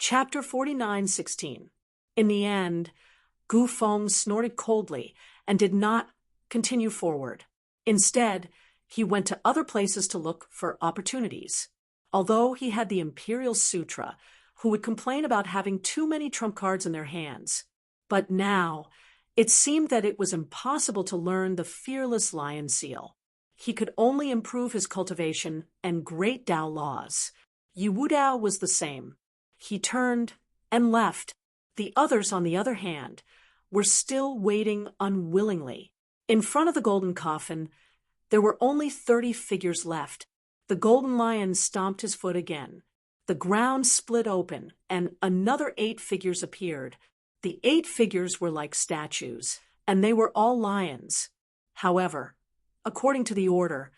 Chapter 49:16. In the end, Gu Feng snorted coldly and did not continue forward. Instead, he went to other places to look for opportunities. Although he had the Imperial Sutra, who would complain about having too many trump cards in their hands. But now, it seemed that it was impossible to learn the fearless lion seal. He could only improve his cultivation and great Tao laws. Yu Wudao was the same. He turned and left. The others, on the other hand, were still waiting unwillingly. In front of the golden coffin, there were only 30 figures left. The golden lion stomped his foot again. The ground split open, and another 8 figures appeared. The 8 figures were like statues, and they were all lions. However, according to the order,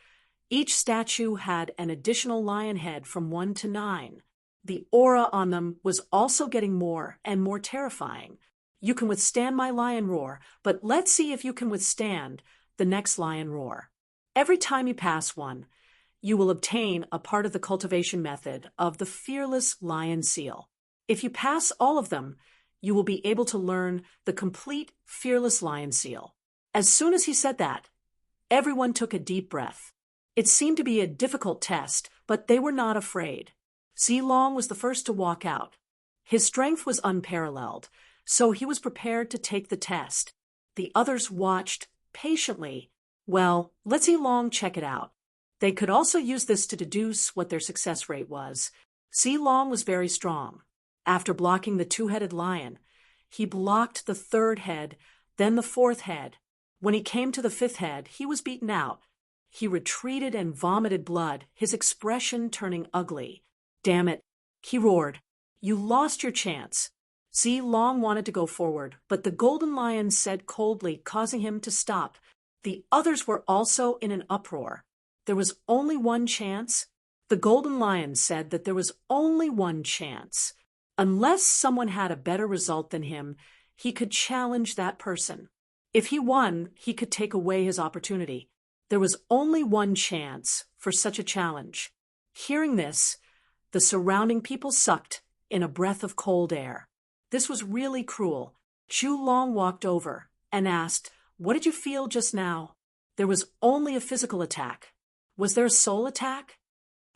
each statue had an additional lion head from 1 to 9. The aura on them was also getting more and more terrifying. You can withstand my lion roar, but let's see if you can withstand the next lion roar. Every time you pass one, you will obtain a part of the cultivation method of the fearless lion seal. If you pass all of them, you will be able to learn the complete fearless lion seal. As soon as he said that, everyone took a deep breath. It seemed to be a difficult test, but they were not afraid. Zilong was the first to walk out. His strength was unparalleled, so he was prepared to take the test. The others watched patiently. Well, let Zilong check it out. They could also use this to deduce what their success rate was. Zilong was very strong. After blocking the 2-headed lion, he blocked the 3rd head, then the 4th head. When he came to the 5th head, he was beaten out. He retreated and vomited blood, his expression turning ugly. Damn it, he roared. You lost your chance. Zilong wanted to go forward, but the golden lion said coldly, causing him to stop. The others were also in an uproar. There was only one chance. The golden lion said that there was only one chance. Unless someone had a better result than him, he could challenge that person. If he won, he could take away his opportunity. There was only one chance for such a challenge. Hearing this, the surrounding people sucked in a breath of cold air. This was really cruel. Zhulong walked over and asked, "What did you feel just now?" There was only a physical attack. Was there a soul attack?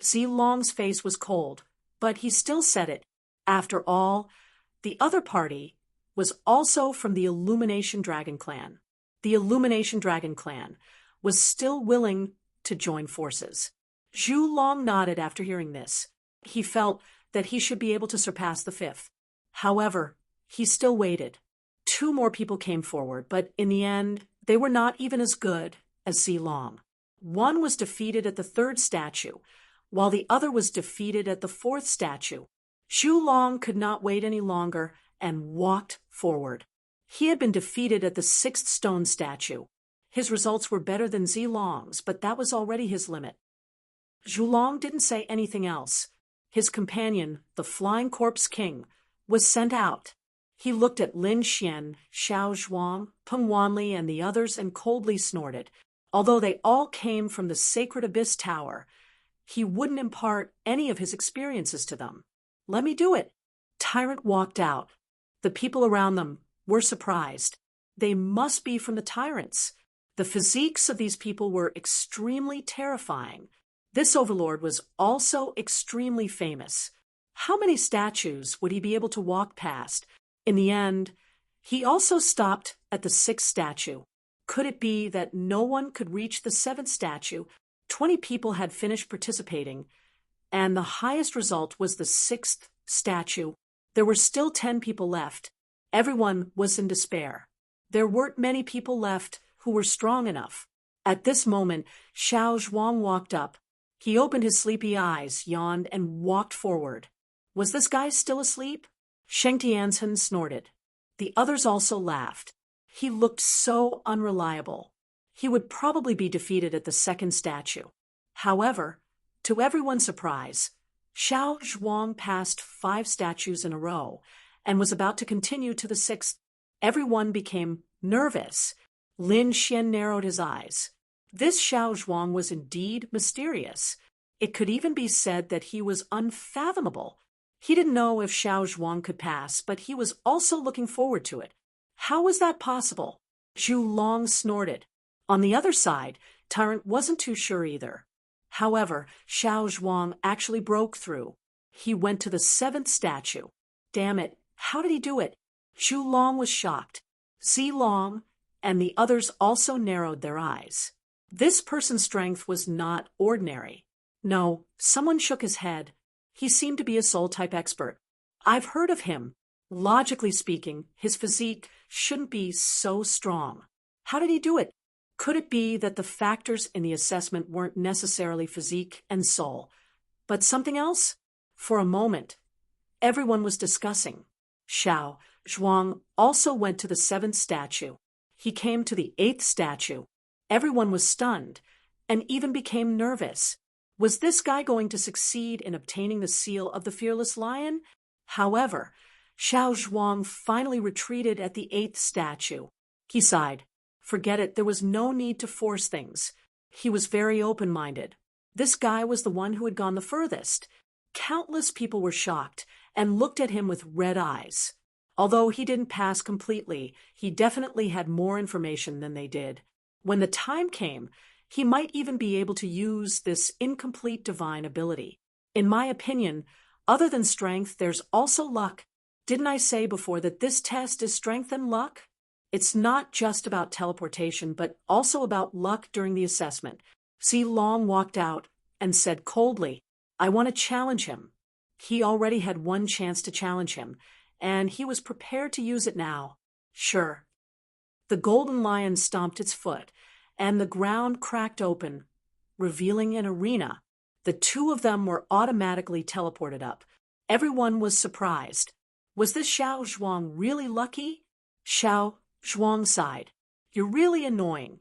Zilong's face was cold, but he still said it. After all, the other party was also from the Illumination Dragon Clan. The Illumination Dragon Clan was still willing to join forces. Zhulong nodded after hearing this. He felt that he should be able to surpass the 5th. However, he still waited. 2 more people came forward, but in the end, they were not even as good as Zilong. One was defeated at the 3rd statue, while the other was defeated at the 4th statue. Zhulong could not wait any longer and walked forward. He had been defeated at the 6th stone statue. His results were better than Zilong's, but that was already his limit. Zhulong didn't say anything else. His companion, the Flying Corpse King, was sent out. He looked at Lin Xian, Xiao Zhuang, Peng Wanli, and the others and coldly snorted. Although they all came from the Sacred Abyss Tower, he wouldn't impart any of his experiences to them. Let me do it. Tyrant walked out. The people around them were surprised. They must be from the tyrants. The physiques of these people were extremely terrifying. This overlord was also extremely famous. How many statues would he be able to walk past? In the end, he also stopped at the 6th statue. Could it be that no one could reach the 7th statue? 20 people had finished participating, and the highest result was the 6th statue. There were still 10 people left. Everyone was in despair. There weren't many people left who were strong enough. At this moment, Xiao Zhuang walked up. He opened his sleepy eyes, yawned, and walked forward. Was this guy still asleep? Sheng Tianzhen snorted. The others also laughed. He looked so unreliable. He would probably be defeated at the 2nd statue. However, to everyone's surprise, Xiao Zhuang passed 5 statues in a row and was about to continue to the 6th. Everyone became nervous. Lin Xian narrowed his eyes. This Xiao Zhuang was indeed mysterious. It could even be said that he was unfathomable. He didn't know if Xiao Zhuang could pass, but he was also looking forward to it. How was that possible? Zhu Long snorted. On the other side, Tyrant wasn't too sure either. However, Xiao Zhuang actually broke through. He went to the 7th statue. Damn it, how did he do it? Zhu Long was shocked. Zi Long and the others also narrowed their eyes. This person's strength was not ordinary. No, someone shook his head. He seemed to be a soul-type expert. I've heard of him. Logically speaking, his physique shouldn't be so strong. How did he do it? Could it be that the factors in the assessment weren't necessarily physique and soul, but something else? For a moment, everyone was discussing. Xiao Zhuang also went to the 7th statue. He came to the 8th statue. Everyone was stunned and even became nervous. Was this guy going to succeed in obtaining the seal of the Fearless Lion? However, Xiao Zhuang finally retreated at the 8th statue. He sighed. Forget it, there was no need to force things. He was very open-minded. This guy was the one who had gone the furthest. Countless people were shocked and looked at him with red eyes. Although he didn't pass completely, he definitely had more information than they did. When the time came, he might even be able to use this incomplete divine ability. In my opinion, other than strength, there's also luck. Didn't I say before that this test is strength and luck? It's not just about teleportation, but also about luck during the assessment. Zi Long walked out and said coldly, I want to challenge him. He already had one chance to challenge him, and he was prepared to use it now. Sure. The golden lion stomped its foot, and the ground cracked open, revealing an arena. The two of them were automatically teleported up. Everyone was surprised. Was this Xiao Zhuang really lucky? Xiao Zhuang sighed. You're really annoying.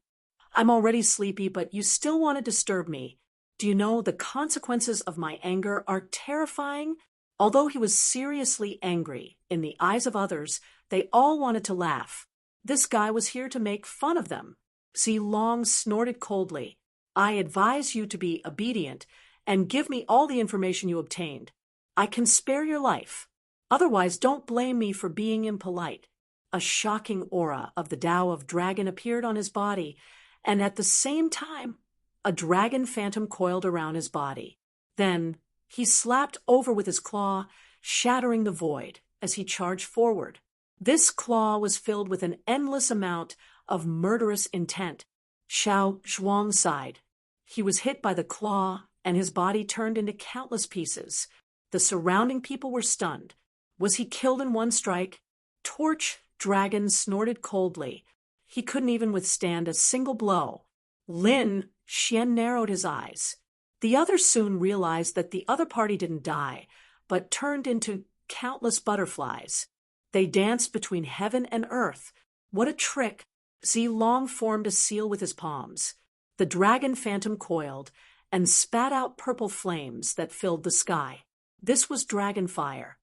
I'm already sleepy, but you still want to disturb me. Do you know the consequences of my anger are terrifying? Although he was seriously angry, in the eyes of others, they all wanted to laugh. This guy was here to make fun of them. Zi Long snorted coldly. I advise you to be obedient and give me all the information you obtained. I can spare your life. Otherwise, don't blame me for being impolite. A shocking aura of the Tao of Dragon appeared on his body, and at the same time, a dragon phantom coiled around his body. Then, he slapped over with his claw, shattering the void as he charged forward. This claw was filled with an endless amount of murderous intent. Xiao Zhuang sighed. He was hit by the claw, and his body turned into countless pieces. The surrounding people were stunned. Was he killed in one strike? Torch Dragon snorted coldly. He couldn't even withstand a single blow. Lin Xian narrowed his eyes. The others soon realized that the other party didn't die, but turned into countless butterflies. They danced between heaven and earth. What a trick! Zi Long formed a seal with his palms. The dragon phantom coiled and spat out purple flames that filled the sky. This was dragon fire.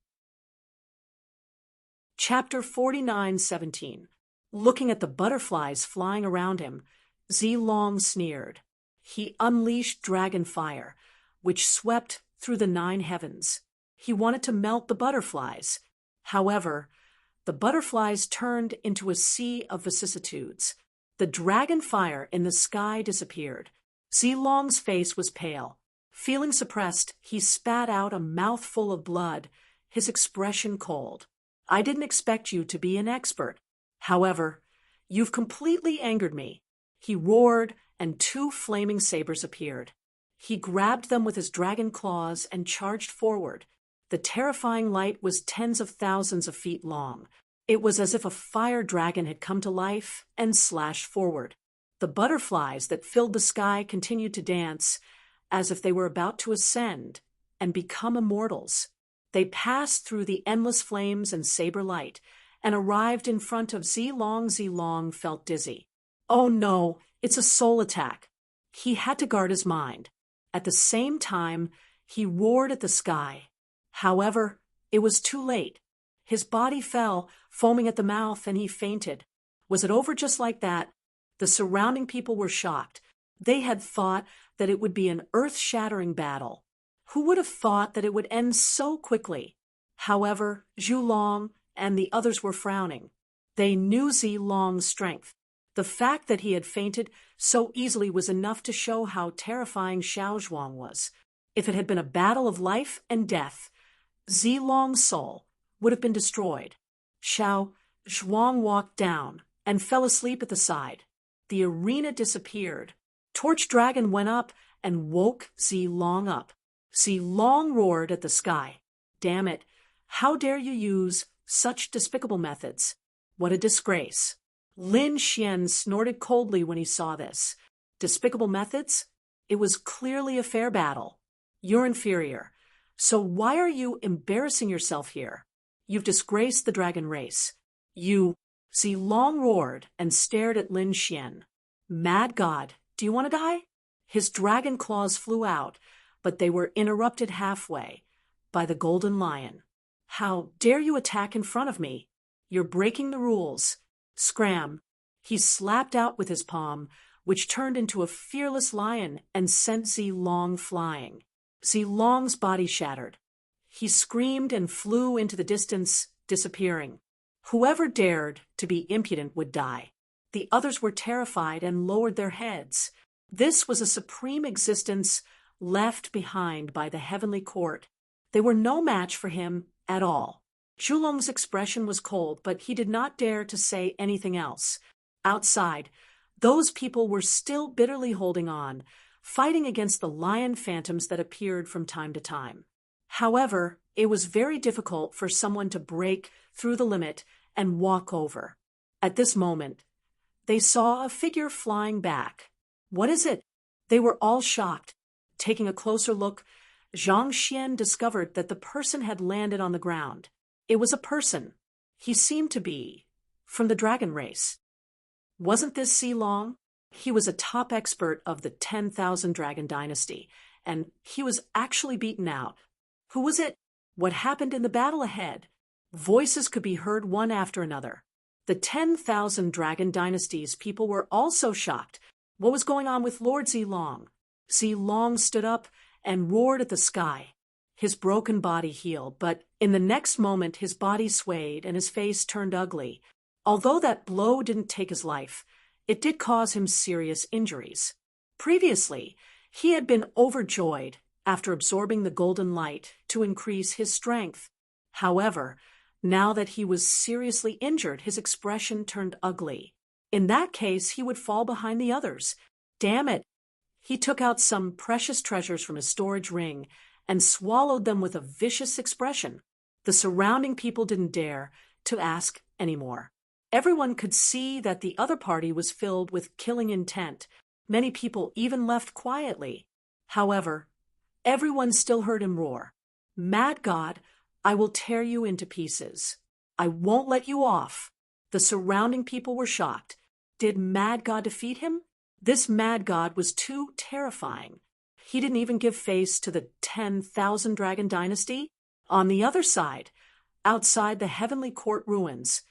Chapter 49:17. Looking at the butterflies flying around him, Zi Long sneered. He unleashed dragon fire, which swept through the 9 heavens. He wanted to melt the butterflies. However, the butterflies turned into a sea of vicissitudes. The dragon fire in the sky disappeared. Zi Long's face was pale. Feeling suppressed, he spat out a mouthful of blood, his expression cold. I didn't expect you to be an expert. However, you've completely angered me. He roared, and 2 flaming sabers appeared. He grabbed them with his dragon claws and charged forward. The terrifying light was tens of thousands of feet long. It was as if a fire dragon had come to life and slashed forward. The butterflies that filled the sky continued to dance, as if they were about to ascend and become immortals. They passed through the endless flames and saber light, and arrived in front of Zi Long. Zi Long felt dizzy. Oh no, it's a soul attack. He had to guard his mind. At the same time, he roared at the sky. However, it was too late. His body fell, foaming at the mouth, and he fainted. Was it over just like that? The surrounding people were shocked. They had thought that it would be an earth-shattering battle. Who would have thought that it would end so quickly? However, Zhulong and the others were frowning. They knew Zilong's strength. The fact that he had fainted so easily was enough to show how terrifying Xiao Zhuang was. If it had been a battle of life and death, Zilong's soul would have been destroyed. Xiao Zhuang walked down and fell asleep at the side. The arena disappeared. Torch Dragon went up and woke Zilong up. Zilong roared at the sky. "Damn it! How dare you use such despicable methods? What a disgrace!" Lin Xian snorted coldly when he saw this. Despicable methods? It was clearly a fair battle. You're inferior. So why are you embarrassing yourself here? You've disgraced the dragon race. Zilong roared and stared at Lin Xian. "Mad God, do you want to die?" His dragon claws flew out, but they were interrupted halfway by the golden lion. "How dare you attack in front of me? You're breaking the rules." Scram! He slapped out with his palm, which turned into a fearless lion and sent Zilong flying. Zilong's body shattered. He screamed and flew into the distance, disappearing. Whoever dared to be impudent would die. The others were terrified and lowered their heads. This was a supreme existence left behind by the heavenly court. They were no match for him at all. Zhulong's expression was cold, but he did not dare to say anything else. Outside, those people were still bitterly holding on, fighting against the lion phantoms that appeared from time to time. However, it was very difficult for someone to break through the limit and walk over. At this moment, they saw a figure flying back. "What is it?" They were all shocked. Taking a closer look, Zhang Xian discovered that the person had landed on the ground. It was a person. He seemed to be from the dragon race. Wasn't this Zilong? He was a top expert of the 10,000 Dragon Dynasty, and he was actually beaten out. Who was it? What happened in the battle ahead? Voices could be heard one after another. The 10,000 Dragon Dynasty's people were also shocked. What was going on with Lord Zilong? Zilong stood up and roared at the sky. His broken body healed, but in the next moment his body swayed and his face turned ugly. Although that blow didn't take his life, it did cause him serious injuries. Previously, he had been overjoyed after absorbing the golden light to increase his strength. However, now that he was seriously injured, his expression turned ugly. In that case, he would fall behind the others. Damn it! He took out some precious treasures from his storage ring and swallowed them with a vicious expression. The surrounding people didn't dare to ask anymore. Everyone could see that the other party was filled with killing intent. Many people even left quietly. However, everyone still heard him roar, "Mad God, I will tear you into pieces. I won't let you off." The surrounding people were shocked. Did Mad God defeat him? This Mad God was too terrifying. He didn't even give face to the 10,000 Dragon Dynasty. On the other side, outside the heavenly court ruins,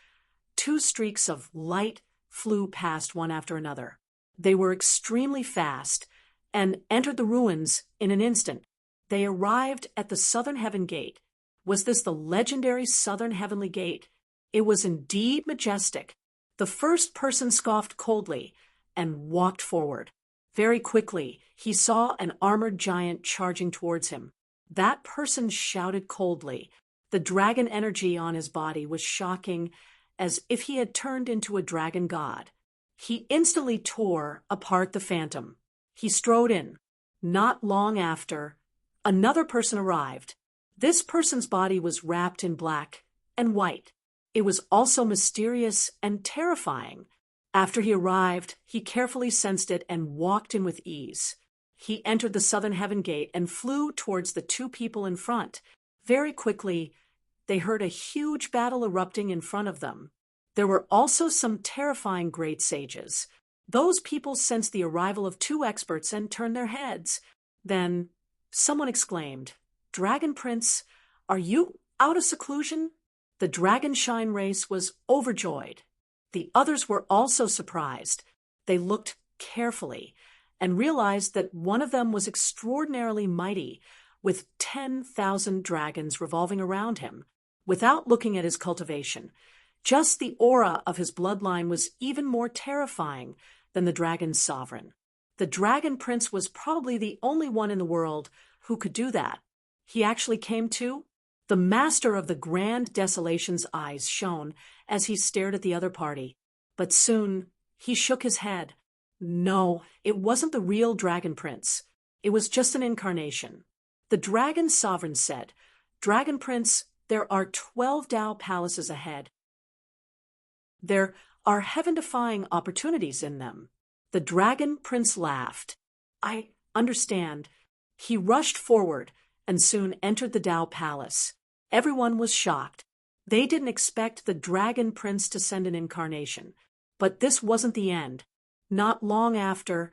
two streaks of light flew past one after another. They were extremely fast and entered the ruins in an instant. They arrived at the Southern Heaven Gate. Was this the legendary Southern Heavenly Gate? It was indeed majestic. The first person scoffed coldly and walked forward. Very quickly, he saw an armored giant charging towards him. That person shouted coldly. The dragon energy on his body was shocking, as if he had turned into a dragon god. He instantly tore apart the phantom. He strode in. Not long after, another person arrived. This person's body was wrapped in black and white. It was also mysterious and terrifying. After he arrived, he carefully sensed it and walked in with ease. He entered the Southern Heaven Gate and flew towards the two people in front. Very quickly, they heard a huge battle erupting in front of them. There were also some terrifying great sages. Those people sensed the arrival of two experts and turned their heads. Then someone exclaimed, "Dragon Prince, are you out of seclusion?" The Dragonshine race was overjoyed. The others were also surprised. They looked carefully and realized that one of them was extraordinarily mighty, with 10,000 dragons revolving around him. without looking at his cultivation. Just the aura of his bloodline was even more terrifying than the dragon's sovereign. The dragon prince was probably the only one in the world who could do that. He actually came to. The master of the grand desolation's eyes shone as he stared at the other party. But soon he shook his head. No, it wasn't the real dragon prince. It was just an incarnation. The dragon sovereign said, "Dragon prince, there are 12 Tao palaces ahead. There are heaven-defying opportunities in them." The dragon prince laughed. "I understand." He rushed forward and soon entered the Tao palace. Everyone was shocked. They didn't expect the dragon prince to send an incarnation. But this wasn't the end. Not long after,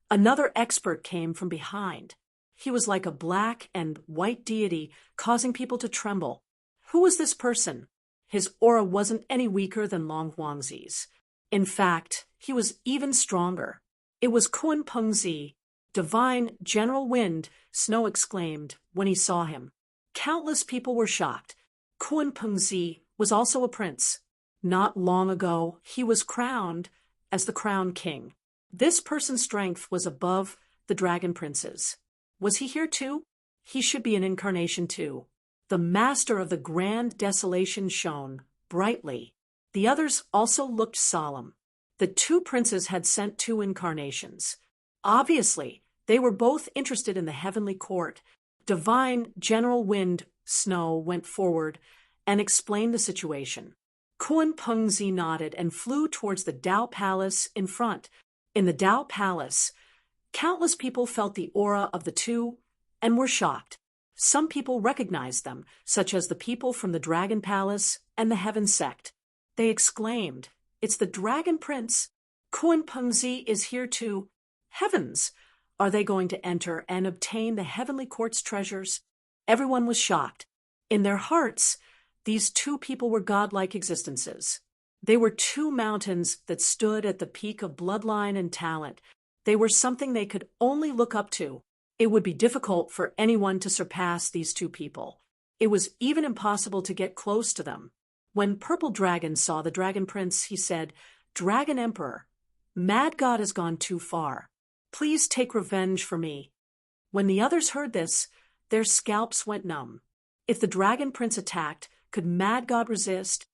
another expert came from behind. He was like a black and white deity, causing people to tremble. Who was this person? His aura wasn't any weaker than Long Huangzi's. In fact, he was even stronger. It was Kun Pengzi, divine General Wind, Snow exclaimed when he saw him. Countless people were shocked. Kun Pengzi was also a prince. Not long ago, he was crowned as the Crown King. This person's strength was above the dragon prince's. Was he here too? He should be an incarnation too. The master of the grand desolation shone brightly. The others also looked solemn. The two princes had sent 2 incarnations. Obviously, they were both interested in the heavenly court. Divine General Wind, Snow, went forward and explained the situation. Kun Pengzi nodded and flew towards the Tao Palace in front. In the Tao Palace, countless people felt the aura of the two and were shocked. Some people recognized them, such as the people from the Dragon Palace and the Heaven Sect. They exclaimed, "It's the Dragon Prince! Kun Pengzi is here too! Heavens! Are they going to enter and obtain the heavenly court's treasures?" Everyone was shocked. In their hearts, these two people were godlike existences. They were 2 mountains that stood at the peak of bloodline and talent. They were something they could only look up to. It would be difficult for anyone to surpass these 2 people. It was even impossible to get close to them. When Purple Dragon saw the Dragon Prince, he said, "Dragon Emperor, Mad God has gone too far. Please take revenge for me." When the others heard this, their scalps went numb. If the Dragon Prince attacked, could Mad God resist?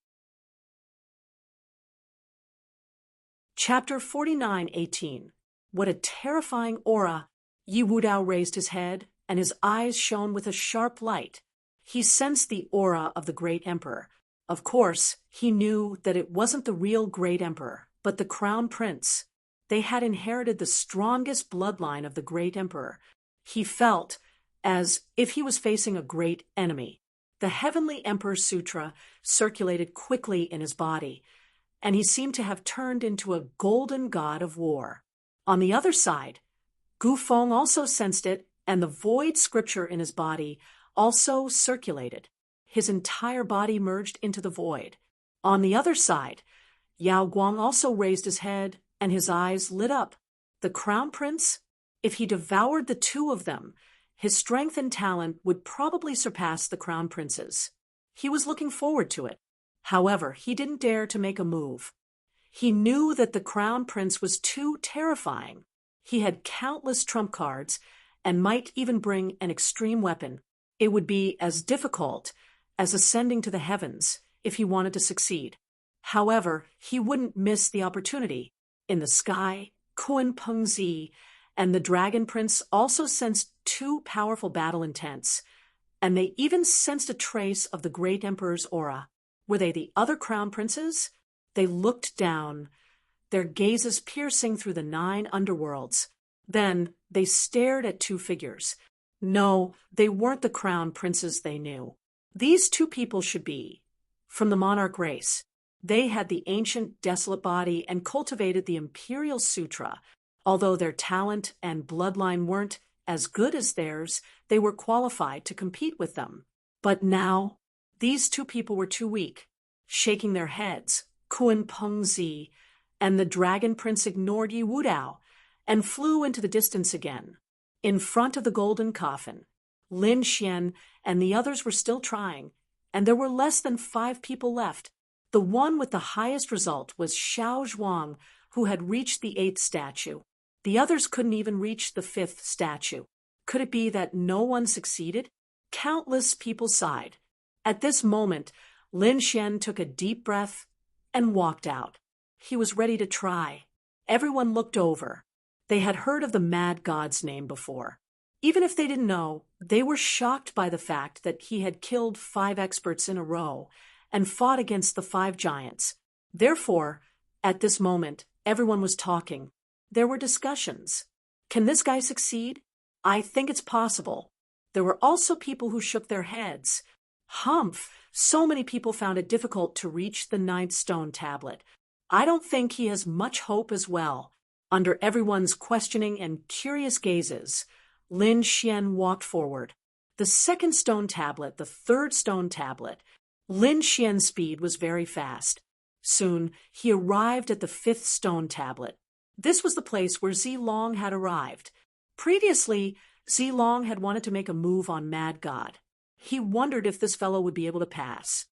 Chapter 49:18. What a terrifying aura! Yi Wudao raised his head, and his eyes shone with a sharp light. He sensed the aura of the Great Emperor. Of course, he knew that it wasn't the real Great Emperor, but the Crown Prince. They had inherited the strongest bloodline of the Great Emperor. He felt as if he was facing a great enemy. The Heavenly Emperor Sutra circulated quickly in his body, and he seemed to have turned into a golden god of war. On the other side, Gu Feng also sensed it, and the void scripture in his body also circulated. His entire body merged into the void. On the other side, Yao Guang also raised his head, and his eyes lit up. The Crown Prince? If he devoured the 2 of them, his strength and talent would probably surpass the Crown Prince's. He was looking forward to it. However, he didn't dare to make a move. He knew that the Crown Prince was too terrifying. He had countless trump cards and might even bring an extreme weapon. It would be as difficult as ascending to the heavens if he wanted to succeed. However, he wouldn't miss the opportunity. In the sky, Kun Pengzi and the Dragon Prince also sensed 2 powerful battle intents, and they even sensed a trace of the Great Emperor's aura. Were they the other Crown Princes? They looked down, their gazes piercing through the 9 underworlds. Then they stared at 2 figures. No, they weren't the Crown Princes they knew. These 2 people should be from the monarch race. They had the ancient desolate body and cultivated the Imperial Sutra. Although their talent and bloodline weren't as good as theirs, they were qualified to compete with them. But now, these 2 people were too weak. Shaking their heads, Kun Pengzi and the Dragon Prince ignored Yi Wudao and flew into the distance again. In front of the golden coffin, Lin Xian and the others were still trying. and there were less than 5 people left. The one with the highest result was Xiao Zhuang, who had reached the 8th statue. The others couldn't even reach the 5th statue. Could it be that no one succeeded? Countless people sighed. At this moment, Lin Xian took a deep breath and walked out. He was ready to try. Everyone looked over. They had heard of the mad god's name before. Even if they didn't know, they were shocked by the fact that he had killed 5 experts in a row and fought against the 5 giants. Therefore, at this moment, everyone was talking. There were discussions. Can this guy succeed? I think it's possible. There were also people who shook their heads. Humph! So many people found it difficult to reach the 9th stone tablet. I don't think he has much hope as well. Under everyone's questioning and curious gazes, Lin Xian walked forward. The 2nd stone tablet, the 3rd stone tablet. Lin Xian's speed was very fast. Soon, he arrived at the 5th stone tablet. This was the place where Zilong had arrived. Previously, Zilong had wanted to make a move on Mad God. He wondered if this fellow would be able to pass.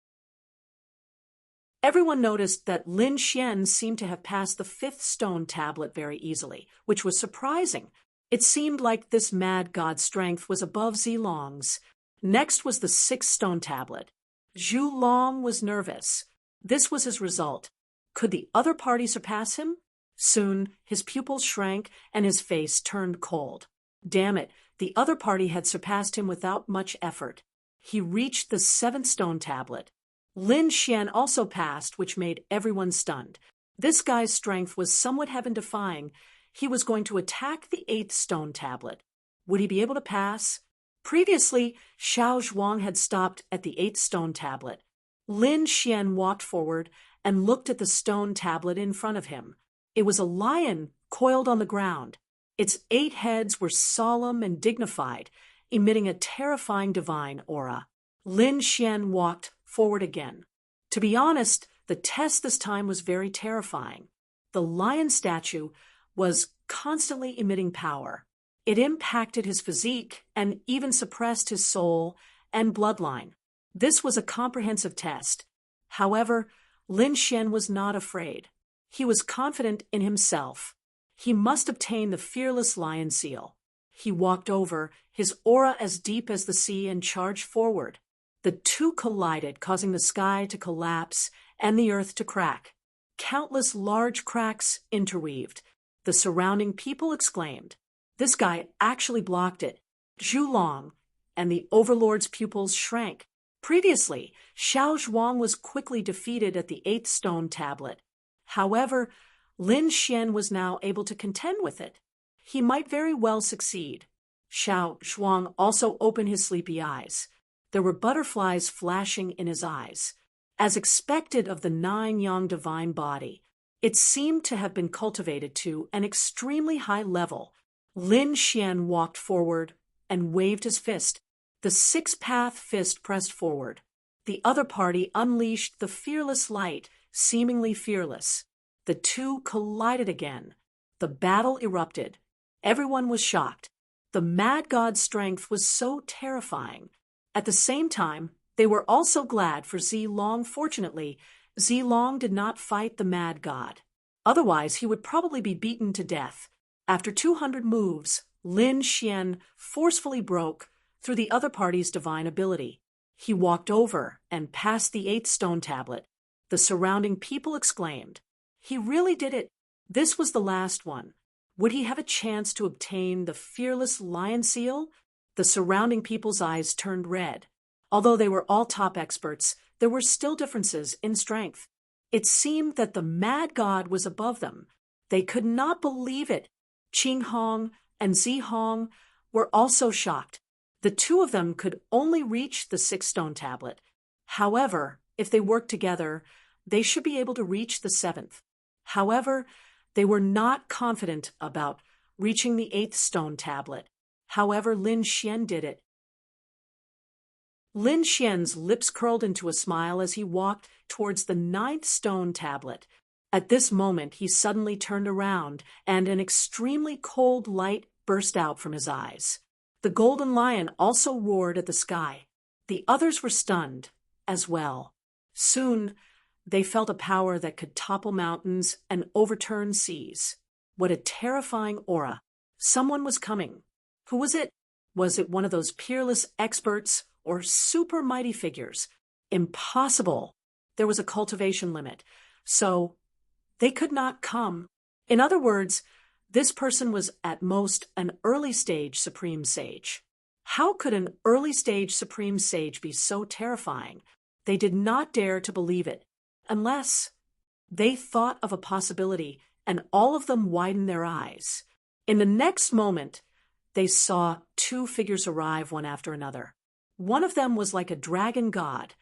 Everyone noticed that Lin Xian seemed to have passed the 5th stone tablet very easily, which was surprising. It seemed like this mad god's strength was above Zilong's. Next was the 6th stone tablet. Zhu Long was nervous. This was his result. Could the other party surpass him? Soon, his pupils shrank and his face turned cold. Damn it, the other party had surpassed him without much effort. He reached the 7th stone tablet. Lin Xian also passed, which made everyone stunned. This guy's strength was somewhat heaven-defying. He was going to attack the 8th stone tablet. Would he be able to pass? Previously, Xiao Zhuang had stopped at the 8th stone tablet. Lin Xian walked forward and looked at the stone tablet in front of him. It was a lion coiled on the ground. Its 8 heads were solemn and dignified, emitting a terrifying divine aura. Lin Xian walked forward again. To be honest, the test this time was very terrifying. The lion statue was constantly emitting power. It impacted his physique and even suppressed his soul and bloodline. This was a comprehensive test. However, Lin Xian was not afraid. He was confident in himself. He must obtain the fearless lion seal. He walked over, his aura as deep as the sea, and charged forward. The two collided, causing the sky to collapse and the earth to crack. Countless large cracks interweaved. The surrounding people exclaimed. This guy actually blocked it. Zhu Long and the overlord's pupils shrank. Previously, Xiao Zhuang was quickly defeated at the 8th stone tablet. However, Lin Xian was now able to contend with it. He might very well succeed. Xiao Zhuang also opened his sleepy eyes. There were butterflies flashing in his eyes. As expected of the 9-yang divine body, it seemed to have been cultivated to an extremely high level. Lin Xian walked forward and waved his fist. The 6-path fist pressed forward. The other party unleashed the fearless light, seemingly fearless. The two collided again. The battle erupted. Everyone was shocked. The mad god's strength was so terrifying. At the same time, they were also glad for Zilong. Fortunately, Zilong did not fight the mad god. Otherwise, he would probably be beaten to death. After 200 moves, Lin Xian forcefully broke through the other party's divine ability. He walked over and passed the 8th stone tablet. The surrounding people exclaimed. He really did it. This was the last one. Would he have a chance to obtain the fearless lion seal? The surrounding people's eyes turned red. Although they were all top experts, there were still differences in strength. It seemed that the mad god was above them. They could not believe it. Qing Hong and Zi Hong were also shocked. The two of them could only reach the 6th stone tablet. However, if they worked together, they should be able to reach the 7th. However, they were not confident about reaching the 8th stone tablet. However, Lin Xian did it. Lin Xian's lips curled into a smile as he walked towards the 9th stone tablet. At this moment, he suddenly turned around, and an extremely cold light burst out from his eyes. The golden lion also roared at the sky. The others were stunned. as well. Soon, they felt a power that could topple mountains and overturn seas. What a terrifying aura. Someone was coming. Who was it? Was it one of those peerless experts or super mighty figures? Impossible. There was a cultivation limit, so they could not come. In other words, this person was at most an early stage supreme sage. How could an early stage supreme sage be so terrifying? They did not dare to believe it, unless they thought of a possibility, and all of them widened their eyes. In the next moment, they saw two figures arrive one after another. One of them was like a dragon god,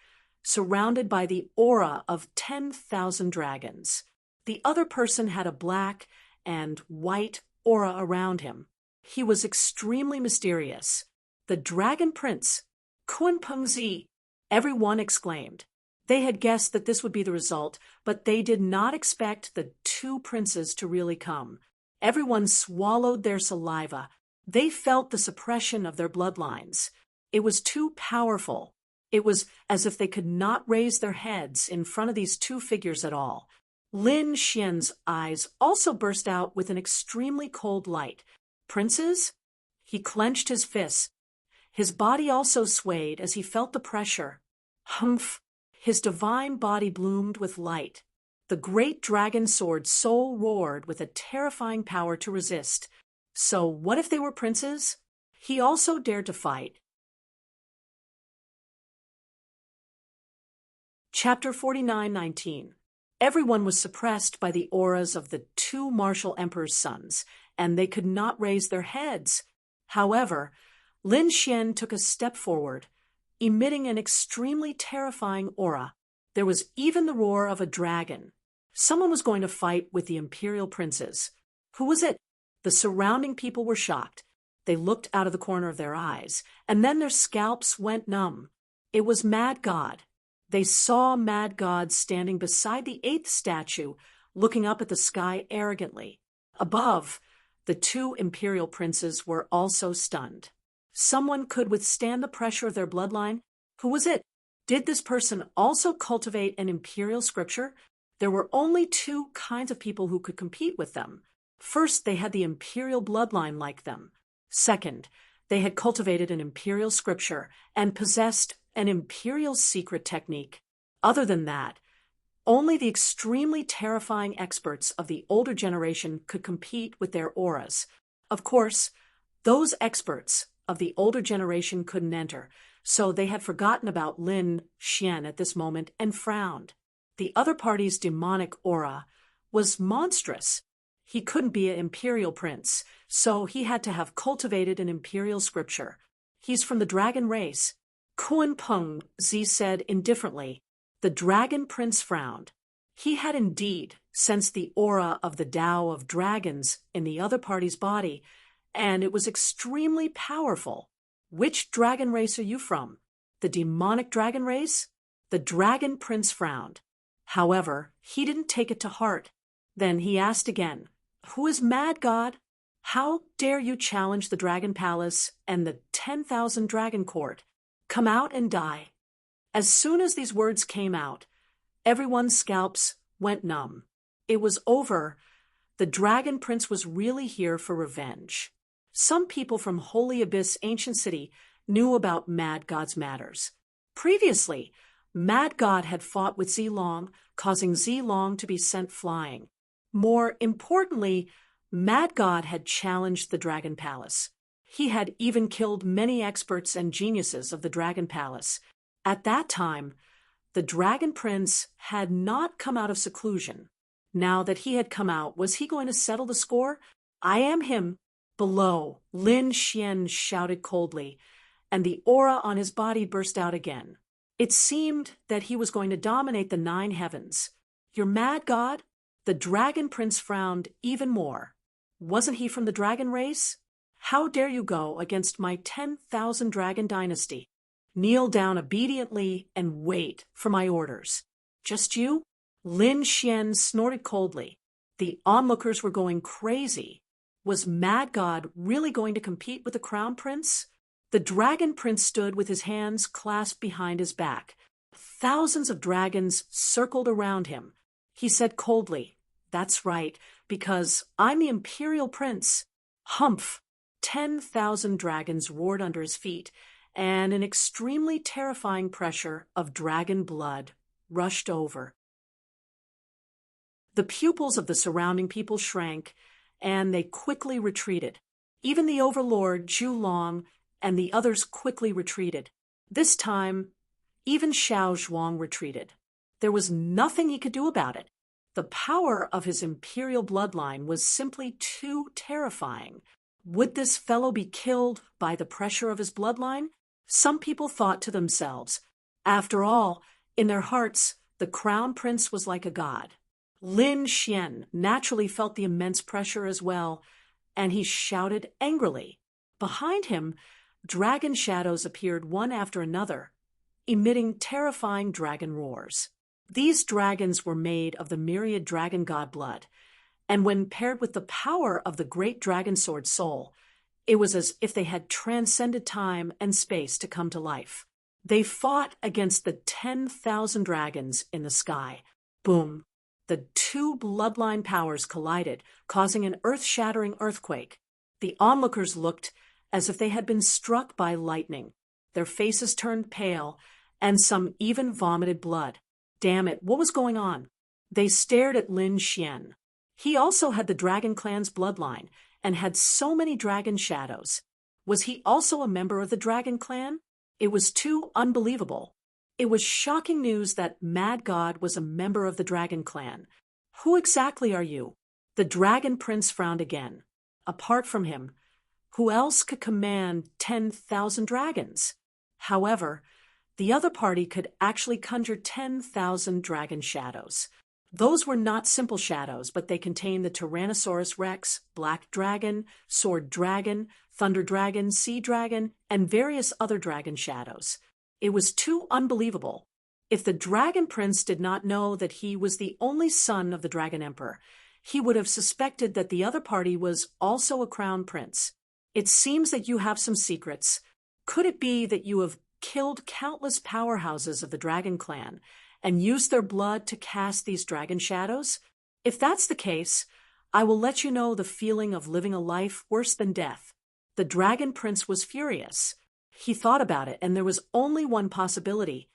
surrounded by the aura of 10,000 dragons. The other person had a black and white aura around him. He was extremely mysterious. The Dragon Prince, Kunpengzi, everyone exclaimed. They had guessed that this would be the result, but they did not expect the two princes to really come. Everyone swallowed their saliva. They felt the suppression of their bloodlines. It was too powerful. It was as if they could not raise their heads in front of these two figures at all. Lin Xian's eyes also burst out with an extremely cold light. Princes? He clenched his fists. His body also swayed as he felt the pressure. Humph! His divine body bloomed with light. The great dragon sword so roared with a terrifying power to resist. So what if they were princes? He also dared to fight. Chapter 49:19. Everyone was suppressed by the auras of the two martial emperor's sons, and they could not raise their heads. However, Lin Xian took a step forward, emitting an extremely terrifying aura. There was even the roar of a dragon. Someone was going to fight with the imperial princes. Who was it? The surrounding people were shocked. They looked out of the corner of their eyes, and then their scalps went numb. It was Mad God. They saw Mad God standing beside the 8th statue, looking up at the sky arrogantly. Above, the two imperial princes were also stunned. Someone could withstand the pressure of their bloodline. Who was it? Did this person also cultivate an imperial scripture? There were only two kinds of people who could compete with them. First, they had the imperial bloodline like them. Second, they had cultivated an imperial scripture and possessed an imperial secret technique. Other than that, only the extremely terrifying experts of the older generation could compete with their auras. Of course, those experts of the older generation couldn't enter, so they had forgotten about Lin Xian at this moment and frowned. The other party's demonic aura was monstrous. He couldn't be an imperial prince, so he had to have cultivated an imperial scripture. He's from the dragon race. Kunpengzi said indifferently. The dragon prince frowned. He had indeed sensed the aura of the Tao of dragons in the other party's body, and it was extremely powerful. Which dragon race are you from? The demonic dragon race? The dragon prince frowned. However, he didn't take it to heart. Then he asked again, "Who is Mad God? How dare you challenge the Dragon Palace and the 10,000 Dragon Court? Come out and die." As soon as these words came out, everyone's scalps went numb. It was over. The Dragon Prince was really here for revenge. Some people from Holy Abyss Ancient City knew about Mad God's matters. Previously, Mad God had fought with Zilong, causing Zilong to be sent flying. More importantly, Mad God had challenged the Dragon Palace. He had even killed many experts and geniuses of the Dragon Palace. At that time, the Dragon Prince had not come out of seclusion. Now that he had come out, was he going to settle the score? "I am him." Below, Lin Xian shouted coldly, and the aura on his body burst out again. It seemed that he was going to dominate the 9 heavens. "You're Mad God?" The Dragon Prince frowned even more. Wasn't he from the dragon race? "How dare you go against my 10,000 dragon dynasty? Kneel down obediently and wait for my orders." "Just you?" Lin Xian snorted coldly. The onlookers were going crazy. Was Mad God really going to compete with the Crown Prince? The Dragon Prince stood with his hands clasped behind his back. Thousands of dragons circled around him. He said coldly, "That's right, because I'm the imperial prince." Humph! 10,000 dragons roared under his feet, and an extremely terrifying pressure of dragon blood rushed over. The pupils of the surrounding people shrank, and they quickly retreated. Even the overlord, Zhu Long, and the others quickly retreated. This time, even Xiao Zhuang retreated. There was nothing he could do about it. The power of his imperial bloodline was simply too terrifying. Would this fellow be killed by the pressure of his bloodline? Some people thought to themselves. After all, in their hearts, the crown prince was like a god. Lin Xian naturally felt the immense pressure as well, and he shouted angrily. Behind him, dragon shadows appeared one after another, emitting terrifying dragon roars. These dragons were made of the myriad dragon god blood, and when paired with the power of the great dragon sword soul, it was as if they had transcended time and space to come to life. They fought against the 10,000 dragons in the sky. Boom! The two bloodline powers collided, causing an earth-shattering earthquake. The onlookers looked as if they had been struck by lightning. Their faces turned pale, and some even vomited blood. Damn it, what was going on? They stared at Lin Xian. He also had the Dragon Clan's bloodline, and had so many dragon shadows. Was he also a member of the Dragon Clan? It was too unbelievable. It was shocking news that Mad God was a member of the Dragon Clan. Who exactly are you? The Dragon Prince frowned again. Apart from him, who else could command 10,000 dragons? However, the other party could actually conjure 10,000 dragon shadows. Those were not simple shadows, but they contained the Tyrannosaurus Rex, Black Dragon, Sword Dragon, Thunder Dragon, Sea Dragon, and various other dragon shadows. It was too unbelievable. If the Dragon Prince did not know that he was the only son of the Dragon Emperor, he would have suspected that the other party was also a crown prince. It seems that you have some secrets. Could it be that you have killed countless powerhouses of the Dragon Clan and used their blood to cast these dragon shadows? If that's the case, I will let you know the feeling of living a life worse than death. The Dragon Prince was furious. He thought about it, and there was only one possibility.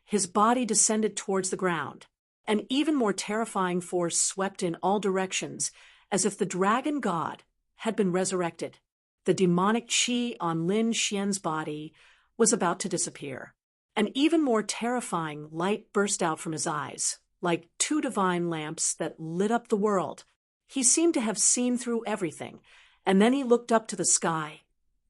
His body descended towards the ground. An even more terrifying force swept in all directions, as if the dragon god had been resurrected. The demonic chi on Lin Xian's body was about to disappear. An even more terrifying light burst out from his eyes, like two divine lamps that lit up the world. He seemed to have seen through everything, and then he looked up to the sky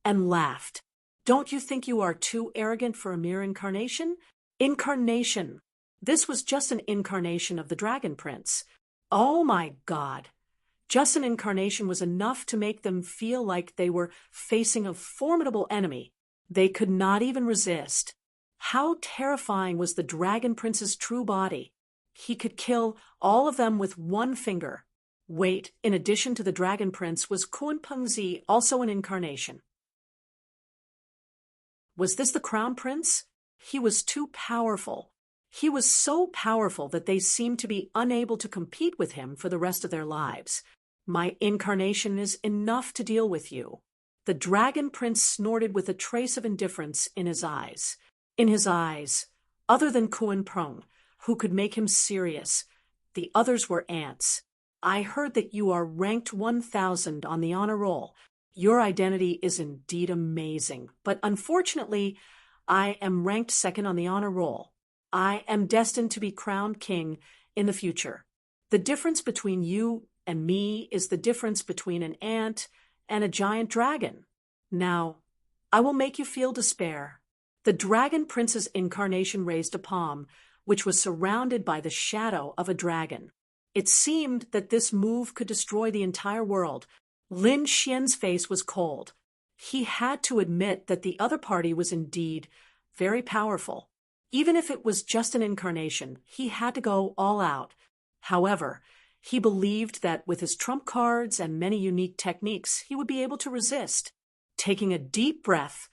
and laughed. Don't you think you are too arrogant for a mere incarnation? Incarnation! This was just an incarnation of the Dragon Prince. Oh my God! Just an incarnation was enough to make them feel like they were facing a formidable enemy. They could not even resist. How terrifying was the Dragon Prince's true body? He could kill all of them with one finger. Wait, in addition to the Dragon Prince, was Kun Pengzi also an incarnation? Was this the Crown Prince? He was too powerful. He was so powerful that they seemed to be unable to compete with him for the rest of their lives. My incarnation is enough to deal with you. The Dragon Prince snorted with a trace of indifference in his eyes. In his eyes, other than Kun Prong, who could make him serious, the others were ants. I heard that you are ranked 1,000 on the honor roll. Your identity is indeed amazing, but unfortunately, I am ranked second on the honor roll. I am destined to be crowned king in the future. The difference between you and me is the difference between an ant and a giant dragon. Now, I will make you feel despair. The Dragon Prince's incarnation raised a palm, which was surrounded by the shadow of a dragon. It seemed that this move could destroy the entire world. Lin Xian's face was cold. He had to admit that the other party was indeed very powerful. Even if it was just an incarnation, he had to go all out. However, he believed that with his trump cards and many unique techniques, he would be able to resist. Taking a deep breath,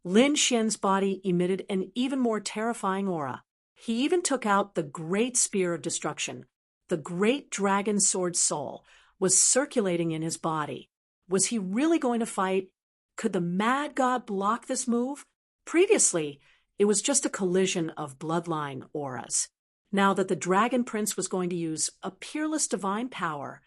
Lin Xian's body emitted an even more terrifying aura. He even took out the great spear of destruction. The great dragon sword soul was circulating in his body. Was he really going to fight? Could the mad god block this move? Previously, it was just a collision of bloodline auras. Now that the dragon prince was going to use a peerless divine power,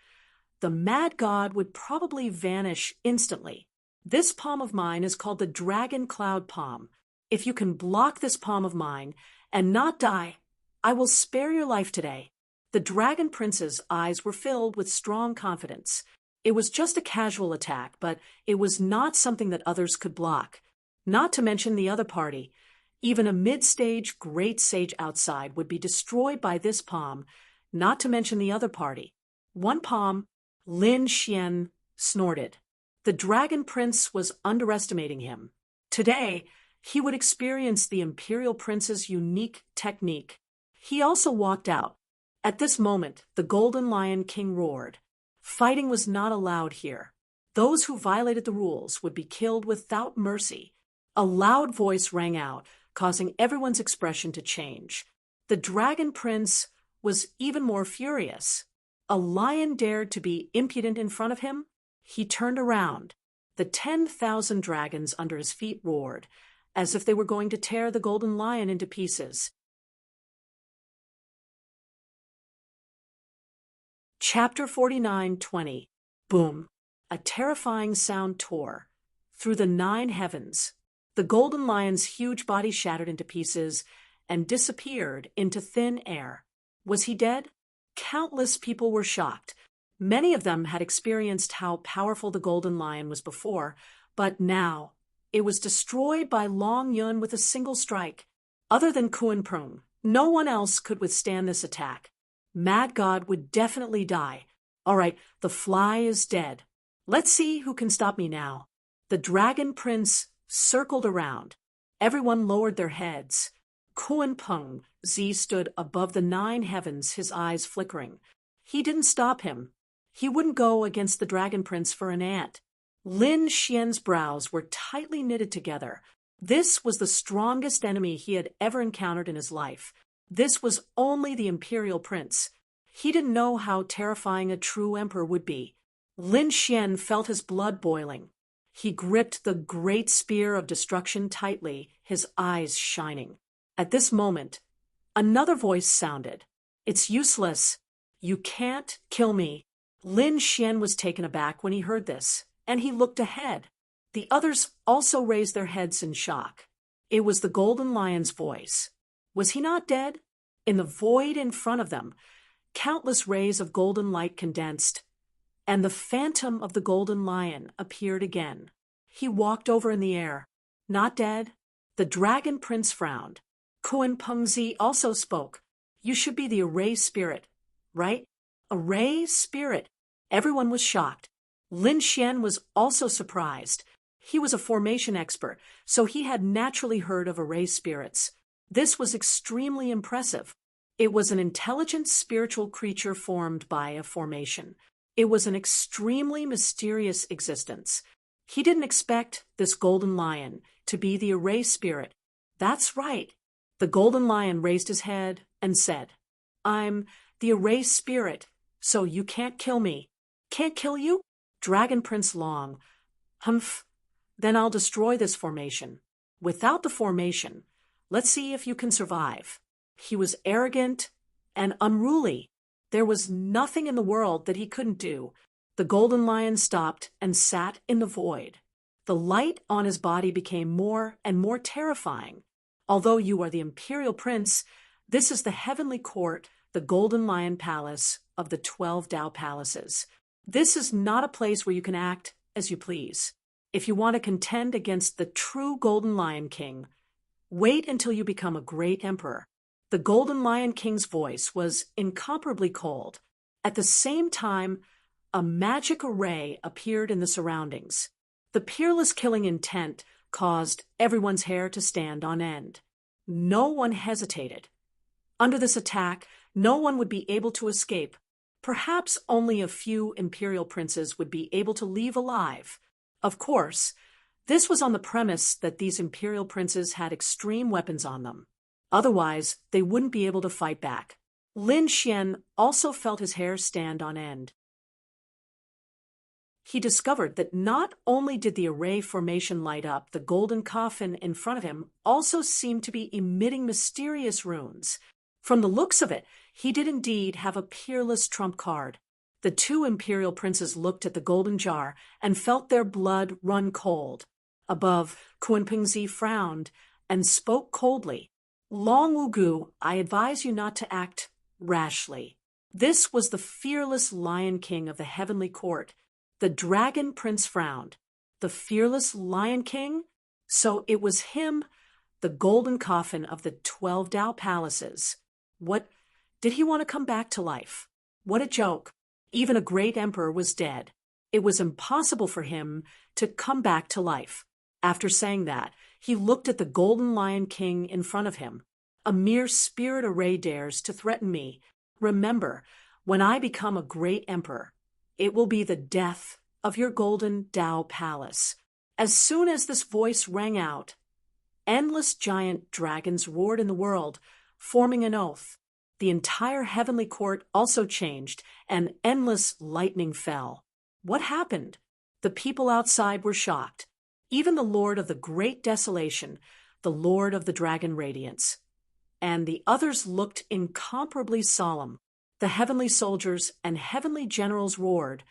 the mad god would probably vanish instantly. This palm of mine is called the dragon cloud palm. If you can block this palm of mine and not die, I will spare your life today. The dragon prince's eyes were filled with strong confidence. It was just a casual attack, but it was not something that others could block. Not to mention the other party. Even a mid-stage great sage outside would be destroyed by this palm, not to mention the other party. One palm, Lin Xian snorted. The dragon prince was underestimating him. Today, he would experience the imperial prince's unique technique. He also walked out. At this moment, the golden lion king roared. Fighting was not allowed here. Those who violated the rules would be killed without mercy. A loud voice rang out, causing everyone's expression to change. The dragon prince was even more furious. A lion dared to be impudent in front of him? He turned around. The 10,000 dragons under his feet roared, as if they were going to tear the golden lion into pieces. Chapter 49:20. Boom. A terrifying sound tore through the 9 heavens. The golden lion's huge body shattered into pieces and disappeared into thin air. Was he dead? Countless people were shocked. Many of them had experienced how powerful the golden lion was before, but now it was destroyed by Long Yun with a single strike. Other than Kuan Prung, no one else could withstand this attack. Mad God would definitely die. All right, the fly is dead. Let's see who can stop me now. The dragon prince circled around. Everyone lowered their heads. Kuan Peng Zi stood above the 9 heavens, his eyes flickering. He didn't stop him. He wouldn't go against the dragon prince for an ant. Lin Xian's brows were tightly knitted together. This was the strongest enemy he had ever encountered in his life. This was only the imperial prince. He didn't know how terrifying a true emperor would be. Lin Xian felt his blood boiling. He gripped the great spear of destruction tightly, his eyes shining. At this moment, another voice sounded. It's useless. You can't kill me. Lin Xian was taken aback when he heard this, and he looked ahead. The others also raised their heads in shock. It was the golden lion's voice. Was he not dead? In the void in front of them, countless rays of golden light condensed, and the phantom of the golden lion appeared again. He walked over in the air. Not dead? The dragon prince frowned. Kuan Peng Zi also spoke. You should be the array spirit, right? Array spirit. Everyone was shocked. Lin Xian was also surprised. He was a formation expert, so he had naturally heard of array spirits. This was extremely impressive. It was an intelligent spiritual creature formed by a formation. It was an extremely mysterious existence. He didn't expect this golden lion to be the array spirit. That's right. The golden lion raised his head and said, I'm the array spirit, so you can't kill me. Can't kill you? Dragon Prince Long. Humph. Then I'll destroy this formation. Without the formation, let's see if you can survive. He was arrogant and unruly. There was nothing in the world that he couldn't do. The golden lion stopped and sat in the void. The light on his body became more and more terrifying. Although you are the imperial prince, this is the heavenly court, the golden lion palace of the 12 Tao palaces. This is not a place where you can act as you please. If you want to contend against the true golden lion king, wait until you become a great emperor. The golden lion king's voice was incomparably cold. At the same time, a magic array appeared in the surroundings. The peerless killing intent caused everyone's hair to stand on end. No one hesitated. Under this attack, no one would be able to escape. Perhaps only a few imperial princes would be able to leave alive. Of course, this was on the premise that these imperial princes had extreme weapons on them. Otherwise, they wouldn't be able to fight back. Lin Xian also felt his hair stand on end. He discovered that not only did the array formation light up, the golden coffin in front of him also seemed to be emitting mysterious runes. From the looks of it, he did indeed have a peerless trump card. The two imperial princes looked at the golden jar and felt their blood run cold. Above, Kunpingzi frowned and spoke coldly. Long Wugu, I advise you not to act rashly. This was the fearless Lion King of the heavenly court. The dragon prince frowned. The fearless Lion King? So it was him, the golden coffin of the 12 Dao palaces. What? Did he want to come back to life? What a joke. Even a great emperor was dead. It was impossible for him to come back to life. After saying that, he looked at the golden Lion King in front of him. A mere spirit array dares to threaten me. Remember, when I become a great emperor, it will be the death of your golden Dao palace. As soon as this voice rang out, endless giant dragons roared in the world, forming an oath. The entire heavenly court also changed, and endless lightning fell. What happened? The people outside were shocked. Even the Lord of the Great Desolation, the Lord of the Dragon Radiance. And the others looked incomparably solemn. The heavenly soldiers and heavenly generals roared,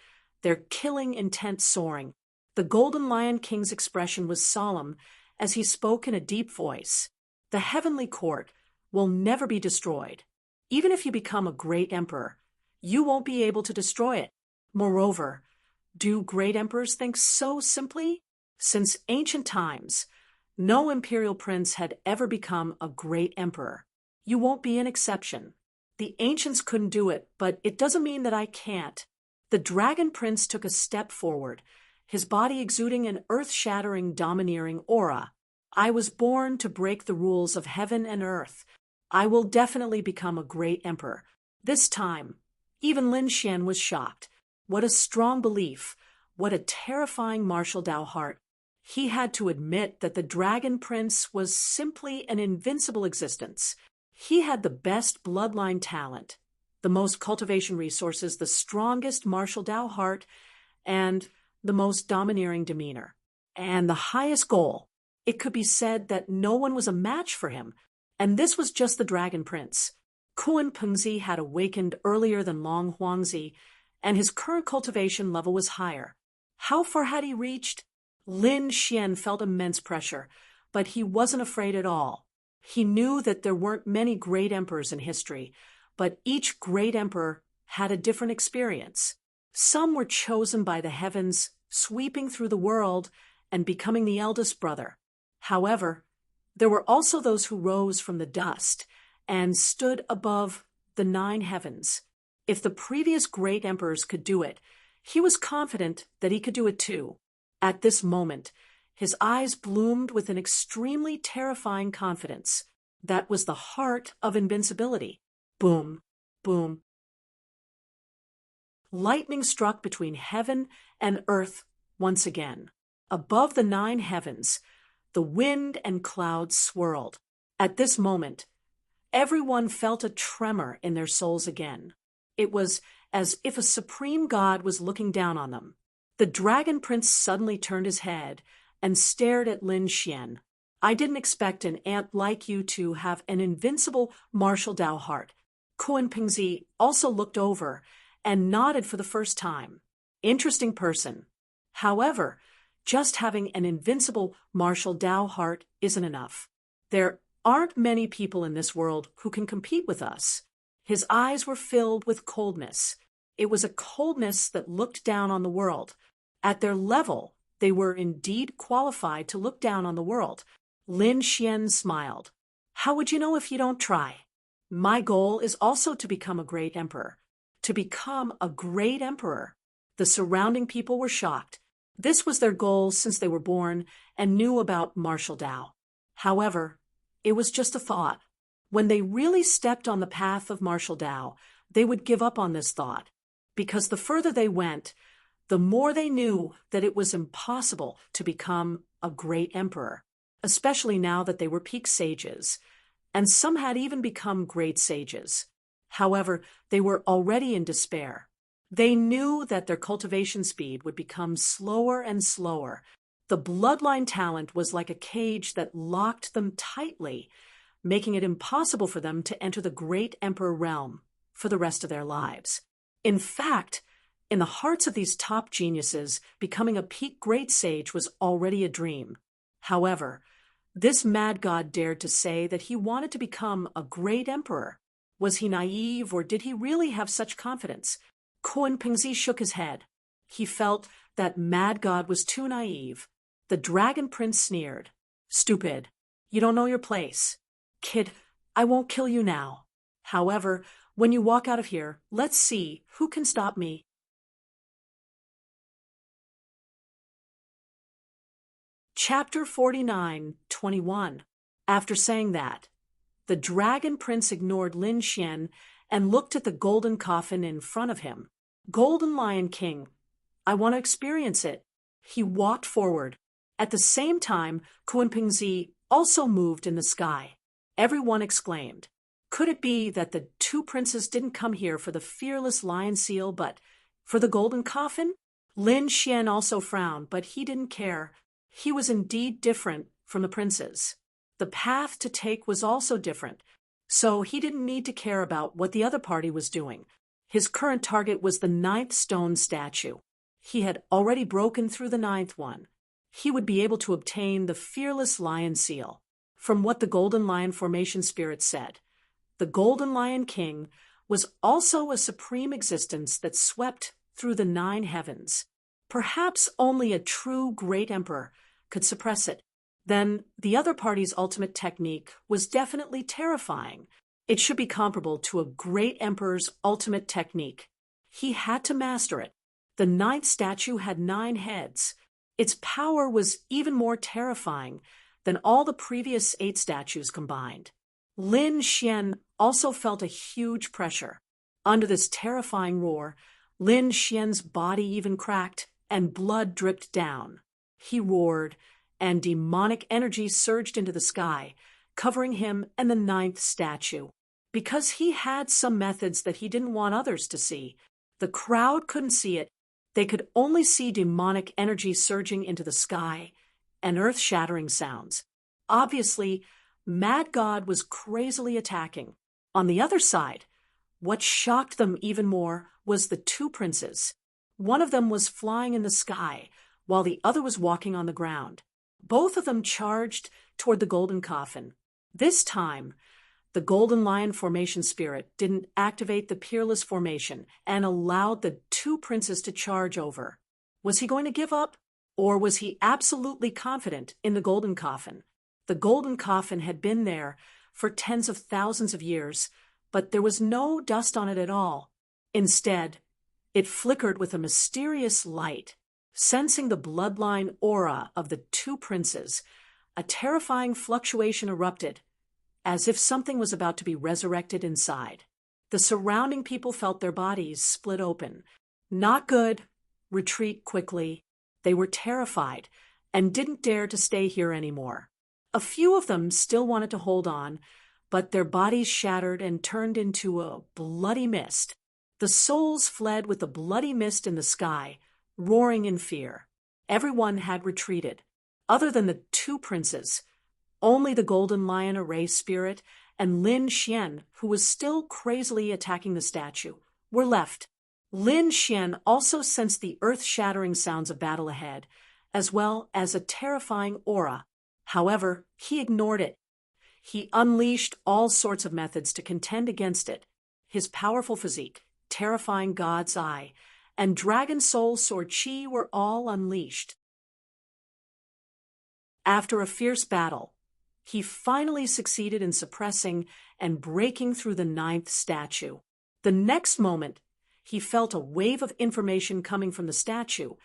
their killing intent soaring. The golden Lion King's expression was solemn as he spoke in a deep voice. The heavenly court will never be destroyed. Even if you become a great emperor, you won't be able to destroy it. Moreover, do great emperors think so simply? Since ancient times, no imperial prince had ever become a great emperor. You won't be an exception. The ancients couldn't do it, but it doesn't mean that I can't. The dragon prince took a step forward, his body exuding an earth-shattering, domineering aura. I was born to break the rules of heaven and earth. I will definitely become a great emperor. This time, even Lin Xian was shocked. What a strong belief. What a terrifying martial Dao heart. He had to admit that the dragon prince was simply an invincible existence. He had the best bloodline talent, the most cultivation resources, the strongest martial Dao heart, and the most domineering demeanor. And the highest goal. It could be said that no one was a match for him. And this was just the dragon prince. Kunpingzi had awakened earlier than Long Huangzi, and his current cultivation level was higher. How far had he reached? Lin Xian felt immense pressure, but he wasn't afraid at all. He knew that there weren't many great emperors in history, but each great emperor had a different experience. Some were chosen by the heavens, sweeping through the world and becoming the eldest brother. However, there were also those who rose from the dust and stood above the 9 heavens. If the previous great emperors could do it, he was confident that he could do it too. At this moment, his eyes bloomed with an extremely terrifying confidence. That was the heart of invincibility. Boom, boom. Lightning struck between heaven and earth once again. Above the 9 heavens, the wind and clouds swirled. At this moment, everyone felt a tremor in their souls again. It was as if a supreme god was looking down on them. The dragon prince suddenly turned his head and stared at Lin Xian. I didn't expect an ant like you to have an invincible martial Dao heart. Kunpingzi also looked over and nodded for the first time. Interesting person. However, just having an invincible martial Dao heart isn't enough. There aren't many people in this world who can compete with us. His eyes were filled with coldness. It was a coldness that looked down on the world. At their level, they were indeed qualified to look down on the world. Lin Xian smiled. How would you know if you don't try? My goal is also to become a great emperor. To become a great emperor. The surrounding people were shocked. This was their goal since they were born and knew about martial Dao. However, it was just a thought. When they really stepped on the path of martial Dao, they would give up on this thought, because the further they went, the more they knew that it was impossible to become a great emperor, especially now that they were peak sages. and some had even become great sages. However, they were already in despair. They knew that their cultivation speed would become slower and slower. The bloodline talent was like a cage that locked them tightly, making it impossible for them to enter the great emperor realm for the rest of their lives. In fact, in the hearts of these top geniuses, becoming a peak great sage was already a dream. However, this mad god dared to say that he wanted to become a great emperor. Was he naive, or did he really have such confidence? Kun Pingzi shook his head. He felt that mad god was too naive. The dragon prince sneered. "Stupid. You don't know your place. Kid, I won't kill you now. However, when you walk out of here, let's see who can stop me." Chapter 49:21. After saying that, the dragon prince ignored Lin Xian and looked at the golden coffin in front of him. "Golden Lion King, I want to experience it." He walked forward. At the same time, Kun Pingzi also moved in the sky. Everyone exclaimed. Could it be that the two princes didn't come here for the fearless lion seal, but for the golden coffin? Lin Xian also frowned, but he didn't care. He was indeed different from the princes. The path to take was also different, so he didn't need to care about what the other party was doing. His current target was the 9th stone statue. He had already broken through the 9th one. He would be able to obtain the fearless lion seal. From what the Golden Lion Formation Spirit said, the Golden Lion King was also a supreme existence that swept through the 9 heavens. Perhaps only a true great emperor could suppress it. Then the other party's ultimate technique was definitely terrifying. It should be comparable to a great emperor's ultimate technique. He had to master it. The 9th statue had 9 heads. Its power was even more terrifying than all the previous 8 statues combined. Lin Xian also felt a huge pressure. Under this terrifying roar, Lin Xian's body even cracked and blood dripped down. He roared, and demonic energy surged into the sky, covering him and the 9th statue. Because he had some methods that he didn't want others to see, the crowd couldn't see it. They could only see demonic energy surging into the sky and earth-shattering sounds. Obviously, Mad God was crazily attacking. On the other side, what shocked them even more was the 2 princes. One of them was flying in the sky, while the other was walking on the ground. Both of them charged toward the golden coffin. This time, the Golden Lion Formation Spirit didn't activate the Peerless Formation and allowed the 2 princes to charge over. Was he going to give up? Or was he absolutely confident in the golden coffin? The golden coffin had been there for tens of thousands of years, but there was no dust on it at all. Instead, it flickered with a mysterious light. Sensing the bloodline aura of the 2 princes, a terrifying fluctuation erupted, as if something was about to be resurrected inside. The surrounding people felt their bodies split open. Not good. Retreat quickly. They were terrified and didn't dare to stay here anymore. A few of them still wanted to hold on, but their bodies shattered and turned into a bloody mist. The souls fled with the bloody mist in the sky, roaring in fear. Everyone had retreated. Other than the 2 princes, only the Golden Lion Array Spirit and Lin Xian, who was still crazily attacking the statue, were left. Lin Xian also sensed the earth-shattering sounds of battle ahead, as well as a terrifying aura. However, he ignored it. He unleashed all sorts of methods to contend against it. His powerful physique, terrifying God's Eye, and Dragon Soul Sword Chi were all unleashed. After a fierce battle, he finally succeeded in suppressing and breaking through the 9th statue. The next moment, he felt a wave of information coming from the statue,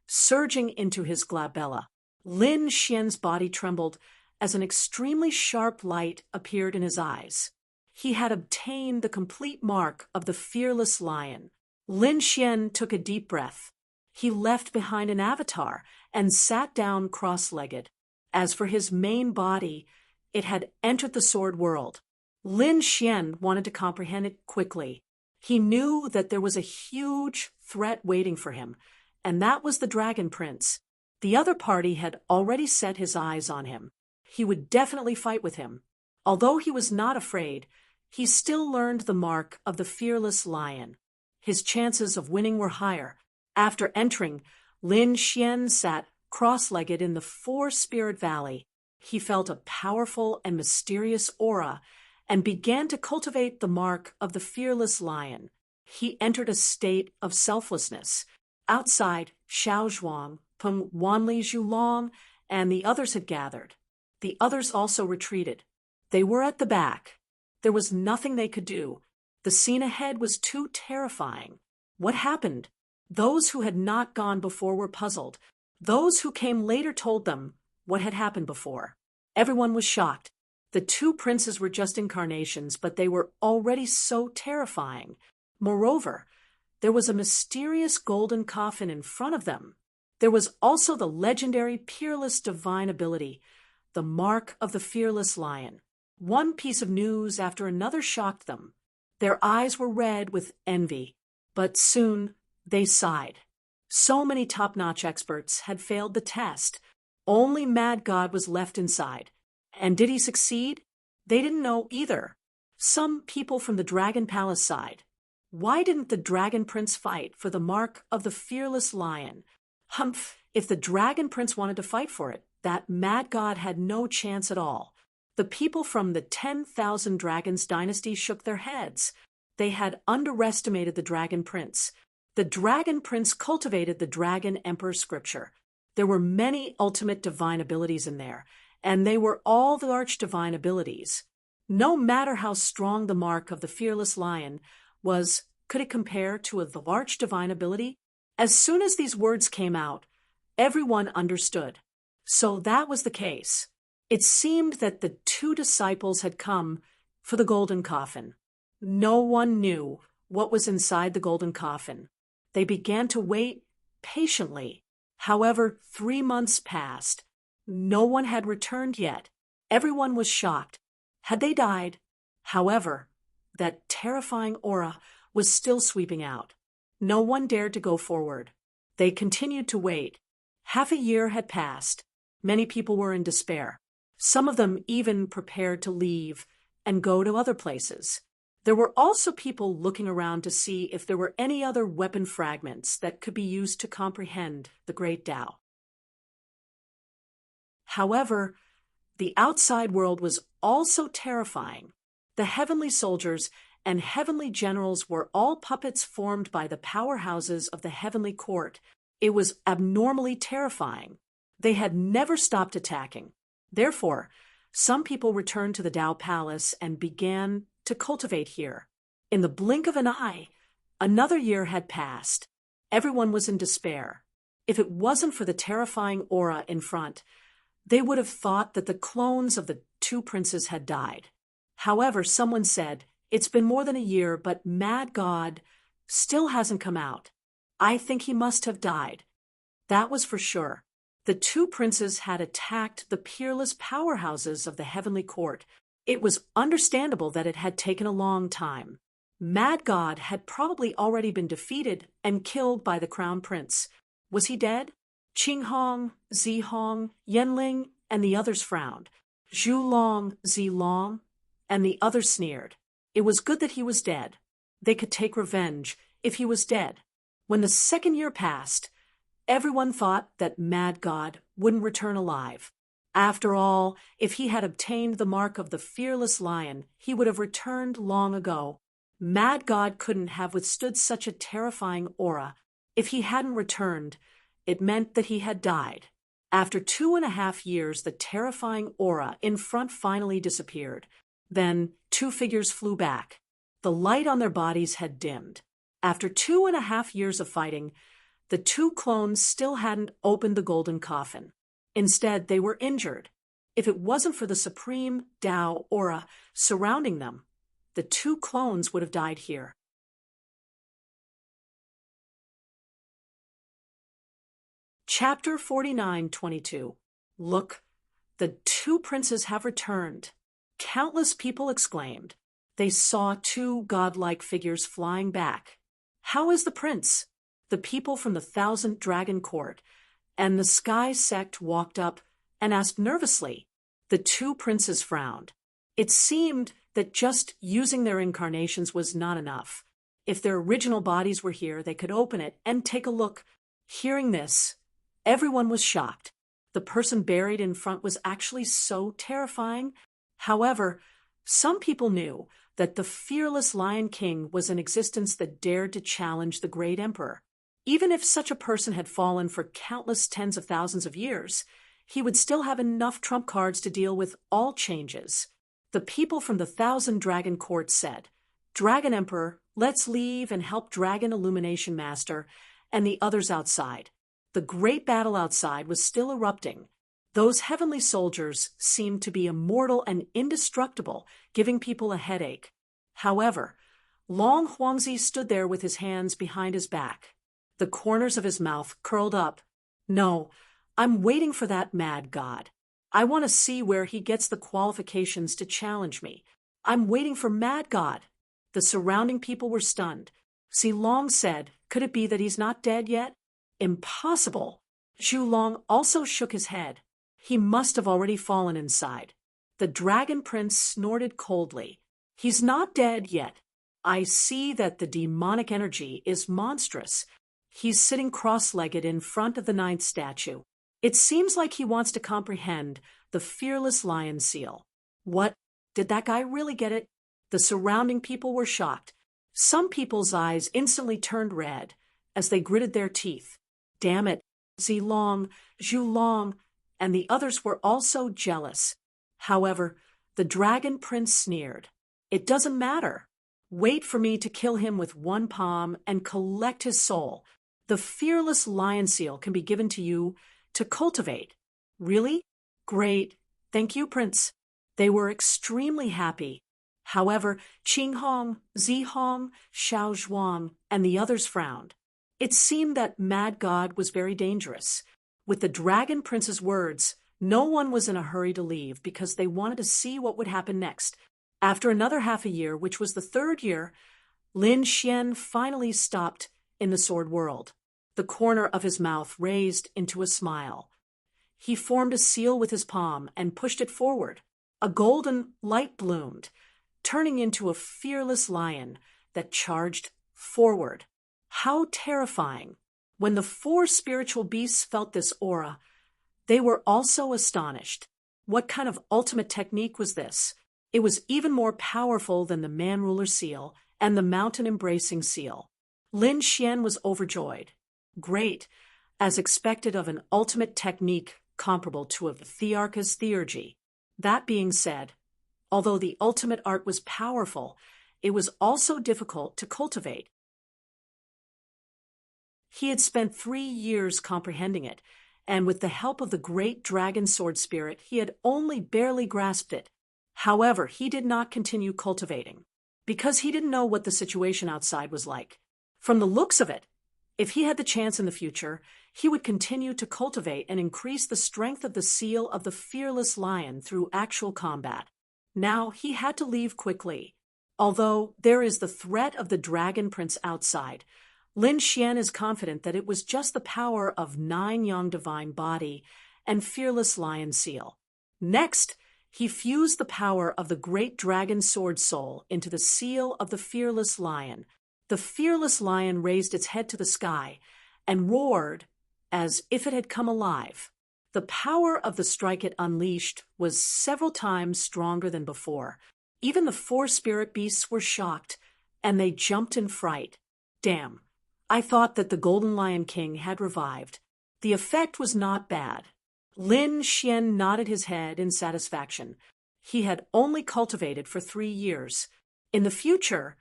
surging into his glabella. Lin Xian's body trembled as an extremely sharp light appeared in his eyes. He had obtained the complete mark of the fearless lion. Lin Xian took a deep breath. He left behind an avatar and sat down cross-legged. As for his main body, It had entered the sword world. Lin Xian wanted to comprehend it quickly. He knew that there was a huge threat waiting for him, and that was the Dragon Prince. The other party had already set his eyes on him. He would definitely fight with him. Although he was not afraid, he still learned the mark of the fearless lion. His chances of winning were higher. After entering, Lin Xian sat cross-legged in the Four-Spirit Valley. He felt a powerful and mysterious aura and began to cultivate the mark of the fearless lion. He entered a state of selflessness. Outside, Xiao Zhuang, Peng Wanli Zhulong, and the others had gathered. The others also retreated. They were at the back. There was nothing they could do. The scene ahead was too terrifying. What happened? Those who had not gone before were puzzled. Those who came later told them what had happened before. Everyone was shocked. The two princes were just incarnations, but they were already so terrifying. Moreover, there was a mysterious golden coffin in front of them. There was also the legendary peerless divine ability, the mark of the fearless lion. One piece of news after another shocked them. Their eyes were red with envy, but soon they sighed. So many top-notch experts had failed the test. Only Mad God was left inside. And did he succeed? They didn't know either. Some people from the Dragon Palace sighed. Why didn't the Dragon Prince fight for the mark of the fearless lion? Humph, if the Dragon Prince wanted to fight for it, that Mad God had no chance at all. The people from the 10,000 Dragons dynasty shook their heads. They had underestimated the Dragon Prince. The Dragon Prince cultivated the Dragon Emperor scripture. There were many ultimate divine abilities in there, and they were all the archdivine abilities. No matter how strong the mark of the fearless lion was, could it compare to the archdivine ability? As soon as these words came out, everyone understood. So that was the case. It seemed that the two disciples had come for the golden coffin. No one knew what was inside the golden coffin. They began to wait patiently. However, 3 months passed. No one had returned yet. Everyone was shocked. Had they died? However, that terrifying aura was still sweeping out. No one dared to go forward. They continued to wait. Half a year had passed. Many people were in despair. Some of them even prepared to leave and go to other places. There were also people looking around to see if there were any other weapon fragments that could be used to comprehend the Great Tao. However, the outside world was also terrifying. The heavenly soldiers and heavenly generals were all puppets formed by the powerhouses of the heavenly court. It was abnormally terrifying. They had never stopped attacking. Therefore, some people returned to the Tao Palace and began to cultivate here. In the blink of an eye, another year had passed. Everyone was in despair. If it wasn't for the terrifying aura in front, they would have thought that the clones of the two princes had died. However, someone said, "It's been more than a year, but Mad God still hasn't come out. I think he must have died." That was for sure. The two princes had attacked the peerless powerhouses of the heavenly court. It was understandable that it had taken a long time. Mad God had probably already been defeated and killed by the crown prince. Was he dead? Qing Hong, Zi Hong, Yanling, and the others frowned. Zhu Long, Zi Long, and the others sneered. It was good that he was dead. They could take revenge if he was dead. When the second year passed, everyone thought that Mad God wouldn't return alive. After all, if he had obtained the mark of the fearless lion, he would have returned long ago. Mad God couldn't have withstood such a terrifying aura. If he hadn't returned, it meant that he had died. After 2.5 years, the terrifying aura in front finally disappeared. Then 2 figures flew back. The light on their bodies had dimmed. After 2.5 years of fighting, the 2 clones still hadn't opened the golden coffin. Instead, they were injured. If it wasn't for the supreme Tao aura surrounding them, the 2 clones would have died here. Chapter 49:22. Look, The two princes have returned. Countless people exclaimed. They saw two godlike figures flying back. How is the prince? The people from the 1,000 Dragon Court and the Sky Sect walked up and asked nervously. The two princes frowned. It seemed that just using their incarnations was not enough. If their original bodies were here, they could open it and take a look. Hearing this, everyone was shocked. The person buried in front was actually so terrifying. However, some people knew that the fearless Lion King was an existence that dared to challenge the great emperor. Even if such a person had fallen for countless tens of thousands of years, he would still have enough trump cards to deal with all changes. The people from the 1,000 Dragon Court said, "Dragon Emperor, let's leave and help Dragon Illumination Master and the others outside." The great battle outside was still erupting. Those heavenly soldiers seemed to be immortal and indestructible, giving people a headache. However, Long Huangzi stood there with his hands behind his back. The corners of his mouth curled up. "No, I'm waiting for that mad god. I want to see where he gets the qualifications to challenge me. I'm waiting for mad god." The surrounding people were stunned. Xi Long said, "Could it be that he's not dead yet?" "Impossible." Zhu Long also shook his head. He must have already fallen inside. The dragon prince snorted coldly. "He's not dead yet. I see that the demonic energy is monstrous." He's sitting cross-legged in front of the 9th statue. It seems like he wants to comprehend the fearless lion seal. What? Did that guy really get it? The surrounding people were shocked. Some people's eyes instantly turned red as they gritted their teeth. Damn it, Zhu Long, and the others were also jealous. However, the dragon prince sneered. "It doesn't matter. Wait for me to kill him with one palm and collect his soul. The fearless lion seal can be given to you to cultivate." "Really? Great. Thank you, Prince." They were extremely happy. However, Qing Hong, Zi Hong, Xiao Zhuang, and the others frowned. It seemed that Mad God was very dangerous. With the Dragon Prince's words, no one was in a hurry to leave because they wanted to see what would happen next. After another half a year, which was the 3rd year, Lin Xian finally stopped in the sword world. The corner of his mouth raised into a smile. He formed a seal with his palm and pushed it forward. A golden light bloomed, turning into a fearless lion that charged forward. How terrifying! When the 4 spiritual beasts felt this aura, they were also astonished. What kind of ultimate technique was this? It was even more powerful than the Man-Ruler seal and the Mountain-Embracing seal. Lin Xian was overjoyed. Great, as expected of an ultimate technique comparable to a Thearchus theurgy. That being said, although the ultimate art was powerful, it was also difficult to cultivate. He had spent 3 years comprehending it, and with the help of the great dragon sword spirit, he had only barely grasped it. However, he did not continue cultivating, because he didn't know what the situation outside was like. From the looks of it, if he had the chance in the future, he would continue to cultivate and increase the strength of the seal of the fearless lion through actual combat. Now he had to leave quickly. Although there is the threat of the dragon prince outside, Lin Xian is confident that it was just the power of 9 young divine body and fearless lion seal. Next, he fused the power of the great dragon sword soul into the seal of the fearless lion. The fearless lion raised its head to the sky and roared as if it had come alive. The power of the strike it unleashed was several times stronger than before. Even the 4 spirit beasts were shocked, and they jumped in fright. Damn, I thought that the Golden Lion King had revived. The effect was not bad. Lin Xian nodded his head in satisfaction. He had only cultivated for 3 years. In the future,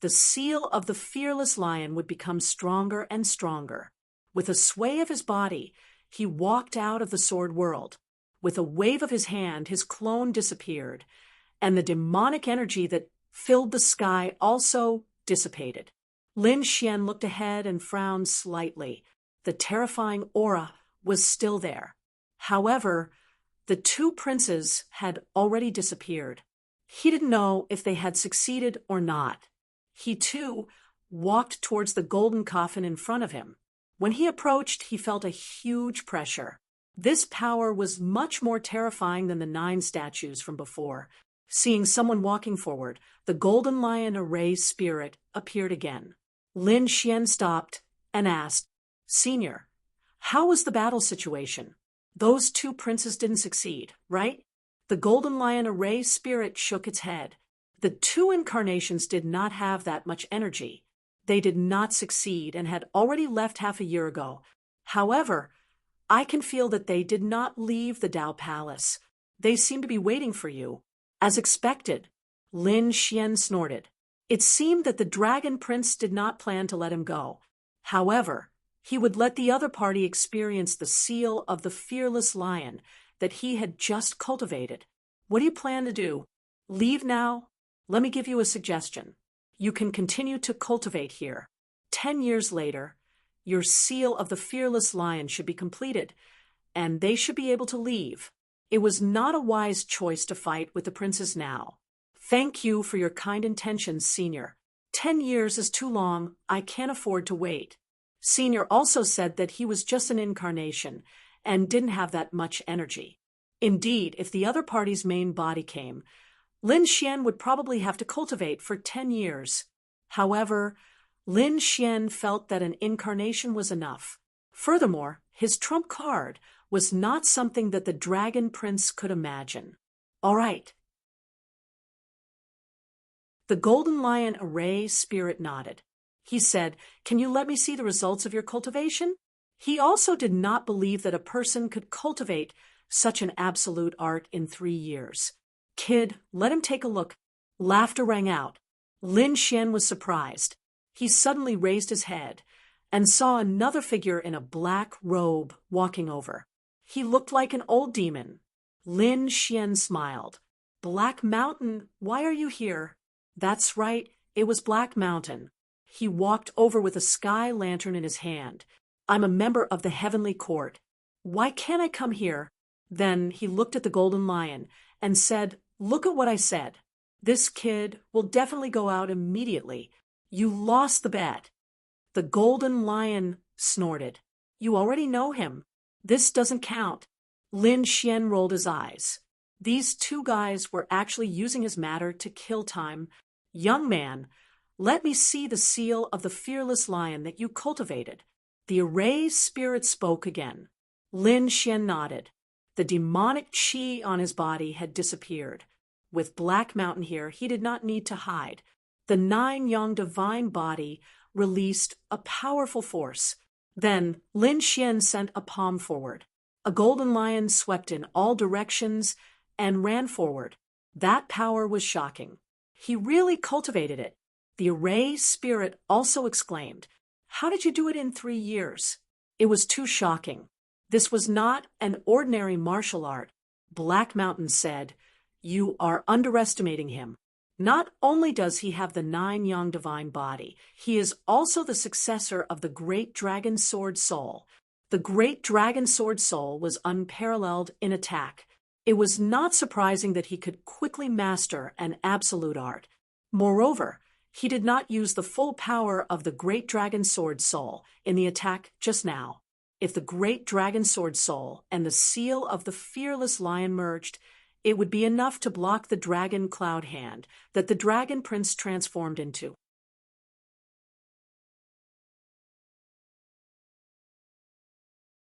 the seal of the fearless lion would become stronger and stronger. With a sway of his body, he walked out of the sword world. With a wave of his hand, his clone disappeared, and the demonic energy that filled the sky also dissipated. Lin Xian looked ahead and frowned slightly. The terrifying aura was still there. However, The two princes had already disappeared. He didn't know if they had succeeded or not. He, too, walked towards the golden coffin in front of him. When he approached, he felt a huge pressure. This power was much more terrifying than the 9 statues from before. Seeing someone walking forward, the golden lion array spirit appeared again. Lin Xian stopped and asked, "Senior, how was the battle situation? Those two princes didn't succeed, right?" The golden lion array spirit shook its head. The two incarnations did not have that much energy. They did not succeed and had already left half a year ago. However, I can feel that they did not leave the Dao Palace. They seem to be waiting for you. As expected, Lin Xian snorted. It seemed that the Dragon Prince did not plan to let him go. However, he would let the other party experience the seal of the fearless lion that he had just cultivated. What do you plan to do? Leave now? Let me give you a suggestion. You can continue to cultivate here. 10 years later, your seal of the fearless lion should be completed, and they should be able to leave. It was not a wise choice to fight with the princes now. Thank you for your kind intentions, Senior. 10 years is too long. I can't afford to wait. Senior also said that he was just an incarnation and didn't have that much energy. Indeed, if the other party's main body came, Lin Xian would probably have to cultivate for 10 years. However, Lin Xian felt that an incarnation was enough. Furthermore, his trump card was not something that the Dragon Prince could imagine. All right. The Golden Lion Array spirit nodded. He said, "Can you let me see the results of your cultivation?" He also did not believe that a person could cultivate such an absolute art in 3 years. "Kid, let him take a look." Laughter rang out. Lin Xian was surprised. He suddenly raised his head and saw another figure in a black robe walking over. He looked like an old demon. Lin Xian smiled. "Black Mountain, why are you here?" That's right, it was Black Mountain. He walked over with a sky lantern in his hand. "I'm a member of the Heavenly Court. Why can't I come here?" Then he looked at the Golden Lion and said, "Look at what I said. This kid will definitely go out immediately. You lost the bet." The Golden Lion snorted. "You already know him. This doesn't count." Lin Xian rolled his eyes. These two guys were actually using his matter to kill time. "Young man, let me see the seal of the fearless lion that you cultivated." The array spirit spoke again. Lin Xian nodded. The demonic qi on his body had disappeared. With Black Mountain here, he did not need to hide. The 9 young divine body released a powerful force. Then Lin Xian sent a palm forward. A golden lion swept in all directions and ran forward. That power was shocking. He really cultivated it. The array spirit also exclaimed, "How did you do it in 3 years?" It was too shocking. This was not an ordinary martial art. Black Mountain said, "You are underestimating him. Not only does he have the 9 young divine body, he is also the successor of the Great Dragon Sword Soul." The Great Dragon Sword Soul was unparalleled in attack. It was not surprising that he could quickly master an absolute art. Moreover, he did not use the full power of the Great Dragon Sword Soul in the attack just now. If the Great Dragon Sword Soul and the seal of the fearless lion merged, it would be enough to block the dragon cloud hand that the Dragon Prince transformed into.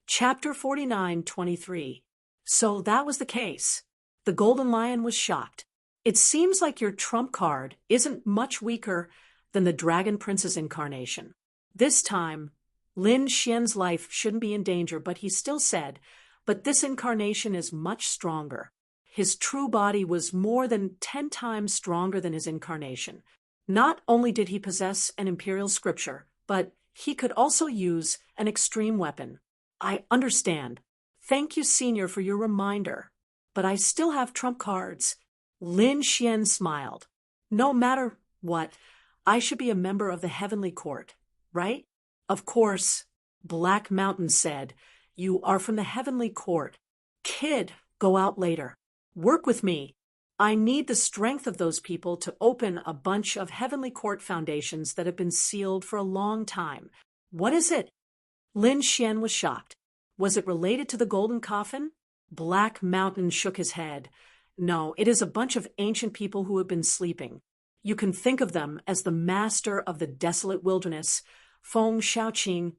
Chapter 49:23. So that was the case. The Golden Lion was shocked. "It seems like your trump card isn't much weaker than the Dragon Prince's incarnation." This time, Lin Xian's life shouldn't be in danger, but he still said, "But this incarnation is much stronger." His true body was more than 10 times stronger than his incarnation. Not only did he possess an imperial scripture, but he could also use an extreme weapon. "I understand. Thank you, Senior, for your reminder. But I still have trump cards." Lin Xian smiled. "No matter what, I should be a member of the Heavenly Court, right?" "Of course," Black Mountain said. "You are from the Heavenly Court." "Kid, Go out later. Work with me. I need the strength of those people to open a bunch of heavenly court foundations that have been sealed for a long time. What is it? Lin Xian was shocked. Was it related to the golden coffin? Black Mountain shook his head. No, it is a bunch of ancient people who have been sleeping. You can think of them as the master of the desolate wilderness, Feng Shaoqing,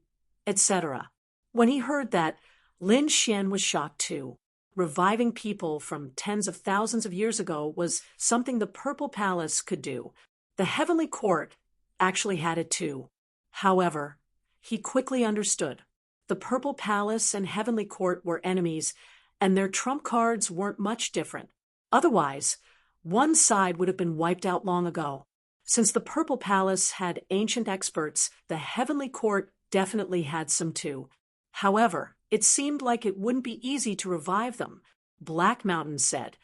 etc. When he heard that, Lin Xian was shocked too. Reviving people from tens of thousands of years ago was something the Purple Palace could do. The Heavenly Court actually had it too. However, he quickly understood. The Purple Palace and Heavenly Court were enemies, and their trump cards weren't much different. Otherwise, one side would have been wiped out long ago. Since the Purple Palace had ancient experts, the Heavenly Court definitely had some too. However, it seemed like it wouldn't be easy to revive them. Black Mountain said,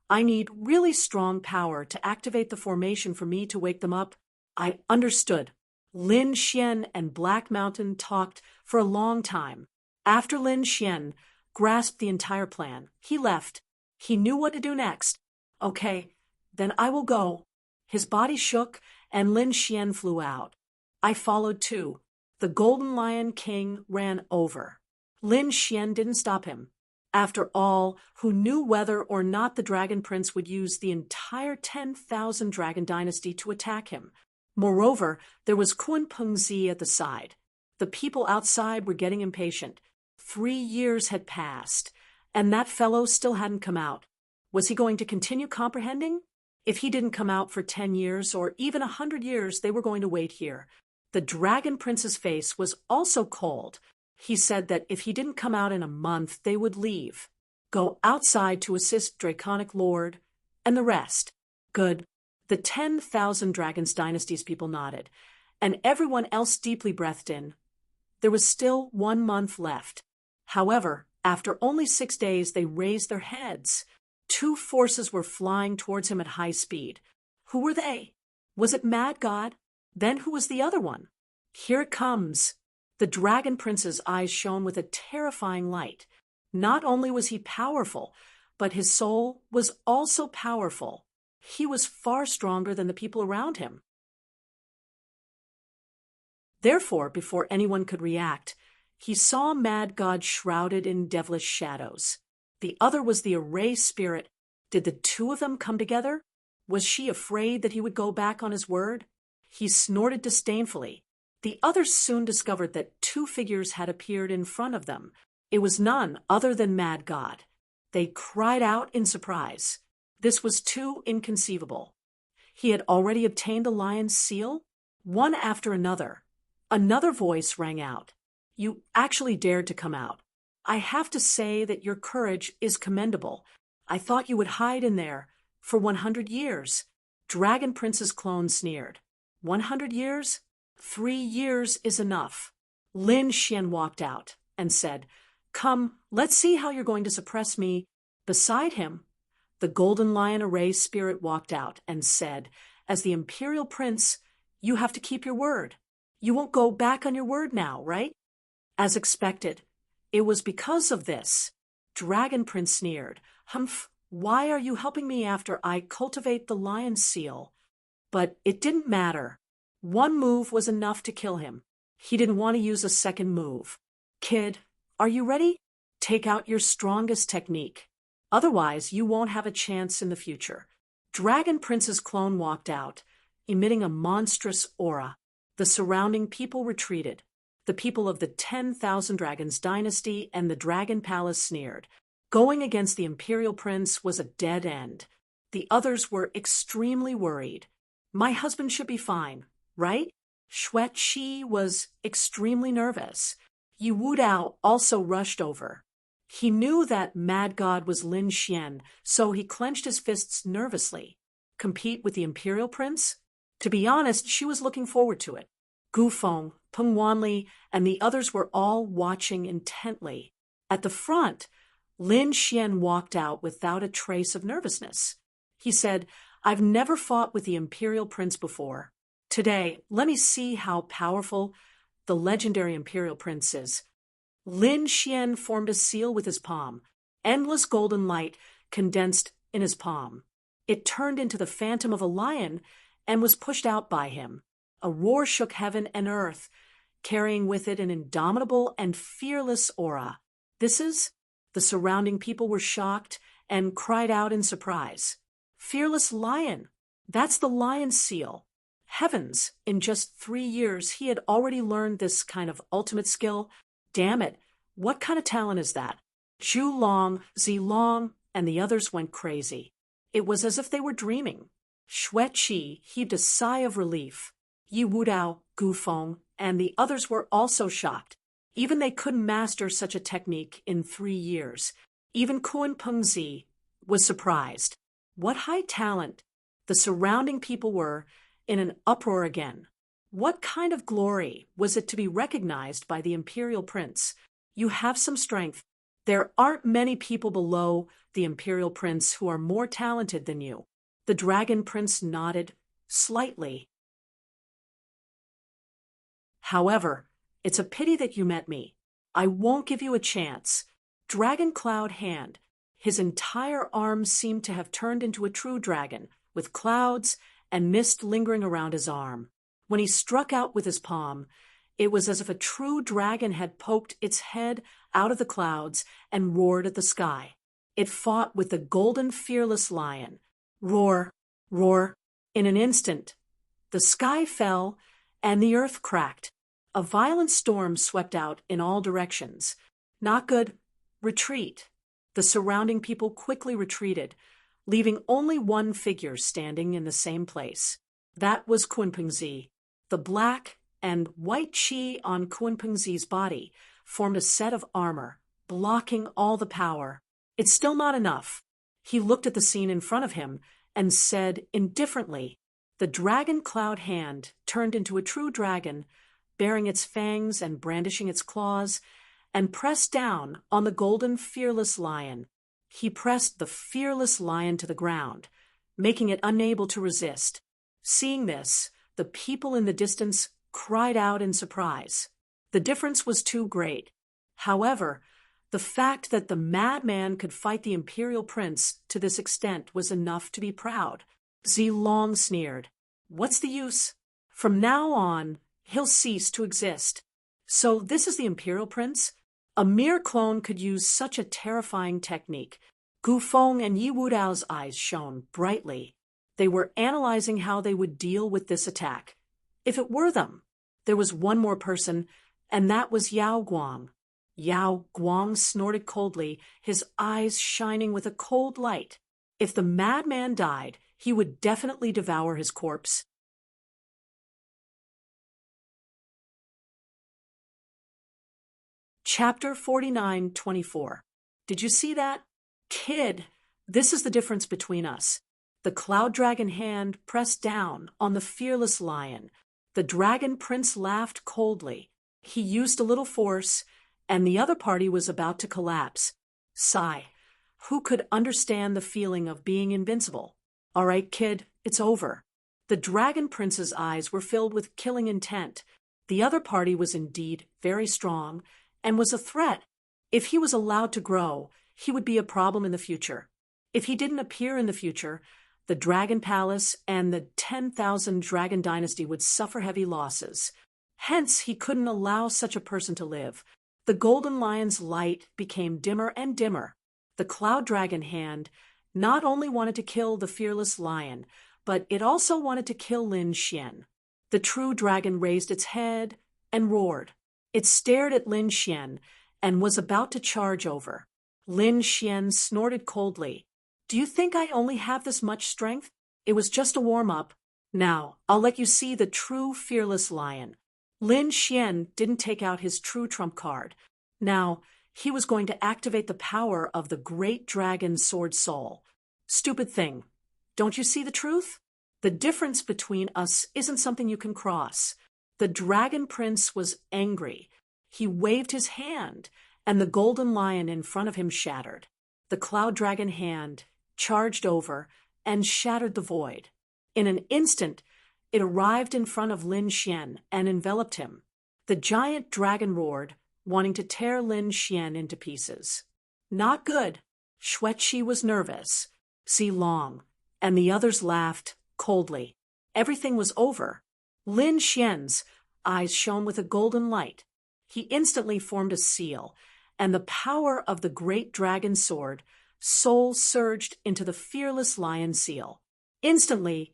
I need really strong power to activate the formation for me to wake them up. I understood. Lin Xian and Black Mountain talked for a long time. After Lin Xian grasped the entire plan, he left. He knew what to do next. Okay, then I will go. His body shook, and Lin Xian flew out. I followed too. The Golden Lion King ran over. Lin Xian didn't stop him. After all, who knew whether or not the Dragon Prince would use the entire 10,000 Dragon Dynasty to attack him? Moreover, there was Kun Pengzi at the side. The people outside were getting impatient. 3 years had passed, and that fellow still hadn't come out. Was he going to continue comprehending? If he didn't come out for 10 years or even 100 years, they were going to wait here. The Dragon Prince's face was also cold. He said that if he didn't come out in a month, they would leave. Go outside to assist Draconic Lord, and the rest. Good. The 10,000 Dragons Dynasties people nodded, and everyone else deeply breathed in. There was still 1 month left. However, after only 6 days, they raised their heads. 2 forces were flying towards him at high speed. Who were they? Was it Mad God? Then who was the other one? Here it comes. The Dragon Prince's eyes shone with a terrifying light. Not only was he powerful, but his soul was also powerful. He was far stronger than the people around him. Therefore, before anyone could react, he saw Mad God shrouded in devilish shadows. The other was the Array Spirit. Did the 2 of them come together? Was she afraid that he would go back on his word? He snorted disdainfully. The others soon discovered that 2 figures had appeared in front of them. It was none other than Mad God. They cried out in surprise. This was too inconceivable. He had already obtained the lion's seal? One after another. Another voice rang out. You actually dared to come out. I have to say that your courage is commendable. I thought you would hide in there for 100 years. Dragon Prince's clone sneered. 100 years? 3 years is enough. Lin Xian walked out and said, Come, let's see how you're going to suppress me. Beside him, the Golden Lion Array Spirit walked out and said, As the Imperial Prince, you have to keep your word. You won't go back on your word now, right? As expected. It was because of this. Dragon Prince sneered. Humph, why are you helping me after I cultivate the lion's seal? But it didn't matter. 1 move was enough to kill him. He didn't want to use a second move. Kid, are you ready? Take out your strongest technique. Otherwise, you won't have a chance in the future. Dragon Prince's clone walked out, emitting a monstrous aura. The surrounding people retreated. The people of the 10,000 Dragons Dynasty and the Dragon Palace sneered. Going against the Imperial Prince was a dead end. The others were extremely worried. My husband should be fine, right? Xueqi was extremely nervous. Yu Wudao also rushed over. He knew that Mad God was Lin Xian, so he clenched his fists nervously. Compete with the Imperial Prince? To be honest, she was looking forward to it. Gu Feng, Peng Wanli, and the others were all watching intently. At the front, Lin Xian walked out without a trace of nervousness. He said, I've never fought with the Imperial Prince before. Today, let me see how powerful the legendary Imperial Prince is. Lin Xian formed a seal with his palm, endless golden light condensed in his palm. It turned into the phantom of a lion and was pushed out by him. A roar shook heaven and earth, carrying with it an indomitable and fearless aura. The surrounding people were shocked and cried out in surprise. Fearless lion! That's the lion's seal. Heavens, in just 3 years he had already learned this kind of ultimate skill. Damn it, what kind of talent is that? Zhu Long, Zi Long, and the others went crazy. It was as if they were dreaming. Xue Qi heaved a sigh of relief. Yi Wudao, Gu Feng, and the others were also shocked. Even they couldn't master such a technique in 3 years. Even Kun Pengzi was surprised. What high talent! The surrounding people were in an uproar again. What kind of glory was it to be recognized by the imperial prince? You have some strength. There aren't many people below the imperial prince who are more talented than you. The dragon prince nodded slightly. However, it's a pity that you met me. I won't give you a chance. Dragon Cloud Hand. His entire arm seemed to have turned into a true dragon, with clouds and mist lingering around his arm. When he struck out with his palm, it was as if a true dragon had poked its head out of the clouds and roared at the sky. It fought with the golden fearless lion. Roar, roar. In an instant, the sky fell and the earth cracked. A violent storm swept out in all directions. Not good. Retreat. The surrounding people quickly retreated, leaving only one figure standing in the same place. That was Kunpengzi. The black and white qi on Kunpengzi's body formed a set of armor, blocking all the power. It's still not enough. He looked at the scene in front of him and said indifferently, the dragon cloud hand turned into a true dragon, baring its fangs and brandishing its claws, and pressed down on the golden fearless lion. He pressed the fearless lion to the ground, making it unable to resist. Seeing this, the people in the distance cried out in surprise. The difference was too great. However, the fact that the madman could fight the imperial prince to this extent was enough to be proud. Zi Long sneered. What's the use? From now on, he'll cease to exist. So this is the imperial prince? A mere clone could use such a terrifying technique. Gu Feng and Yi Wudao's eyes shone brightly. They were analyzing how they would deal with this attack. If it were them. There was one more person, and that was Yao Guang. Yao Guang snorted coldly, his eyes shining with a cold light. If the madman died, he would definitely devour his corpse. Chapter 49:24. Did you see that? Kid, this is the difference between us. The cloud dragon hand pressed down on the fearless lion. The dragon prince laughed coldly. He used a little force, and the other party was about to collapse. Sigh. Who could understand the feeling of being invincible? All right, kid, it's over. The dragon prince's eyes were filled with killing intent. The other party was indeed very strong and was a threat. If he was allowed to grow, he would be a problem in the future. If he didn't appear in the future, the Dragon Palace and the 10,000 Dragon Dynasty would suffer heavy losses. Hence, he couldn't allow such a person to live. The Golden Lion's light became dimmer and dimmer. The Cloud Dragon hand not only wanted to kill the fearless lion, but it also wanted to kill Lin Xian. The true dragon raised its head and roared. It stared at Lin Xian and was about to charge over. Lin Xian snorted coldly. Do you think I only have this much strength? It was just a warm-up. Now, I'll let you see the true fearless lion. Lin Xian didn't take out his true trump card. Now, he was going to activate the power of the great dragon sword soul. Stupid thing. Don't you see the truth? The difference between us isn't something you can cross. The dragon prince was angry. He waved his hand, and the golden lion in front of him shattered. The cloud dragon hand charged over and shattered the void. In an instant, it arrived in front of Lin Xian and enveloped him. The giant dragon roared, wanting to tear Lin Xian into pieces. Not good. Xueqi was nervous. Si Long and the others laughed coldly. Everything was over. Lin Xian's eyes shone with a golden light. He instantly formed a seal, and the power of the great dragon sword soul surged into the fearless lion seal. Instantly,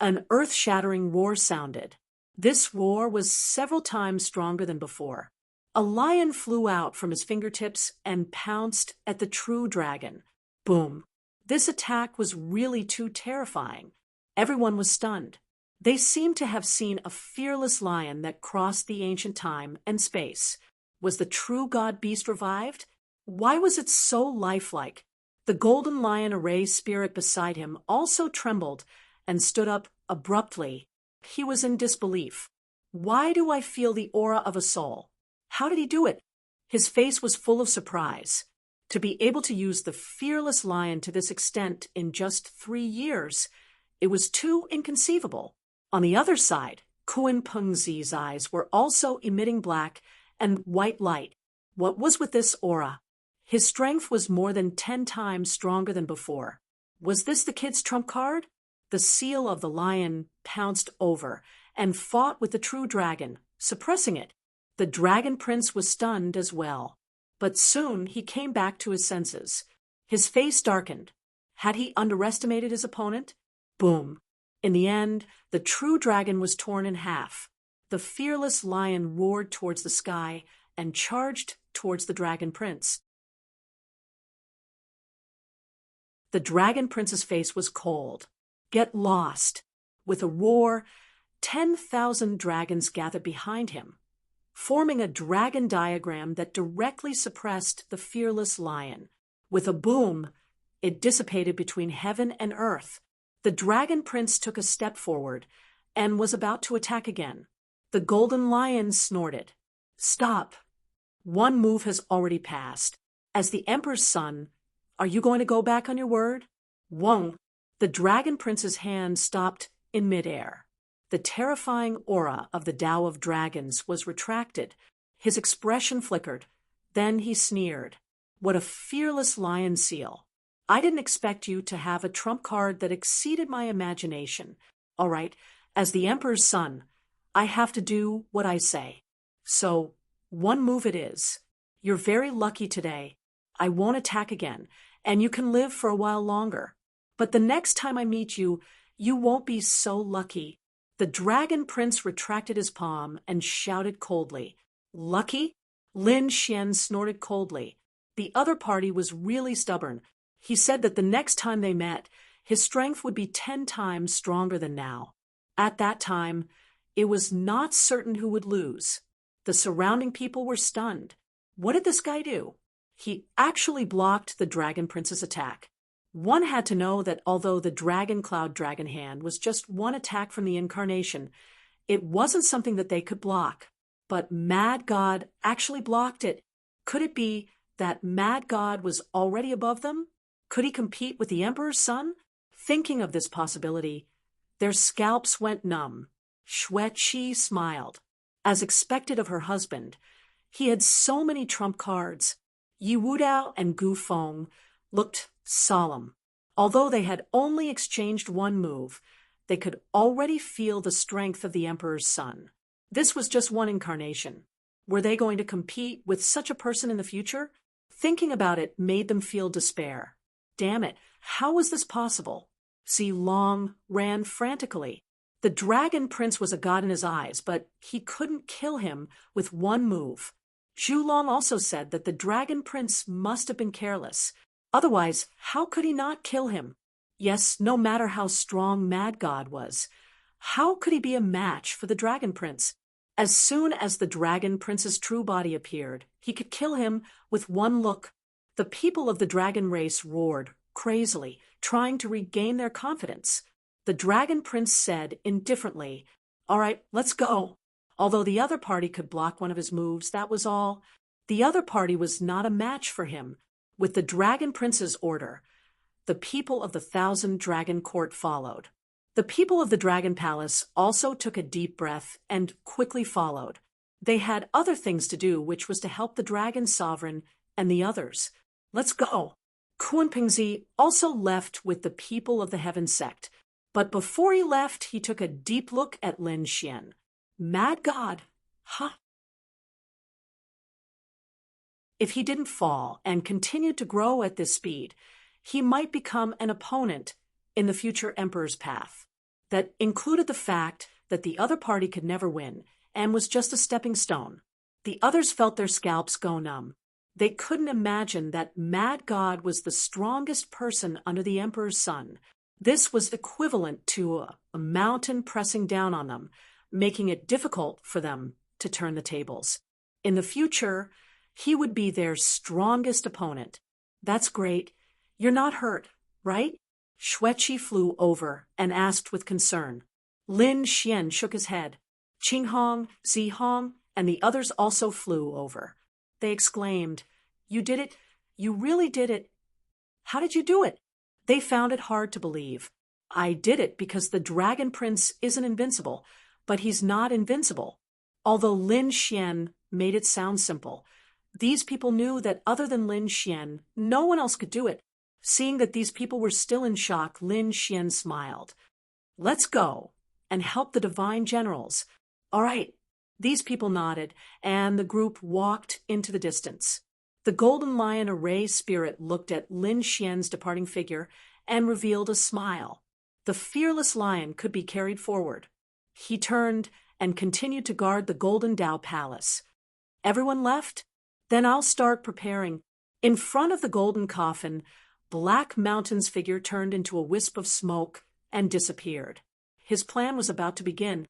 an earth-shattering roar sounded. This roar was several times stronger than before. A lion flew out from his fingertips and pounced at the true dragon. Boom! This attack was really too terrifying. Everyone was stunned. They seemed to have seen a fearless lion that crossed the ancient time and space. Was the true god beast revived? Why was it so lifelike? The golden lion array spirit beside him also trembled and stood up abruptly. He was in disbelief. Why do I feel the aura of a soul? How did he do it? His face was full of surprise. To be able to use the fearless lion to this extent in just 3 years, it was too inconceivable. On the other side, Kun Pengzi's eyes were also emitting black and white light. What was with this aura? His strength was more than 10 times stronger than before. Was this the kid's trump card? The seal of the lion pounced over and fought with the true dragon, suppressing it. The dragon prince was stunned as well. But soon he came back to his senses. His face darkened. Had he underestimated his opponent? Boom! In the end, the true dragon was torn in half. The fearless lion roared towards the sky and charged towards the dragon prince. The dragon prince's face was cold. Get lost! With a roar, 10,000 dragons gathered behind him, forming a dragon diagram that directly suppressed the fearless lion. With a boom, it dissipated between heaven and earth. The dragon prince took a step forward and was about to attack again. The golden lion snorted. Stop! One move has already passed. As the emperor's son, are you going to go back on your word? Won't. The dragon prince's hand stopped in midair. The terrifying aura of the Tao of Dragons was retracted. His expression flickered. Then he sneered. What a fearless lion seal. I didn't expect you to have a trump card that exceeded my imagination. All right, as the emperor's son, I have to do what I say. So, one move it is. You're very lucky today. I won't attack again, and you can live for a while longer. But the next time I meet you, you won't be so lucky. The dragon prince retracted his palm and shouted coldly. Lucky? Lin Xian snorted coldly. The other party was really stubborn. He said that the next time they met, his strength would be 10 times stronger than now. At that time, it was not certain who would lose. The surrounding people were stunned. What did this guy do? He actually blocked the dragon prince's attack. One had to know that although the dragon cloud dragon hand was just one attack from the incarnation, it wasn't something that they could block. But Mad God actually blocked it. Could it be that Mad God was already above them? Could he compete with the emperor's son? Thinking of this possibility, their scalps went numb. Xueqi smiled. As expected of her husband, he had so many trump cards. Yi Wudao and Gu Feng looked solemn. Although they had only exchanged one move, they could already feel the strength of the emperor's son. This was just one incarnation. Were they going to compete with such a person in the future? Thinking about it made them feel despair. Damn it, how was this possible? Si Long ran frantically. The dragon prince was a god in his eyes, but he couldn't kill him with one move. Zhu Long also said that the dragon prince must have been careless. Otherwise, how could he not kill him? Yes, no matter how strong Mad God was, how could he be a match for the dragon prince? As soon as the dragon prince's true body appeared, he could kill him with one look. The people of the dragon race roared crazily, trying to regain their confidence. The dragon prince said indifferently, "All right, let's go." Although the other party could block one of his moves, that was all. The other party was not a match for him. With the dragon prince's order, the people of the 1,000 Dragon Court followed. The people of the Dragon Palace also took a deep breath and quickly followed. They had other things to do, which was to help the Dragon Sovereign and the others. Let's go. Kunpingzi also left with the people of the Heaven sect, but before he left, he took a deep look at Lin Xian. Mad God, huh? If he didn't fall and continued to grow at this speed, he might become an opponent in the future emperor's path. That included the fact that the other party could never win and was just a stepping stone. The others felt their scalps go numb. They couldn't imagine that Mad God was the strongest person under the emperor's sun. This was equivalent to a mountain pressing down on them, making it difficult for them to turn the tables. In the future, he would be their strongest opponent. That's great. You're not hurt, right? Xueqi flew over and asked with concern. Lin Xian shook his head. Qinghong, Zihong, and the others also flew over. They exclaimed, "You did it! You really did it! How did you do it?" They found it hard to believe. "I did it because the Dragon Prince isn't invincible, but he's not invincible." Although Lin Xian made it sound simple, these people knew that other than Lin Xian, no one else could do it. Seeing that these people were still in shock, Lin Xian smiled. "Let's go and help the divine generals." "All right." These people nodded, and the group walked into the distance. The golden lion array spirit looked at Lin Xian's departing figure and revealed a smile. The fearless lion could be carried forward. He turned and continued to guard the Golden Tao Palace. "Everyone left? Then I'll start preparing." In front of the golden coffin, Black Mountain's figure turned into a wisp of smoke and disappeared. His plan was about to begin.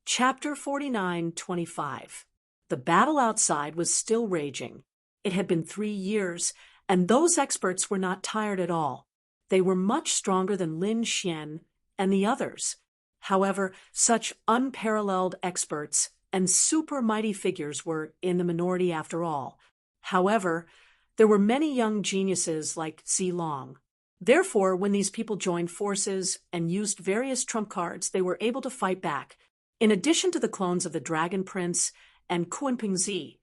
Chapter 49:25. The battle outside was still raging. It had been 3 years, and those experts were not tired at all. They were much stronger than Lin Xian and the others. However, such unparalleled experts and super mighty figures were in the minority after all. However, there were many young geniuses like Zilong. Therefore, when these people joined forces and used various trump cards, they were able to fight back. In addition to the clones of the Dragon Prince and Kunpingzi,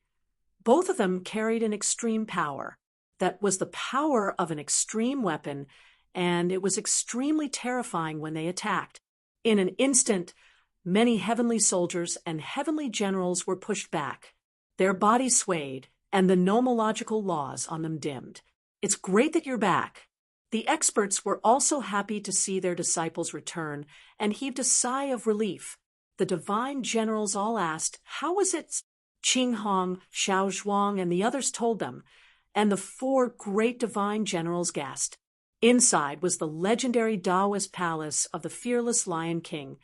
both of them carried an extreme power. That was the power of an extreme weapon, and it was extremely terrifying when they attacked. In an instant, many heavenly soldiers and heavenly generals were pushed back. Their bodies swayed, and the nomological laws on them dimmed. "It's great that you're back." The experts were also happy to see their disciples return and heaved a sigh of relief. The divine generals all asked, "How was it?" Qinghong, Xiaozhuang, and the others told them, and the 4 great divine generals gasped. Inside was the legendary Taoist palace of the fearless Lion King,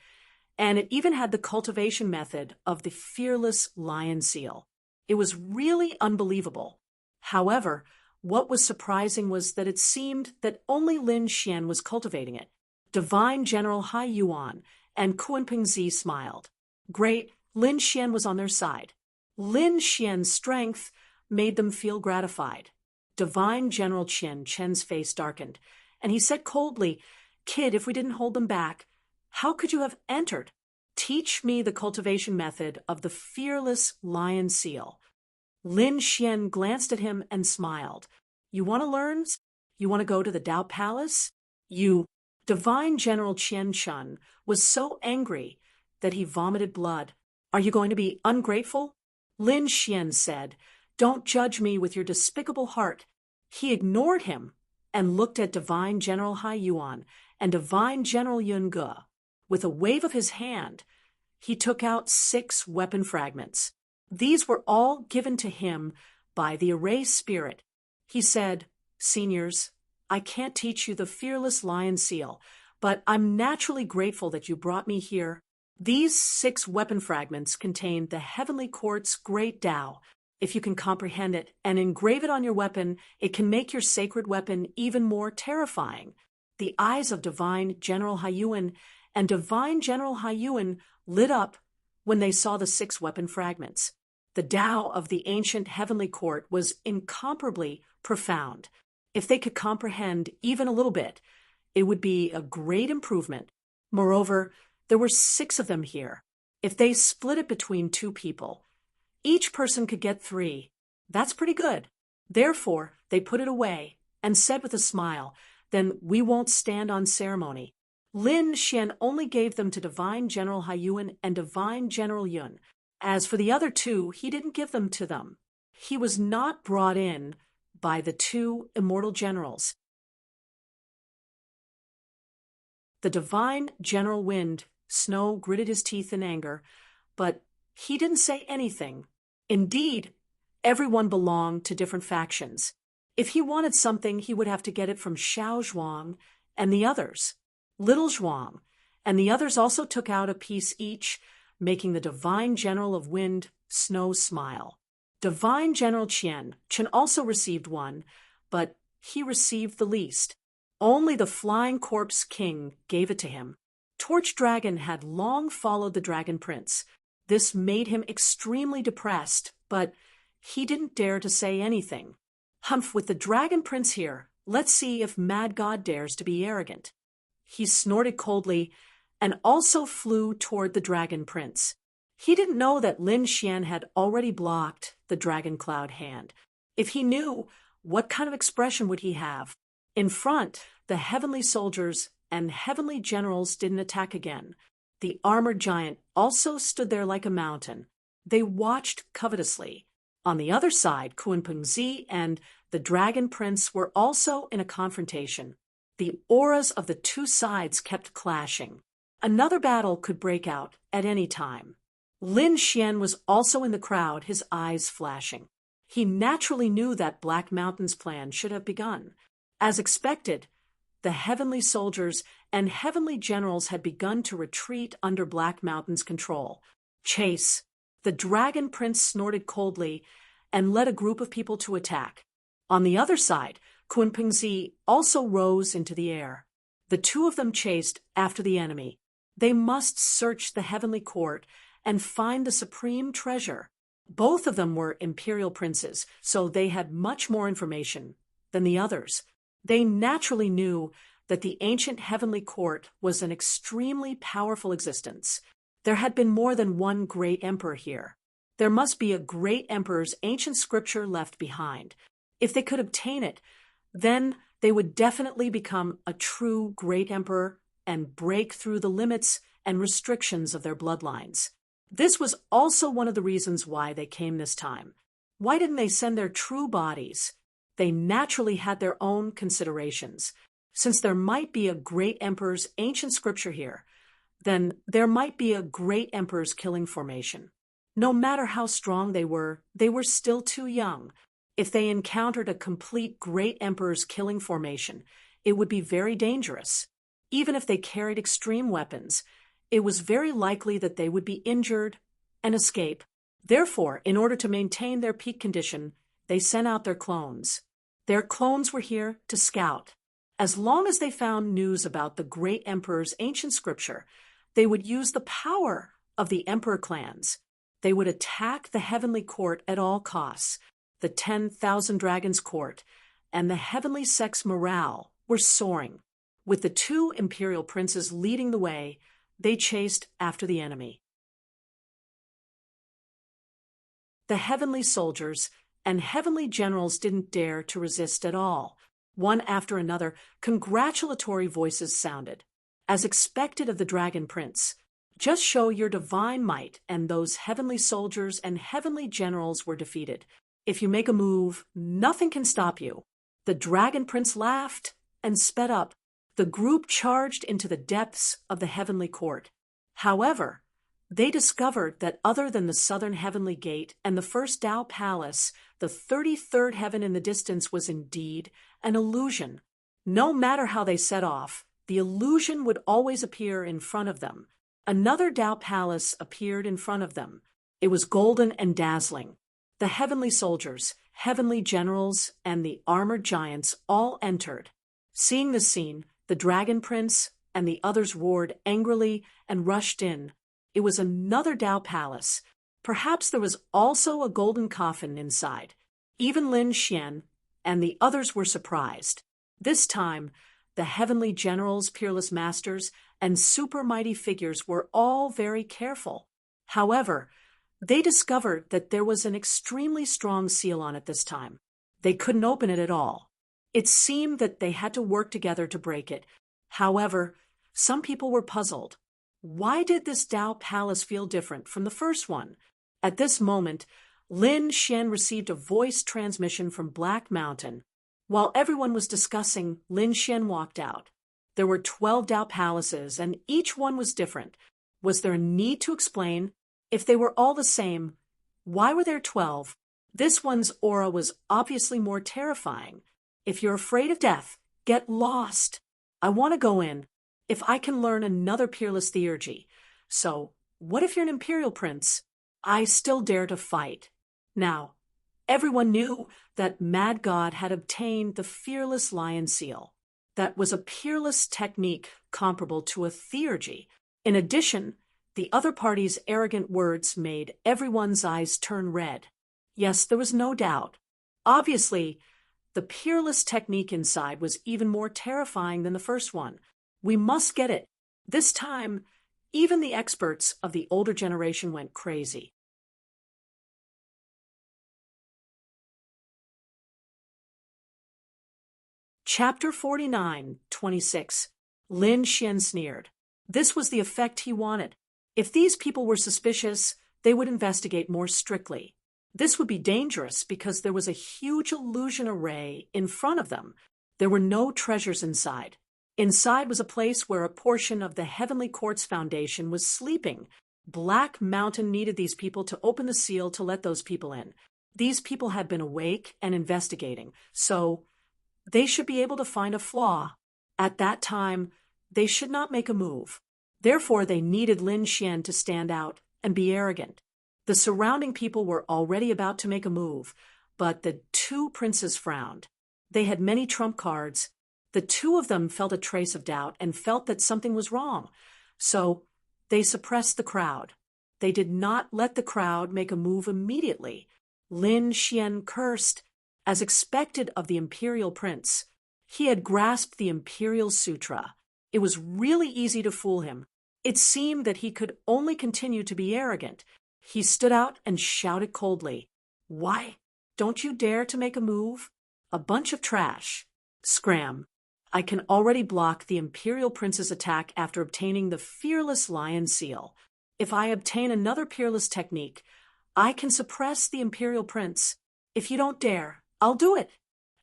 and it even had the cultivation method of the fearless lion seal. It was really unbelievable. However, what was surprising was that it seemed that only Lin Xian was cultivating it. Divine General Hai Yuan and Kunpingzi smiled. Great, Lin Xian was on their side. Lin Xian's strength made them feel gratified. Divine General Chen's face darkened, and he said coldly, "Kid, if we didn't hold them back, how could you have entered? Teach me the cultivation method of the fearless lion seal." Lin Xian glanced at him and smiled. "You want to learn? You want to go to the Tao Palace? You..." Divine General Qian Chun was so angry that he vomited blood. "Are you going to be ungrateful?" Lin Xian said, "Don't judge me with your despicable heart." He ignored him and looked at Divine General Hai Yuan and Divine General Yun Ge. With a wave of his hand, he took out 6 weapon fragments. These were all given to him by the array spirit. He said, "Seniors, I can't teach you the fearless lion seal, but I'm naturally grateful that you brought me here." These 6 weapon fragments contained the Heavenly Court's great Tao. If you can comprehend it and engrave it on your weapon, it can make your sacred weapon even more terrifying. The eyes of Divine General Haiyuan and Divine General Haiyuan lit up when they saw the 6 weapon fragments. The Tao of the ancient Heavenly Court was incomparably profound. If they could comprehend even a little bit, it would be a great improvement. Moreover, there were 6 of them here. If they split it between 2 people, Each person could get 3. That's pretty good. Therefore, they put it away and said with a smile, "Then we won't stand on ceremony." Lin Xian only gave them to Divine General Haiyuan and Divine General Yun. As for the other 2, he didn't give them to them. He was not brought in by the 2 immortal generals. The Divine General Wind, Snow, gritted his teeth in anger, but he didn't say anything. Indeed, everyone belonged to different factions. If he wanted something, he would have to get it from Xiao Zhuang and the others. Little Zhuang and the others also took out a piece each, making the Divine General of Wind, Snow, smile. Divine General Chen also received one, but he received the least. Only the Flying Corpse King gave it to him. Torch Dragon had long followed the Dragon Prince. This made him extremely depressed, but he didn't dare to say anything. "Humph, with the Dragon Prince here, let's see if Mad God dares to be arrogant." He snorted coldly and also flew toward the Dragon Prince. He didn't know that Lin Xian had already blocked the Dragon Cloud hand. If he knew, what kind of expression would he have? In front, the heavenly soldiers and heavenly generals didn't attack again. The armored giant also stood there like a mountain. They watched covetously. On the other side, Kunpengzi and the Dragon Prince were also in a confrontation. The auras of the 2 sides kept clashing. Another battle could break out at any time. Lin Xian was also in the crowd, his eyes flashing. He naturally knew that Black Mountain's plan should have begun. As expected, the heavenly soldiers and heavenly generals had begun to retreat under Black Mountain's control. Chase. The Dragon Prince snorted coldly and led a group of people to attack. On the other side, Kunpengzi also rose into the air. The 2 of them chased after the enemy. They must search the heavenly court and find the supreme treasure. Both of them were imperial princes, so they had much more information than the others. They naturally knew that the ancient heavenly court was an extremely powerful existence. There had been more than one great emperor here. There must be a great emperor's ancient scripture left behind. If they could obtain it, then they would definitely become a true great emperor and break through the limits and restrictions of their bloodlines. This was also one of the reasons why they came this time. Why didn't they send their true bodies? They naturally had their own considerations. Since there might be a great emperor's ancient scripture here, then there might be a great emperor's killing formation. No matter how strong they were still too young. If they encountered a complete great emperor's killing formation, it would be very dangerous. Even if they carried extreme weapons, it was very likely that they would be injured and escape. Therefore, in order to maintain their peak condition, they sent out their clones. Their clones were here to scout. As long as they found news about the great emperor's ancient scripture, they would use the power of the emperor clans. They would attack the heavenly court at all costs. The 10,000 Dragons Court and the heavenly sex morale were soaring. With the 2 imperial princes leading the way, they chased after the enemy. The heavenly soldiers and heavenly generals didn't dare to resist at all. One after another, congratulatory voices sounded. As expected of the Dragon Prince, just show your divine might, and those heavenly soldiers and heavenly generals were defeated. If you make a move, nothing can stop you. The Dragon Prince laughed and sped up. The group charged into the depths of the heavenly court. However, they discovered that other than the southern heavenly gate and the first Tao Palace, the 33rd heaven in the distance was indeed an illusion. No matter how they set off, the illusion would always appear in front of them. Another Tao Palace appeared in front of them. It was golden and dazzling. The heavenly soldiers, heavenly generals, and the armored giants all entered. Seeing the scene, the Dragon Prince and the others roared angrily and rushed in. It was another Tao Palace. Perhaps there was also a golden coffin inside. Even Lin Xian and the others were surprised. This time, the heavenly generals, peerless masters, and super mighty figures were all very careful. However, They discovered that there was an extremely strong seal on it this time. They couldn't open it at all. It seemed that they had to work together to break it. However, some people were puzzled. Why did this Dao Palace feel different from the first one? At this moment, Lin Xian received a voice transmission from Black Mountain. While everyone was discussing, Lin Xian walked out. There were 12 Dao Palaces, and each one was different. Was there a need to explain? If they were all the same, why were there 12? This one's aura was obviously more terrifying. If you're afraid of death, get lost. I want to go in. If I can learn another peerless theurgy. So, what if you're an imperial prince? I still dare to fight. Now, everyone knew that Mad God had obtained the fearless lion seal. That was a peerless technique comparable to a theurgy. In addition, the other party's arrogant words made everyone's eyes turn red. Yes, there was no doubt. Obviously, the peerless technique inside was even more terrifying than the first one. We must get it. This time, even the experts of the older generation went crazy. Chapter 49:26. Lin Xian sneered. This was the effect he wanted. If these people were suspicious, they would investigate more strictly. This would be dangerous because there was a huge illusion array in front of them. There were no treasures inside. Inside was a place where a portion of the Heavenly Court's foundation was sleeping. Black Mountain needed these people to open the seal to let those people in. These people had been awake and investigating, so they should be able to find a flaw. At that time, they should not make a move. Therefore, they needed Lin Xian to stand out and be arrogant. The surrounding people were already about to make a move, but the two princes frowned. They had many trump cards. The two of them felt a trace of doubt and felt that something was wrong. So they suppressed the crowd. They did not let the crowd make a move immediately. Lin Xian cursed, as expected of the imperial prince. He had grasped the imperial sutra. It was really easy to fool him. It seemed that he could only continue to be arrogant. He stood out and shouted coldly, "Why? Don't you dare to make a move? A bunch of trash. Scram. I can already block the imperial prince's attack after obtaining the fearless lion seal. If I obtain another peerless technique, I can suppress the imperial prince. If you don't dare, I'll do it."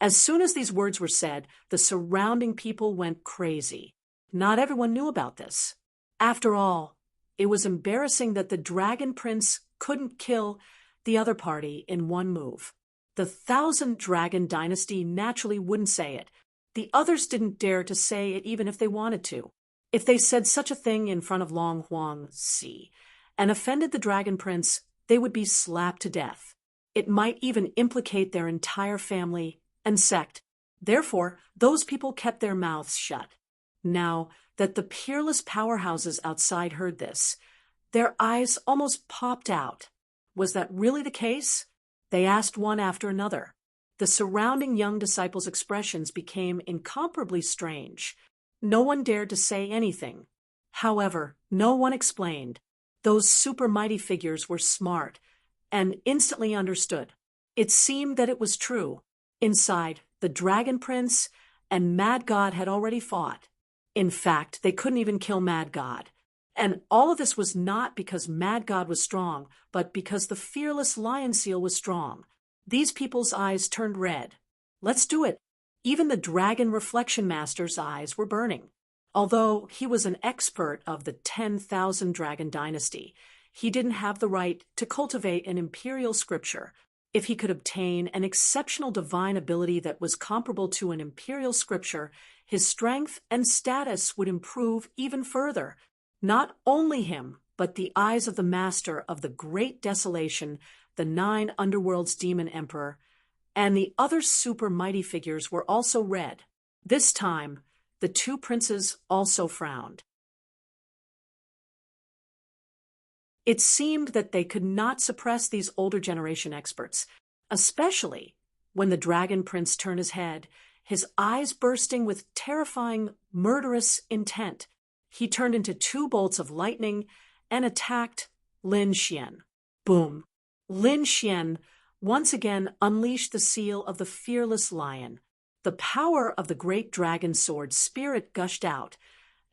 As soon as these words were said, the surrounding people went crazy. Not everyone knew about this. After all, it was embarrassing that the Dragon Prince couldn't kill the other party in one move. The 1,000 Dragon Dynasty naturally wouldn't say it. The others didn't dare to say it even if they wanted to. If they said such a thing in front of Long Huang Si and offended the Dragon Prince, they would be slapped to death. It might even implicate their entire family and sect. Therefore, those people kept their mouths shut. Now that the peerless powerhouses outside heard this, their eyes almost popped out. Was that really the case? They asked one after another. The surrounding young disciples' expressions became incomparably strange. No one dared to say anything. However, no one explained. Those super mighty figures were smart and instantly understood. It seemed that it was true. Inside, the Dragon Prince and Mad God had already fought. In fact, they couldn't even kill Mad God. And all of this was not because Mad God was strong, but because the fearless lion seal was strong. These people's eyes turned red. Let's do it. Even the Dragon Reflection Master's eyes were burning. Although he was an expert of the 10,000 Dragon Dynasty, he didn't have the right to cultivate an imperial scripture. If he could obtain an exceptional divine ability that was comparable to an imperial scripture, his strength and status would improve even further. Not only him, but the eyes of the master of the Great Desolation, the 9 Underworld's Demon Emperor, and the other super mighty figures were also red. This time, the two princes also frowned. It seemed that they could not suppress these older generation experts, especially when the Dragon Prince turned his head, his eyes bursting with terrifying, murderous intent. He turned into 2 bolts of lightning and attacked Lin Xian. Boom! Lin Xian once again unleashed the seal of the fearless lion. The power of the great dragon sword spirit gushed out,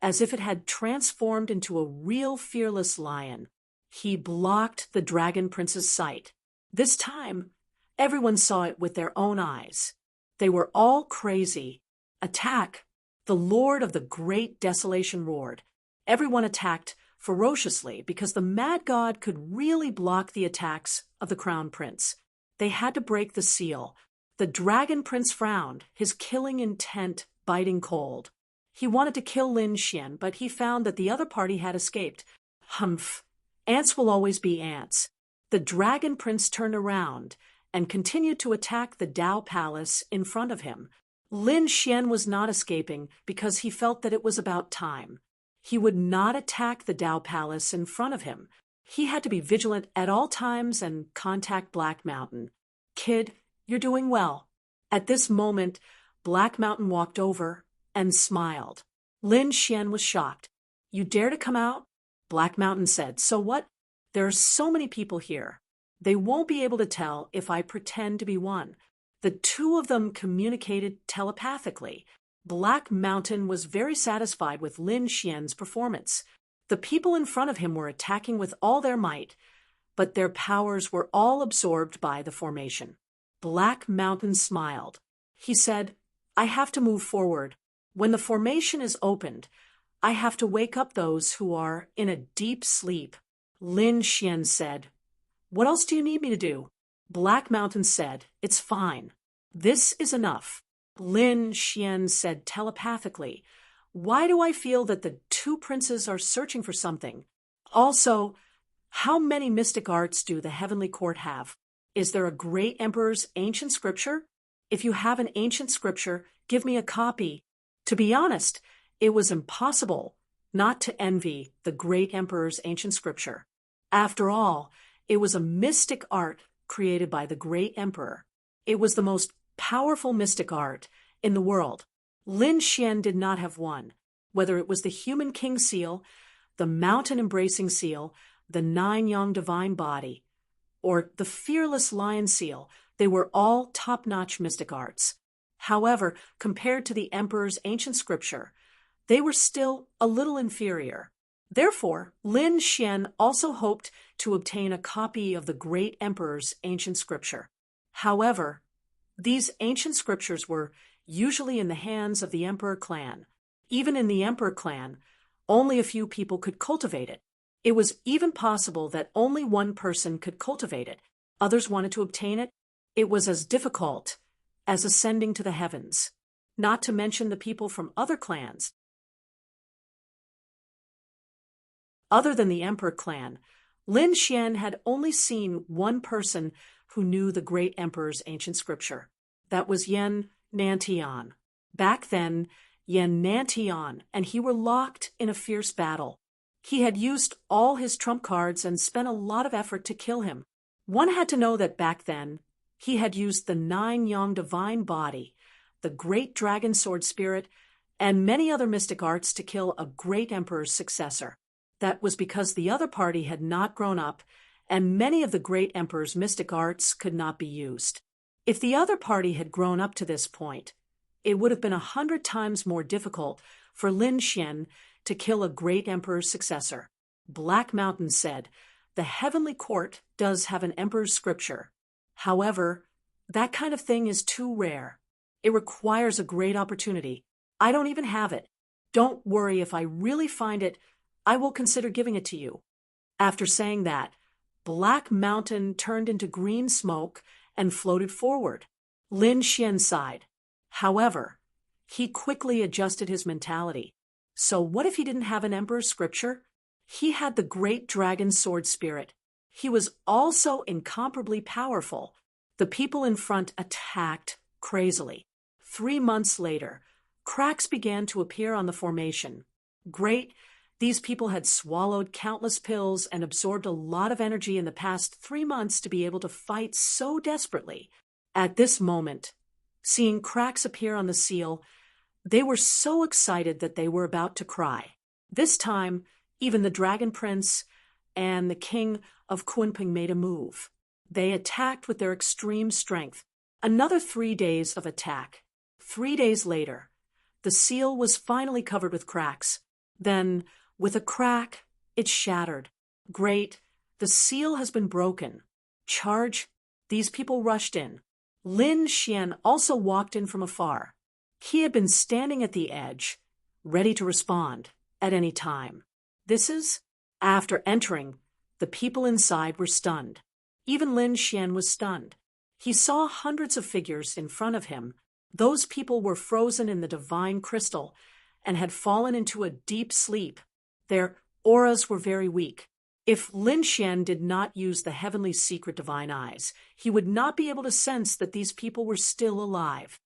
as if it had transformed into a real fearless lion. He blocked the dragon prince's sight. This time, everyone saw it with their own eyes. They were all crazy. Attack! The Lord of the Great Desolation roared. Everyone attacked ferociously because the mad god could really block the attacks of the crown prince. They had to break the seal. The dragon prince frowned, his killing intent biting cold. He wanted to kill Lin Xian, but he found that the other party had escaped. Humph! Ants will always be ants. The dragon prince turned around and continued to attack the Dao Palace in front of him. Lin Xian was not escaping because he felt that it was about time. He would not attack the Dao Palace in front of him. He had to be vigilant at all times and contact Black Mountain. Kid, you're doing well. At this moment, Black Mountain walked over and smiled. Lin Xian was shocked. You dare to come out? Black Mountain said, so what? There are so many people here. They won't be able to tell if I pretend to be one. The two of them communicated telepathically. Black Mountain was very satisfied with Lin Xian's performance. The people in front of him were attacking with all their might, but their powers were all absorbed by the formation. Black Mountain smiled. He said, I have to move forward. When the formation is opened, I have to wake up those who are in a deep sleep. Lin Xian said, what else do you need me to do? Black Mountain said, it's fine. This is enough. Lin Xian said telepathically, why do I feel that the two princes are searching for something? Also, how many mystic arts do the heavenly court have? Is there a great emperor's ancient scripture? If you have an ancient scripture, give me a copy. To be honest, it was impossible not to envy the great emperor's ancient scripture. After all, it was a mystic art created by the great emperor. It was the most powerful mystic art in the world. Lin Xian did not have one. Whether it was the human king seal, the mountain embracing seal, the 9 yang divine body, or the fearless lion seal, they were all top-notch mystic arts. However, compared to the emperor's ancient scripture, they were still a little inferior. Therefore, Lin Xian also hoped to obtain a copy of the great emperor's ancient scripture. However, these ancient scriptures were usually in the hands of the emperor clan. Even in the emperor clan, only a few people could cultivate it. It was even possible that only one person could cultivate it. Others wanted to obtain it. It was as difficult as ascending to the heavens, not to mention the people from other clans. Other than the emperor clan, Lin Xian had only seen one person who knew the great emperor's ancient scripture. That was Yan Nantian. Back then, Yan Nantian and he were locked in a fierce battle. He had used all his trump cards and spent a lot of effort to kill him. One had to know that back then, he had used the 9 yang divine body, the great dragon sword spirit, and many other mystic arts to kill a great emperor's successor. That was because the other party had not grown up, and many of the great emperor's mystic arts could not be used. If the other party had grown up to this point, it would have been 100 times more difficult for Lin Xian to kill a great emperor's successor. Black Mountain said, the heavenly court does have an emperor's scripture. However, that kind of thing is too rare. It requires a great opportunity. I don't even have it. Don't worry, if I really find it, I will consider giving it to you. After saying that, Black Mountain turned into green smoke and floated forward. Lin Xian sighed. However, he quickly adjusted his mentality. So what if he didn't have an emperor's scripture? He had the great dragon sword spirit. He was also incomparably powerful. The people in front attacked crazily. 3 months later, cracks began to appear on the formation. Great, these people had swallowed countless pills and absorbed a lot of energy in the past 3 months to be able to fight so desperately. At this moment, seeing cracks appear on the seal, they were so excited that they were about to cry. This time, even the Dragon Prince and the king of Kunping made a move. They attacked with their extreme strength. Another 3 days of attack. 3 days later, the seal was finally covered with cracks. Then, with a crack, it shattered. Great, the seal has been broken. Charge! These people rushed in. Lin Xian also walked in from afar. He had been standing at the edge, ready to respond at any time. After entering, the people inside were stunned. Even Lin Xian was stunned. He saw hundreds of figures in front of him. Those people were frozen in the divine crystal and had fallen into a deep sleep. Their auras were very weak. If Lin Xian did not use the heavenly secret divine eyes, he would not be able to sense that these people were still alive.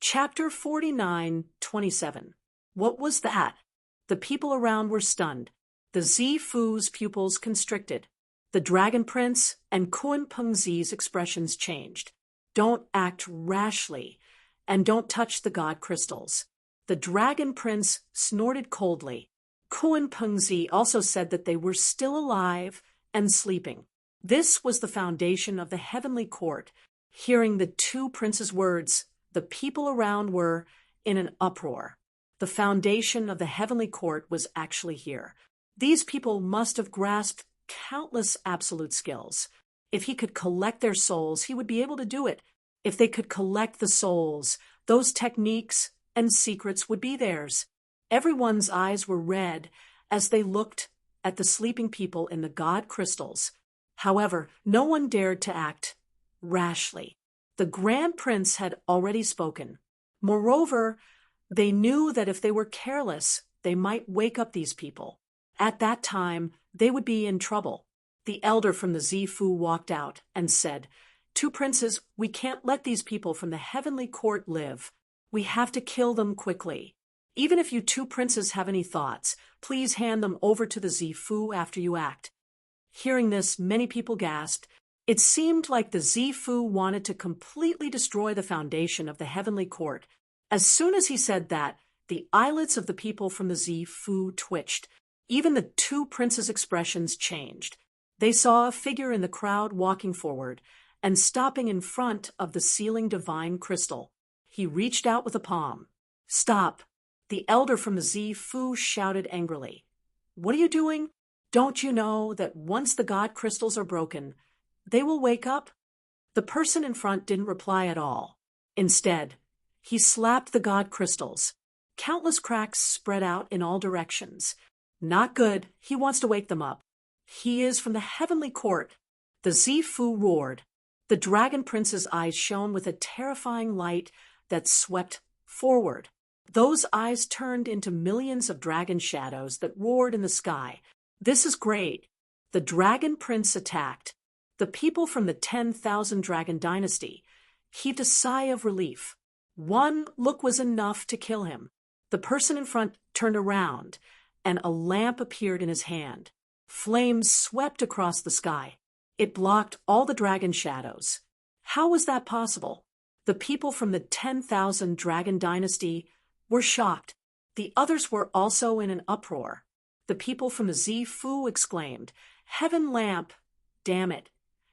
Chapter 49:27. What was that? The people around were stunned. The Zifu's pupils constricted. The Dragon Prince and Kunpeng Zi's expressions changed. Don't act rashly, and don't touch the god crystals. The Dragon Prince snorted coldly. Kunpeng Zi also said that they were still alive and sleeping. This was the foundation of the heavenly court. Hearing the two princes' words, the people around were in an uproar. The foundation of the heavenly court was actually here. These people must have grasped countless absolute skills. If he could collect their souls, he would be able to do it. If they could collect the souls, those techniques and secrets would be theirs. Everyone's eyes were red as they looked at the sleeping people in the god crystals. However, no one dared to act rashly. The Grand Prince had already spoken. Moreover, they knew that if they were careless, they might wake up these people. At that time, they would be in trouble. The elder from the Zifu walked out and said, "Two princes, we can't let these people from the heavenly court live. We have to kill them quickly. Even if you two princes have any thoughts, please hand them over to the Zifu after you act." Hearing this, many people gasped. It seemed like the Zifu wanted to completely destroy the foundation of the heavenly court. As soon as he said that, the eyelids of the people from the Zifu twitched. Even the two princes' expressions changed. They saw a figure in the crowd walking forward and stopping in front of the sealing divine crystal. He reached out with a palm. "Stop!" The elder from the Zifu shouted angrily. "What are you doing? Don't you know that once the god crystals are broken, they will wake up?" The person in front didn't reply at all. Instead, he slapped the god crystals. Countless cracks spread out in all directions. Not good. He wants to wake them up. He is from the heavenly court. The Zifu roared. The Dragon Prince's eyes shone with a terrifying light that swept forward. Those eyes turned into millions of dragon shadows that roared in the sky. "This is great." The Dragon Prince attacked. The people from the 10,000 Dragon Dynasty heaved a sigh of relief. One look was enough to kill him. The person in front turned around, and a lamp appeared in his hand. Flames swept across the sky. It blocked all the dragon shadows. How was that possible? The people from the 10,000 Dragon Dynasty were shocked. The others were also in an uproar. The people from the Zifu exclaimed, "Heaven lamp! Damn it!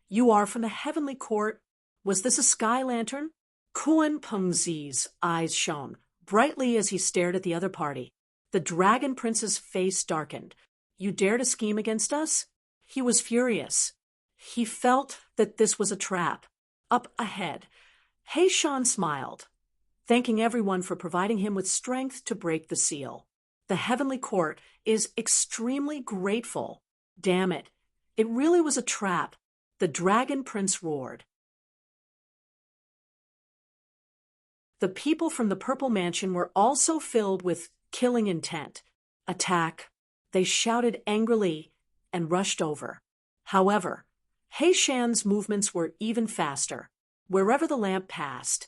You are from the heavenly court. Was this a sky lantern?" Kunpeng Zi's eyes shone brightly as he stared at the other party. The Dragon Prince's face darkened. "You dare to scheme against us?" He was furious. He felt that this was a trap. Up ahead, Heishan smiled, thanking everyone for providing him with strength to break the seal. The heavenly court is extremely grateful. Damn it. It really was a trap. The Dragon Prince roared. The people from the Purple Mansion were also filled with killing intent. Attack. They shouted angrily and rushed over. However, Heishan's movements were even faster. Wherever the lamp passed,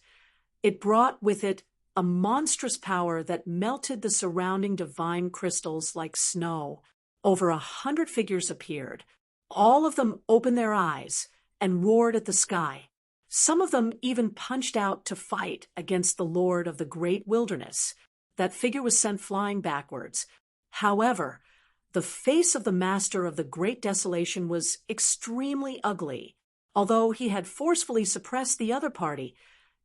it brought with it a monstrous power that melted the surrounding divine crystals like snow. Over 100 figures appeared. All of them opened their eyes and roared at the sky. Some of them even punched out to fight against the Lord of the great wilderness. That figure was sent flying backwards. However, the face of the master of the great desolation was extremely ugly. Although he had forcefully suppressed the other party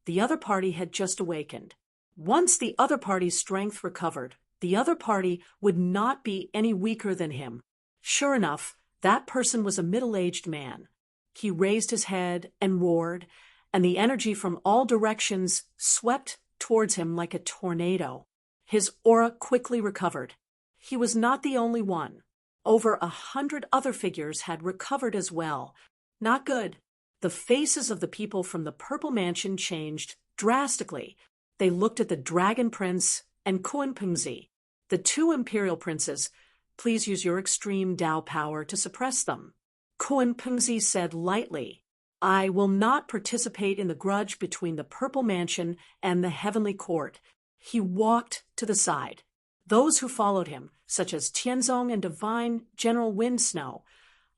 had just awakened. Once the other party's strength recovered, the other party would not be any weaker than him. Sure enough, that person was a middle-aged man. He raised his head and roared, and the energy from all directions swept towards him like a tornado. His aura quickly recovered. He was not the only one. Over 100 other figures had recovered as well. Not good. The faces of the people from the Purple Mansion changed drastically. They looked at the Dragon Prince and Kunpengzi, the two Imperial Princes. Please use your extreme Dao power to suppress them. Kunpengzi said lightly, I will not participate in the grudge between the Purple Mansion and the Heavenly Court. He walked to the side. Those who followed him, such as Tianzong and Divine General Windsnow,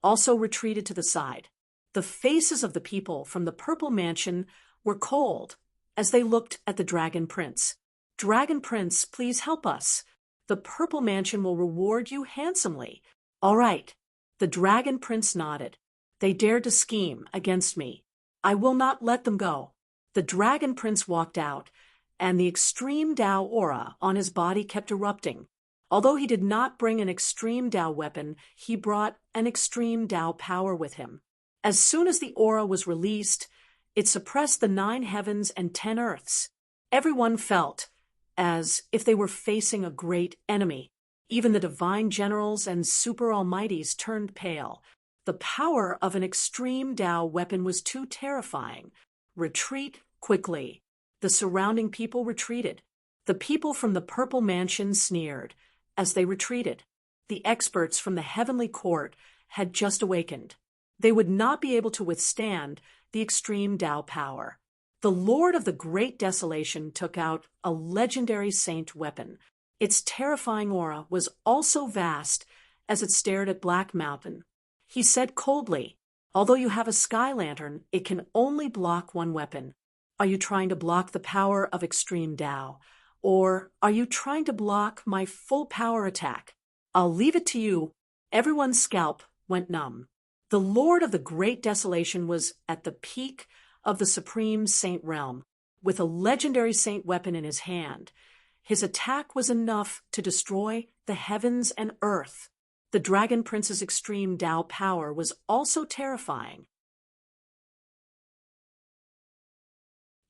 also retreated to the side. The faces of the people from the Purple Mansion were cold as they looked at the Dragon Prince. Dragon Prince, please help us. The Purple Mansion will reward you handsomely. All right. The Dragon Prince nodded. They dared to scheme against me. I will not let them go. The Dragon Prince walked out, and the extreme Dao aura on his body kept erupting. Although he did not bring an extreme Dao weapon, he brought an extreme Dao power with him. As soon as the aura was released, it suppressed the 9 heavens and 10 earths. Everyone felt as if they were facing a great enemy. Even the divine generals and super almighties turned pale. The power of an extreme Dao weapon was too terrifying. Retreat quickly. The surrounding people retreated. The people from the Purple Mansion sneered as they retreated. The experts from the Heavenly Court had just awakened. They would not be able to withstand the extreme Dao power. The Lord of the Great Desolation took out a legendary saint weapon. Its terrifying aura was also vast as it stared at Black Mountain. He said coldly, although you have a sky lantern, it can only block one weapon. Are you trying to block the power of extreme Dao? Or are you trying to block my full power attack? I'll leave it to you. Everyone's scalp went numb. The Lord of the Great Desolation was at the peak of the Supreme Saint Realm, with a legendary saint weapon in his hand. His attack was enough to destroy the heavens and earth. The Dragon Prince's extreme Dao power was also terrifying.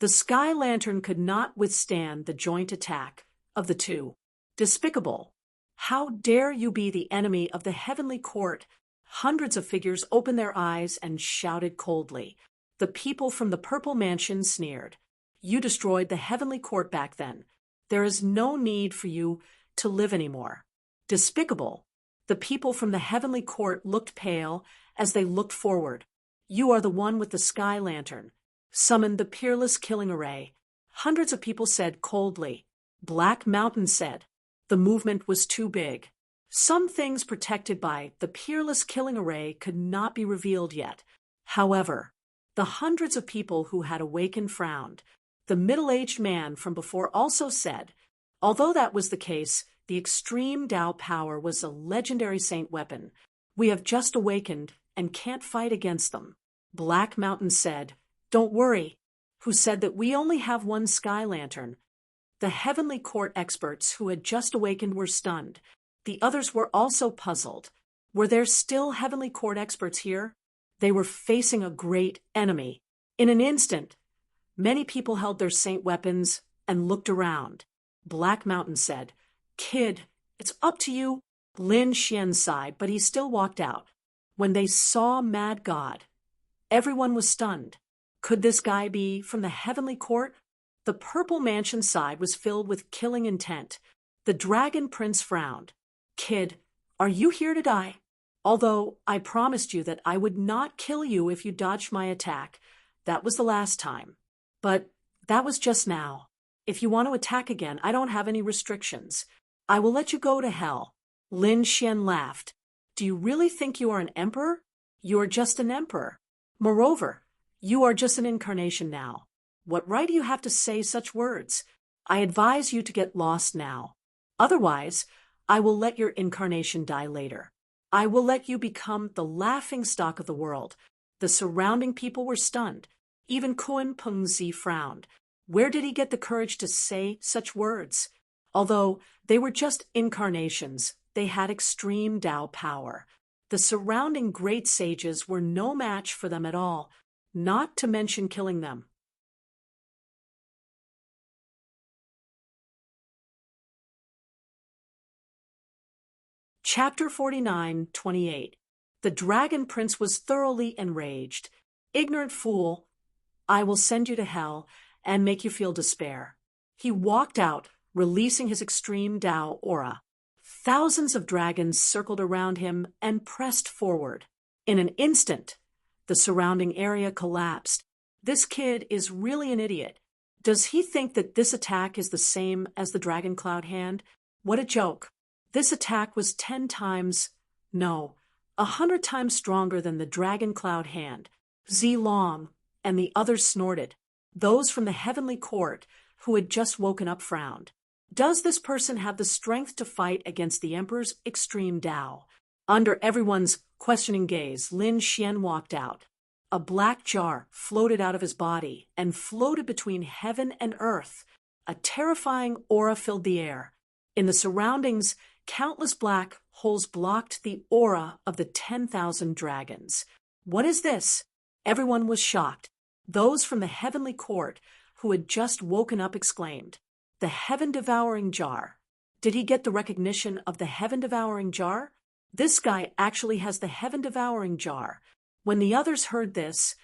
The Sky Lantern could not withstand the joint attack of the two. Despicable! How dare you be the enemy of the Heavenly Court? Hundreds of figures opened their eyes and shouted coldly. The people from the Purple Mansion sneered. You destroyed the Heavenly Court back then. There is no need for you to live anymore. Despicable! The people from the Heavenly Court looked pale as they looked forward. You are the one with the Sky Lantern. Summon the Peerless Killing Array. Hundreds of people said coldly. Black Mountain said. The movement was too big. Some things protected by the Peerless Killing Array could not be revealed yet. However, the hundreds of people who had awakened frowned. The middle-aged man from before also said, although that was the case, the extreme Dao power was a legendary saint weapon. We have just awakened and can't fight against them. Black Mountain said, don't worry. Who said that we only have one Sky Lantern? The Heavenly Court experts who had just awakened were stunned. The others were also puzzled. Were there still Heavenly Court experts here? They were facing a great enemy. In an instant, many people held their saint weapons and looked around. Black Mountain said, Kid, it's up to you. Lin Xian sighed, but he still walked out. When they saw Mad God, everyone was stunned. Could this guy be from the Heavenly Court? The Purple Mansion side was filled with killing intent. The Dragon Prince frowned. Kid, are you here to die? Although I promised you that I would not kill you if you dodged my attack. That was the last time. But that was just now. If you want to attack again, I don't have any restrictions. I will let you go to hell. Lin Xian laughed. Do you really think you are an emperor? You are just an emperor. Moreover, You are just an incarnation now. What right do you have to say such words? I advise you to get lost now. Otherwise, I will let your incarnation die later. I will let you become the laughing stock of the world. The surrounding people were stunned. Even Kun Pengzi frowned. Where did he get the courage to say such words? Although they were just incarnations, they had extreme Tao power. The surrounding great sages were no match for them at all, not to mention killing them. Chapter 49:28. The Dragon Prince was thoroughly enraged. Ignorant fool, I will send you to hell and make you feel despair. He walked out, releasing his extreme Tao aura. Thousands of dragons circled around him and pressed forward. In an instant, the surrounding area collapsed. This kid is really an idiot. Does he think that this attack is the same as the Dragon Cloud Hand? What a joke. This attack was 10 times, no, 100 times stronger than the Dragon Cloud Hand. Zilong and the others snorted. Those from the heavenly court who had just woken up frowned. Does this person have the strength to fight against the Emperor's extreme Tao? Under everyone's questioning gaze, Lin Xian walked out. A black jar floated out of his body and floated between heaven and earth. A terrifying aura filled the air. In the surroundings, countless black holes blocked the aura of the 10,000 dragons. What is this? Everyone was shocked. Those from the heavenly court who had just woken up exclaimed, "The heaven-devouring jar." Did he get the recognition of the heaven-devouring jar? This guy actually has the heaven-devouring jar. When the others heard this,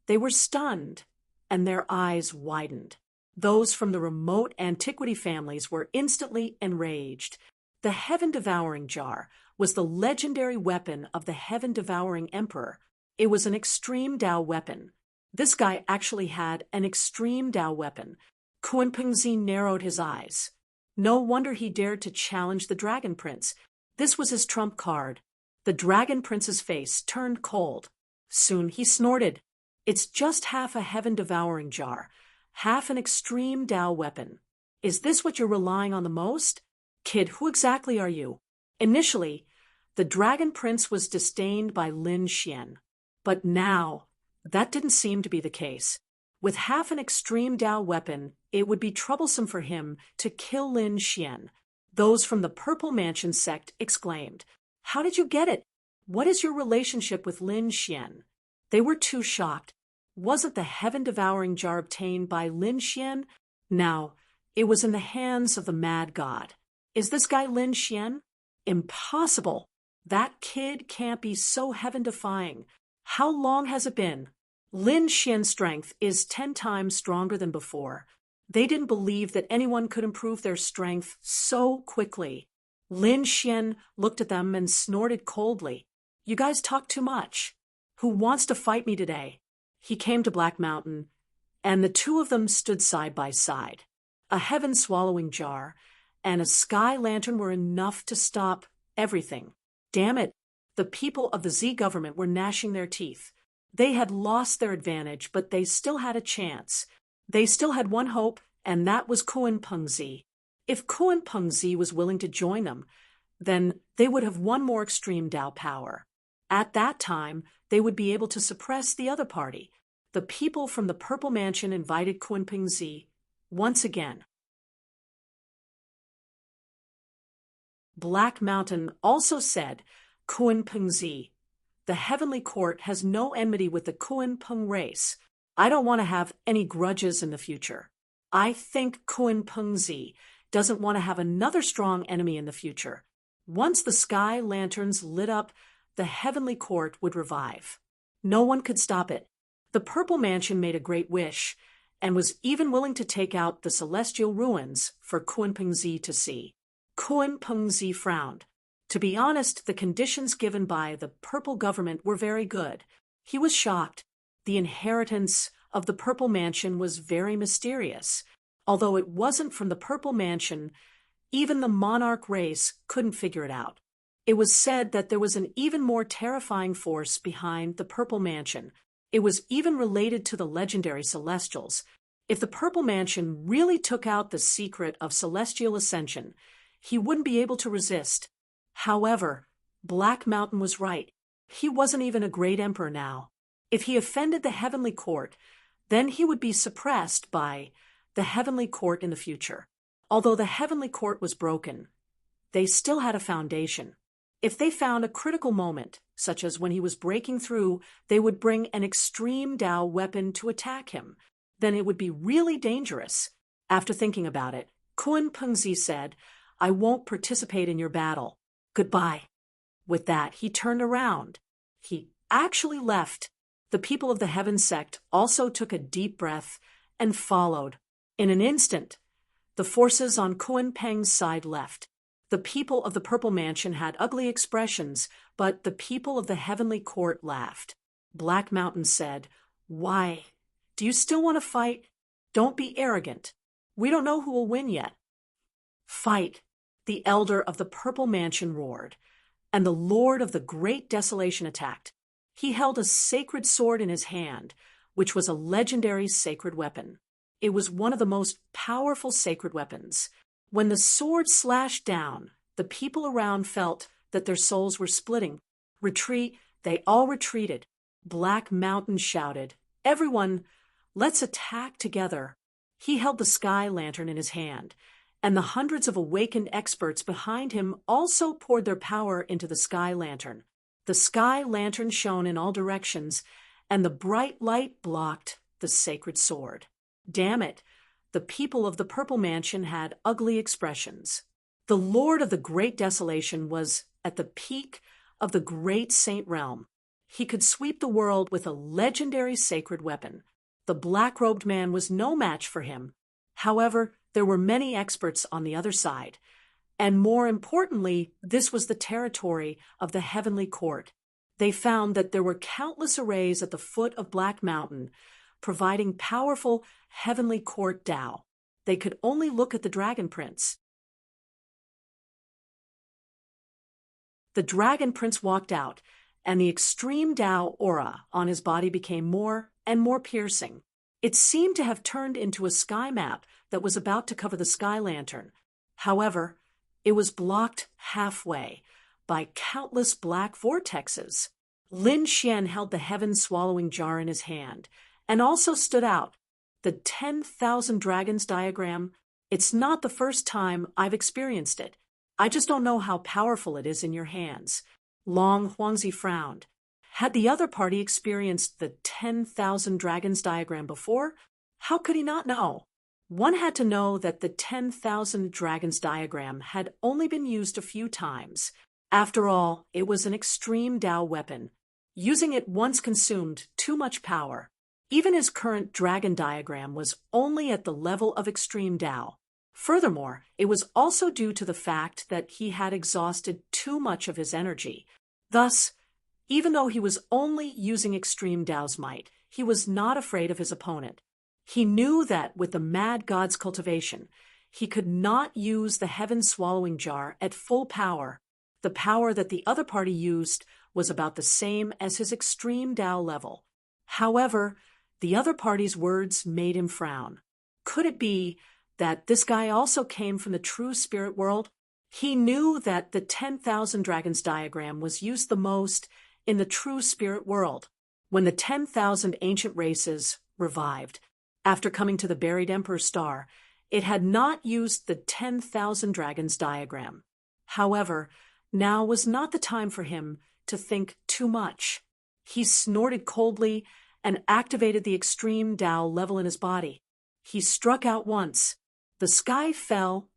they were stunned, and their eyes widened. Those from the remote antiquity families were instantly enraged. The heaven-devouring jar was the legendary weapon of the heaven-devouring emperor. It was an extreme Tao weapon. This guy actually had an extreme Tao weapon. Kun Pengzi narrowed his eyes. No wonder he dared to challenge the Dragon Prince. This was his trump card. The Dragon Prince's face turned cold. Soon he snorted. It's just half a heaven-devouring jar, half an extreme Tao weapon. Is this what you're relying on the most? Kid, who exactly are you? Initially, the Dragon Prince was disdained by Lin Xian. But now, that didn't seem to be the case. With half an extreme Tao weapon, it would be troublesome for him to kill Lin Xian. Those from the Purple Mansion sect exclaimed, "How did you get it? What is your relationship with Lin Xian?" They were too shocked. Wasn't the heaven-devouring jar obtained by Lin Xian? Now, it was in the hands of the mad god. Is this guy Lin Xian? Impossible. That kid can't be so heaven-defying. How long has it been? Lin Xian's strength is 10 times stronger than before. They didn't believe that anyone could improve their strength so quickly. Lin Xian looked at them and snorted coldly. "You guys talk too much. Who wants to fight me today?" He came to Black Mountain, and the two of them stood side by side. A heaven-swallowing jar and a sky lantern were enough to stop everything. Damn it, the people of the Z government were gnashing their teeth. They had lost their advantage, but they still had a chance. They still had one hope, and that was Kun Pengzi. If Kun Pengzi was willing to join them, then they would have one more extreme Tao power. At that time, they would be able to suppress the other party. The people from the Purple Mansion invited Kun Pengzi once again. Black Mountain also said, "Kun Pengzi, the heavenly court has no enmity with the Kun Peng race. I don't want to have any grudges in the future. I think Kun Pengzi doesn't want to have another strong enemy in the future. Once the sky lanterns lit up, the heavenly court would revive. No one could stop it. The Purple Mansion made a great wish and was even willing to take out the celestial ruins for Kun Pengzi to see." Kun Pengzi frowned. To be honest, the conditions given by the Purple government were very good. He was shocked. The inheritance of the Purple Mansion was very mysterious. Although it wasn't from the Purple Mansion, even the monarch race couldn't figure it out. It was said that there was an even more terrifying force behind the Purple Mansion. It was even related to the legendary Celestials. If the Purple Mansion really took out the secret of celestial ascension, he wouldn't be able to resist. However, Black Mountain was right. He wasn't even a great emperor now. If he offended the heavenly court, then he would be suppressed by the heavenly court in the future. Although the heavenly court was broken, they still had a foundation. If they found a critical moment, such as when he was breaking through, they would bring an extreme Dao weapon to attack him. Then it would be really dangerous. After thinking about it, Kun Pengzi said, "I won't participate in your battle. Goodbye." With that, he turned around. He actually left. The people of the Heaven sect also took a deep breath and followed. In an instant, the forces on Kun Peng's side left. The people of the Purple Mansion had ugly expressions, but the people of the Heavenly Court laughed. Black Mountain said, "Why? Do you still want to fight? Don't be arrogant. We don't know who will win yet." "Fight," the elder of the Purple Mansion roared, and the Lord of the Great Desolation attacked. He held a sacred sword in his hand, which was a legendary sacred weapon. It was one of the most powerful sacred weapons. When the sword slashed down, the people around felt that their souls were splitting. "Retreat!" They all retreated. Black Mountain shouted, "Everyone, let's attack together." He held the sky lantern in his hand, and the hundreds of awakened experts behind him also poured their power into the sky lantern. The sky lantern shone in all directions, and the bright light blocked the sacred sword. Damn it! The people of the Purple Mansion had ugly expressions. The Lord of the Great Desolation was at the peak of the Great Saint Realm. He could sweep the world with a legendary sacred weapon. The black-robed man was no match for him. However, there were many experts on the other side. And more importantly, this was the territory of the Heavenly Court. They found that there were countless arrays at the foot of Black Mountain, providing powerful Heavenly Court Dao. They could only look at the Dragon Prince. The Dragon Prince walked out, and the extreme Dao aura on his body became more and more piercing. It seemed to have turned into a sky map that was about to cover the sky lantern. However, it was blocked halfway by countless black vortexes. Lin Xian held the heaven-swallowing jar in his hand, and also stood out. The 10,000 dragons diagram, it's not the first time I've experienced it. I just don't know how powerful it is in your hands. Long Huangzi frowned. Had the other party experienced the 10,000 dragons diagram before? How could he not know? One had to know that the 10,000 dragons diagram had only been used a few times. After all, it was an extreme Dao weapon. Using it once consumed too much power. Even his current dragon diagram was only at the level of extreme Dao. Furthermore, it was also due to the fact that he had exhausted too much of his energy. Thus, even though he was only using extreme Dao's might, he was not afraid of his opponent. He knew that with the Mad God's cultivation, he could not use the heaven-swallowing jar at full power. The power that the other party used was about the same as his extreme Dao level. However, the other party's words made him frown. Could it be that this guy also came from the true spirit world? He knew that the 10,000 dragons diagram was used the most in the true spirit world, when the 10,000 ancient races revived. After coming to the buried Emperor's star, it had not used the 10,000 dragons diagram. However, now was not the time for him to think too much. He snorted coldly and activated the extreme Dao level in his body. He struck out once. The sky fell,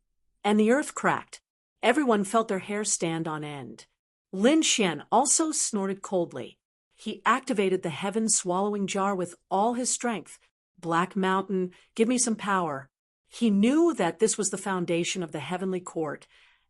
and the earth cracked. Everyone felt their hair stand on end. Lin Xian also snorted coldly. He activated the heaven-swallowing jar with all his strength. Black Mountain, give me some power. He knew that this was the foundation of the Heavenly Court,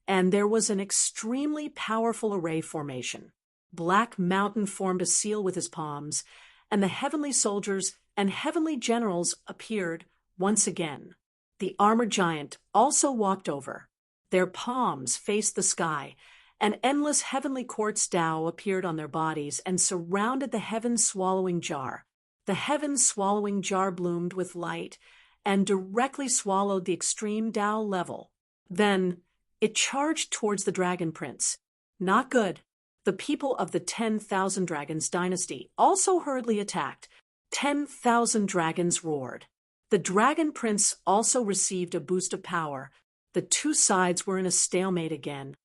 and there was an extremely powerful array formation. Black Mountain formed a seal with his palms, and the heavenly soldiers and heavenly generals appeared once again. The armored giant also walked over. Their palms faced the sky, and endless heavenly quartz Dao appeared on their bodies and surrounded the heaven-swallowing jar. The heaven-swallowing jar bloomed with light and directly swallowed the extreme Tao level. Then it charged towards the Dragon Prince. Not good. The people of the 10,000 Dragons dynasty also hurriedly attacked. 10,000 dragons roared. The Dragon Prince also received a boost of power. The two sides were in a stalemate again.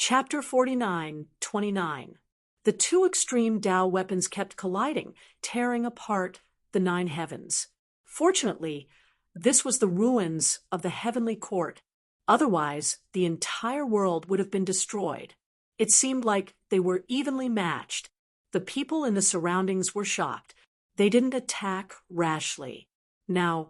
Chapter 49:29. The two extreme Tao weapons kept colliding, tearing apart the 9 heavens. Fortunately, this was the ruins of the heavenly court. Otherwise, the entire world would have been destroyed. It seemed like they were evenly matched. The people in the surroundings were shocked. They didn't attack rashly. Now,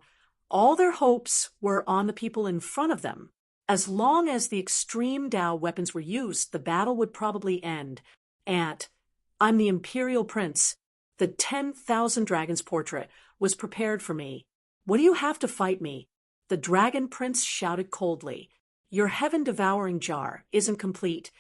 all their hopes were on the people in front of them. As long as the extreme Tao weapons were used, the battle would probably end. I'm the Imperial Prince. The 10,000 Dragons portrait was prepared for me. What do you have to fight me? The Dragon Prince shouted coldly. Your heaven-devouring jar isn't complete,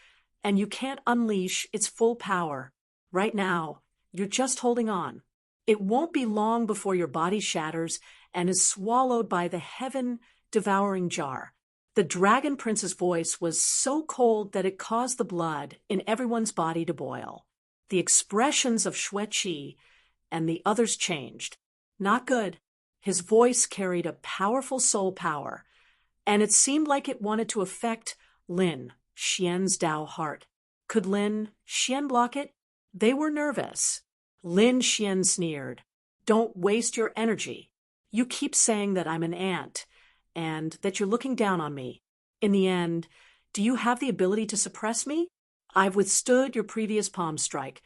and you can't unleash its full power. Right now, you're just holding on. It won't be long before your body shatters and is swallowed by the heaven-devouring jar. The Dragon Prince's voice was so cold that it caused the blood in everyone's body to boil. The expressions of Xueqi and the others changed. Not good. His voice carried a powerful soul power, and it seemed like it wanted to affect Lin Xian's Tao heart. Could Lin Xian block it? They were nervous. Lin Xian sneered. Don't waste your energy. You keep saying that I'm an ant, and that you're looking down on me. In the end, do you have the ability to suppress me? I've withstood your previous palm strike,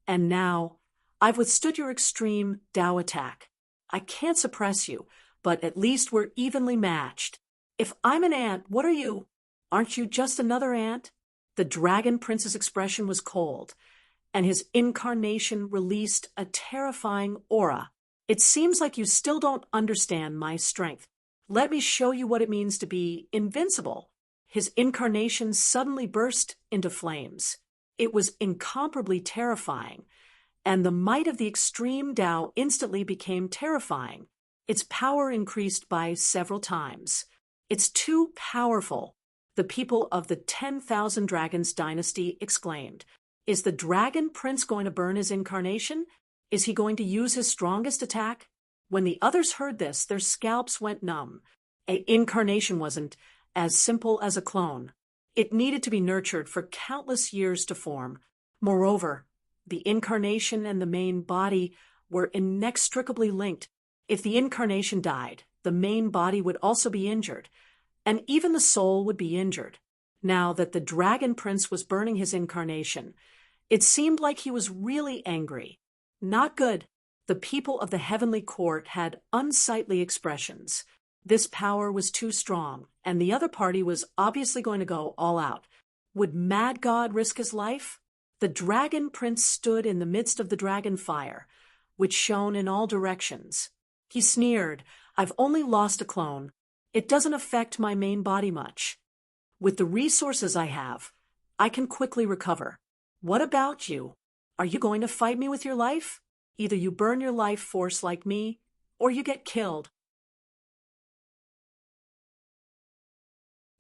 and now I've withstood your extreme Tao attack. I can't suppress you, but at least we're evenly matched. If I'm an ant, what are you? Aren't you just another ant? The Dragon Prince's expression was cold, and his incarnation released a terrifying aura. It seems like you still don't understand my strength. Let me show you what it means to be invincible. His incarnation suddenly burst into flames. It was incomparably terrifying, and the might of the extreme Tao instantly became terrifying. Its power increased by several times. It's too powerful, the people of the 10,000 Dragons dynasty exclaimed. Is the Dragon Prince going to burn his incarnation? Is he going to use his strongest attack? When the others heard this, their scalps went numb. An incarnation wasn't as simple as a clone. It needed to be nurtured for countless years to form. Moreover, the incarnation and the main body were inextricably linked. If the incarnation died, the main body would also be injured, and even the soul would be injured. Now that the Dragon Prince was burning his incarnation, it seemed like he was really angry. Not good. The people of the heavenly court had unsightly expressions. This power was too strong, and the other party was obviously going to go all out. Would Mad God risk his life? The Dragon Prince stood in the midst of the dragon fire, which shone in all directions. He sneered, I've only lost a clone. It doesn't affect my main body much. With the resources I have, I can quickly recover. What about you? Are you going to fight me with your life? Either you burn your life force like me, or you get killed.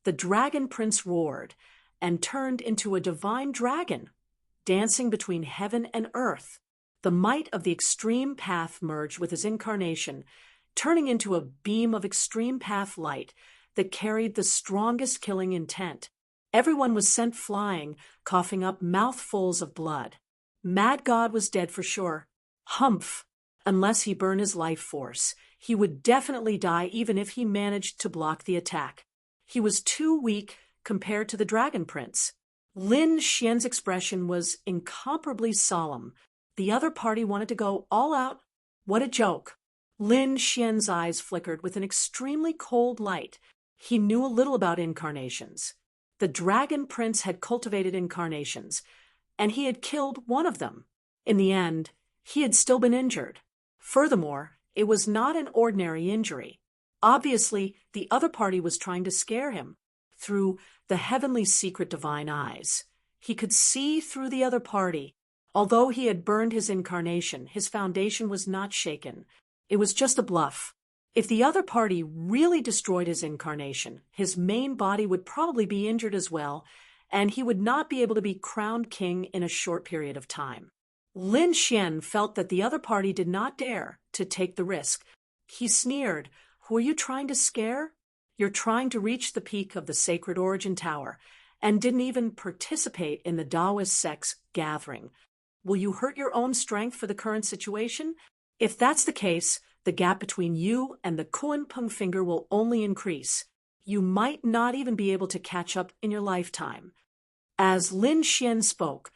The Dragon Prince roared and turned into a divine dragon, dancing between heaven and earth. The might of the extreme path merged with his incarnation, turning into a beam of extreme path light that carried the strongest killing intent. Everyone was sent flying, coughing up mouthfuls of blood. Mad God was dead for sure. Humph! Unless he burned his life force, he would definitely die even if he managed to block the attack. He was too weak compared to the Dragon Prince. Lin Xian's expression was incomparably solemn. The other party wanted to go all out. What a joke! Lin Xian's eyes flickered with an extremely cold light. He knew a little about incarnations. The Dragon Prince had cultivated incarnations, and he had killed one of them. In the end, he had still been injured. Furthermore, it was not an ordinary injury. Obviously, the other party was trying to scare him. through the heavenly secret divine eyes. He could see through the other party. Although he had burned his incarnation, his foundation was not shaken. It was just a bluff. If the other party really destroyed his incarnation, his main body would probably be injured as well, and he would not be able to be crowned king in a short period of time. Lin Xian felt that the other party did not dare to take the risk. He sneered, "Who are you trying to scare? You're trying to reach the peak of the sacred origin tower, and didn't even participate in the Taoist sect's gathering. Will you hurt your own strength for the current situation? If that's the case, the gap between you and the Kunpeng finger will only increase. You might not even be able to catch up in your lifetime." As Lin Xian spoke,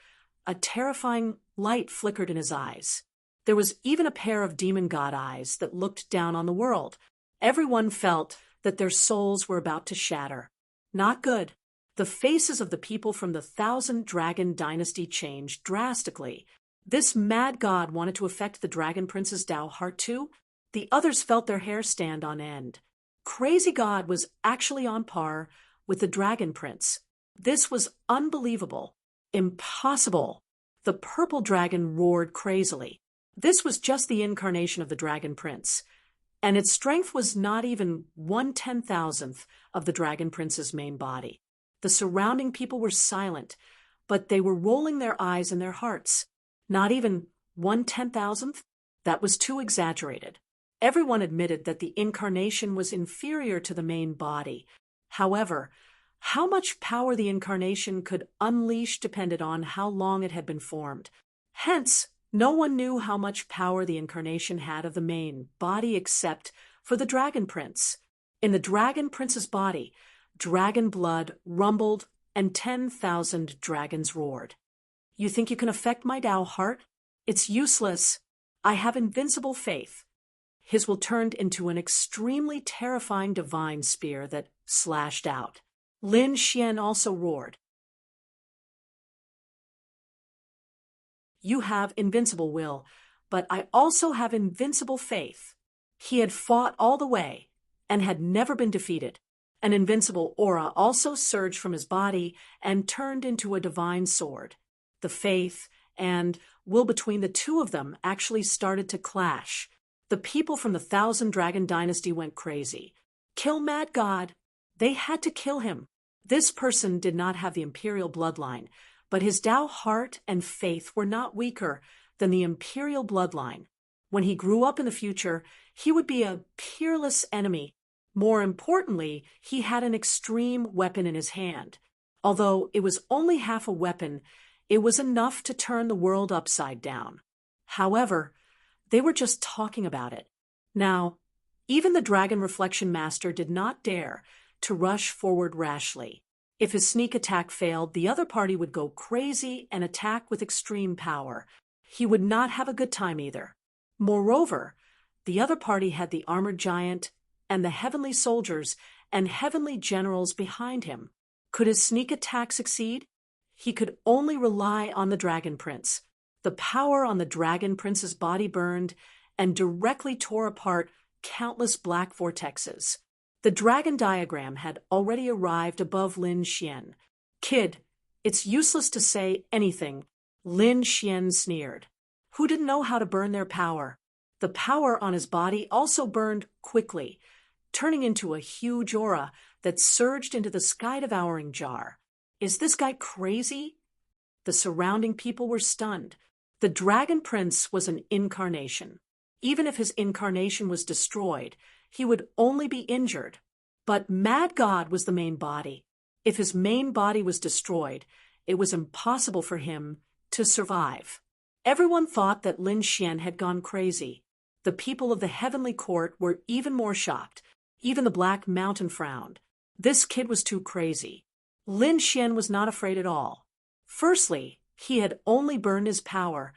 a terrifying light flickered in his eyes. There was even a pair of demon god eyes that looked down on the world. Everyone felt that their souls were about to shatter. Not good. The faces of the people from the Thousand Dragon dynasty changed drastically. This mad god wanted to affect the Dragon Prince's Tao heart too. The others felt their hair stand on end. Crazy God was actually on par with the Dragon Prince. This was unbelievable. Impossible. The purple dragon roared crazily. This was just the incarnation of the Dragon Prince, and its strength was not even 1/10,000th of the Dragon Prince's main body. The surrounding people were silent, but they were rolling their eyes in their hearts. Not even 1/10,000th? That was too exaggerated. Everyone admitted that the incarnation was inferior to the main body. However, how much power the incarnation could unleash depended on how long it had been formed. Hence, no one knew how much power the incarnation had of the main body except for the Dragon Prince. In the Dragon Prince's body, dragon blood rumbled and 10,000 dragons roared. "You think you can affect my Tao heart? It's useless. I have invincible faith." His will turned into an extremely terrifying divine spear that slashed out. Lin Xian also roared, "You have invincible will, but I also have invincible faith." He had fought all the way and had never been defeated. An invincible aura also surged from his body and turned into a divine sword. The faith and will between the two of them actually started to clash. The people from the Thousand Dragon dynasty went crazy. Kill Mad God. They had to kill him. This person did not have the imperial bloodline, but his Tao heart and faith were not weaker than the imperial bloodline. When he grew up in the future, he would be a peerless enemy. More importantly, he had an extreme weapon in his hand. Although it was only half a weapon, it was enough to turn the world upside down. However, they were just talking about it. Now, even the Dragon Reflection Master did not dare to rush forward rashly. If his sneak attack failed, the other party would go crazy and attack with extreme power. He would not have a good time either. Moreover, the other party had the armored giant and the heavenly soldiers and heavenly generals behind him. Could his sneak attack succeed? He could only rely on the Dragon Prince. The power on the Dragon Prince's body burned and directly tore apart countless black vortexes. The dragon diagram had already arrived above Lin Xian. "Kid, it's useless to say anything," Lin Xian sneered. Who didn't know how to burn their power? The power on his body also burned quickly, turning into a huge aura that surged into the sky-devouring jar. Is this guy crazy? The surrounding people were stunned. The Dragon Prince was an incarnation. Even if his incarnation was destroyed, he would only be injured. But Mad God was the main body. If his main body was destroyed, it was impossible for him to survive. Everyone thought that Lin Xian had gone crazy. The people of the heavenly court were even more shocked. Even the Black Mountain frowned. This kid was too crazy. Lin Xian was not afraid at all. Firstly, he had only burned his power,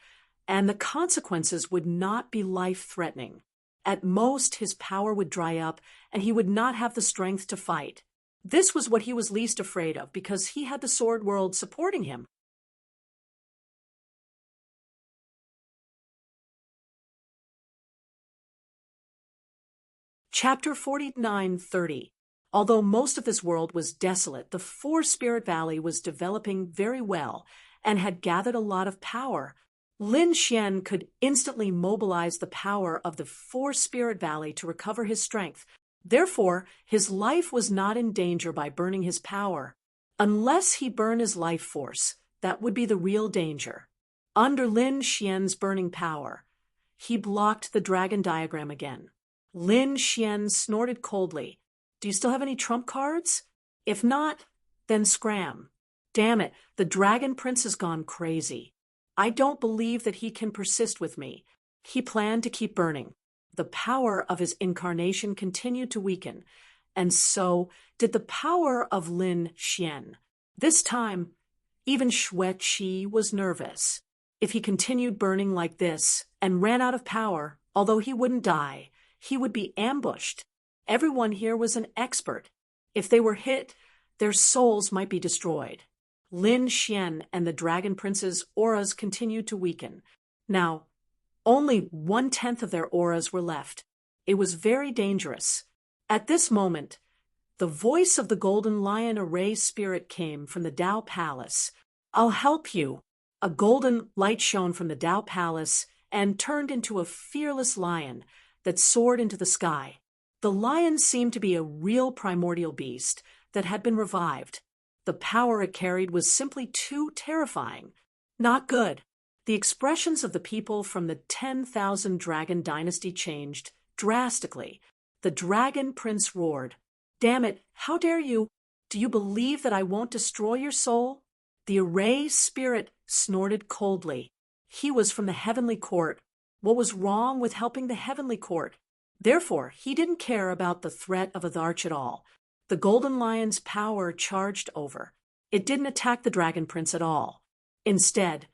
and the consequences would not be life-threatening. At most, his power would dry up, and he would not have the strength to fight. This was what he was least afraid of, because he had the Sword World supporting him. Chapter 49:30. Although most of this world was desolate, the Four Spirit Valley was developing very well and had gathered a lot of power. Lin Xian could instantly mobilize the power of the Four Spirit Valley to recover his strength. Therefore, his life was not in danger by burning his power. Unless he burned his life force, that would be the real danger. Under Lin Xian's burning power, he blocked the dragon diagram again. Lin Xian snorted coldly. Do you still have any trump cards? If not, then scram. Damn it, the dragon prince has gone crazy. I don't believe that he can persist with me. He planned to keep burning. The power of his incarnation continued to weaken, and so did the power of Lin Xian. This time, even Xue Qi was nervous. If he continued burning like this and ran out of power, although he wouldn't die, he would be ambushed. Everyone here was an expert. If they were hit, their souls might be destroyed. Lin Xian and the Dragon Prince's auras continued to weaken. Now, only 1/10 of their auras were left. It was very dangerous. At this moment, the voice of the Golden Lion Array Spirit came from the Dao Palace. I'll help you. A golden light shone from the Dao Palace and turned into a fearless lion that soared into the sky. The lion seemed to be a real primordial beast that had been revived. The power it carried was simply too terrifying. Not good. The expressions of the people from the 10,000 Dragon Dynasty changed drastically. The Dragon Prince roared, "Damn it, how dare you? Do you believe that I won't destroy your soul?" The Array Spirit snorted coldly. He was from the Heavenly Court. What was wrong with helping the Heavenly Court? Therefore, he didn't care about the threat of Atharch at all. The Golden Lion's power charged over. It didn't attack the Dragon Prince at all. Instead,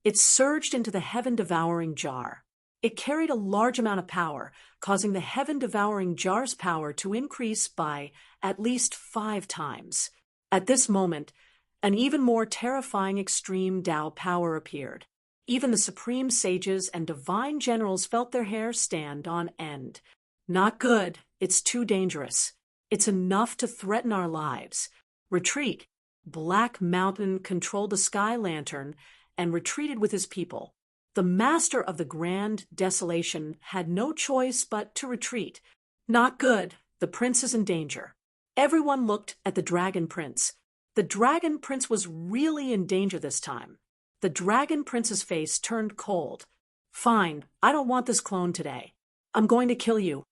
it surged into the Heaven-Devouring Jar. It carried a large amount of power, causing the Heaven-Devouring Jar's power to increase by at least 5 times. At this moment, an even more terrifying extreme Dao power appeared. Even the supreme sages and divine generals felt their hair stand on end. Not good. It's too dangerous. It's enough to threaten our lives. Retreat. Black Mountain controlled the Sky Lantern and retreated with his people. The master of the Grand Desolation had no choice but to retreat. Not good. The prince is in danger. Everyone looked at the Dragon Prince. The Dragon Prince was really in danger this time. The Dragon Prince's face turned cold. Fine, I don't want this clone today. I'm going to kill you.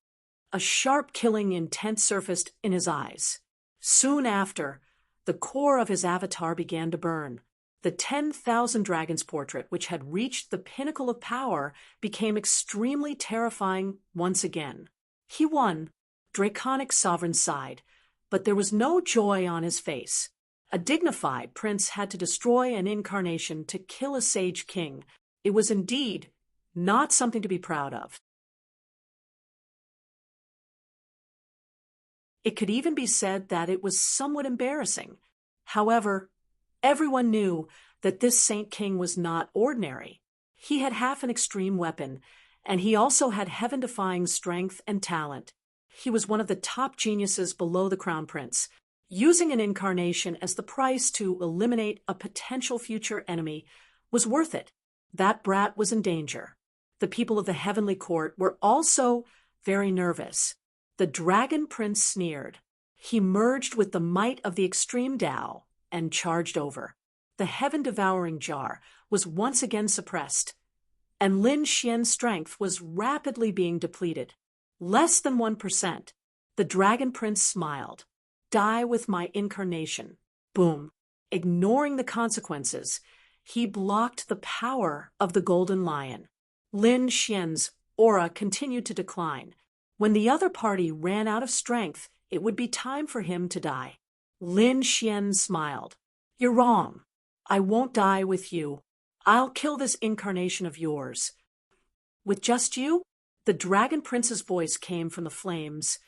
A sharp killing intent surfaced in his eyes. Soon after, the core of his avatar began to burn. The 10,000 Dragons portrait, which had reached the pinnacle of power, became extremely terrifying once again. He won. Draconic Sovereign sighed, but there was no joy on his face. A dignified prince had to destroy an incarnation to kill a sage king. It was indeed not something to be proud of. It could even be said that it was somewhat embarrassing. However, everyone knew that this Saint King was not ordinary. He had half an extreme weapon, and he also had heaven-defying strength and talent. He was one of the top geniuses below the Crown Prince. Using an incarnation as the price to eliminate a potential future enemy was worth it. That brat was in danger. The people of the Heavenly Court were also very nervous. The Dragon Prince sneered. He merged with the might of the extreme Tao and charged over. The Heaven-Devouring Jar was once again suppressed, and Lin Xian's strength was rapidly being depleted. Less than 1%. The Dragon Prince smiled. Die with my incarnation. Boom. Ignoring the consequences, he blocked the power of the Golden Lion. Lin Xian's aura continued to decline. When the other party ran out of strength, it would be time for him to die. Lin Xian smiled. You're wrong. I won't die with you. I'll kill this incarnation of yours. With just you? The Dragon Prince's voice came from the flames.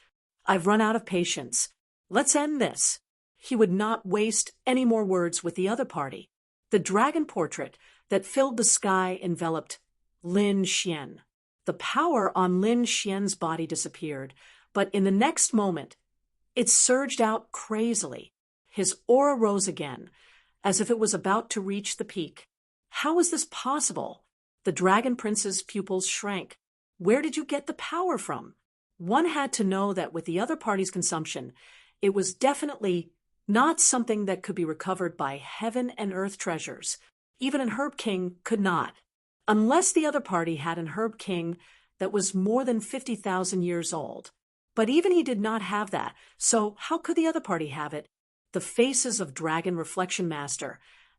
I've run out of patience. Let's end this. He would not waste any more words with the other party. The dragon portrait that filled the sky enveloped Lin Xian. The power on Lin Xian's body disappeared, but in the next moment, It surged out crazily. His aura rose again, as if it was about to reach the peak. How was this possible? The Dragon Prince's pupils shrank. Where did you get the power from? One had to know that with the other party's consumption, it was definitely not something that could be recovered by heaven and earth treasures. Even an Herb King could not. Unless the other party had an Herb King that was more than 50,000 years old. But even he did not have that, so how could the other party have it? The faces of Dragon Reflection Master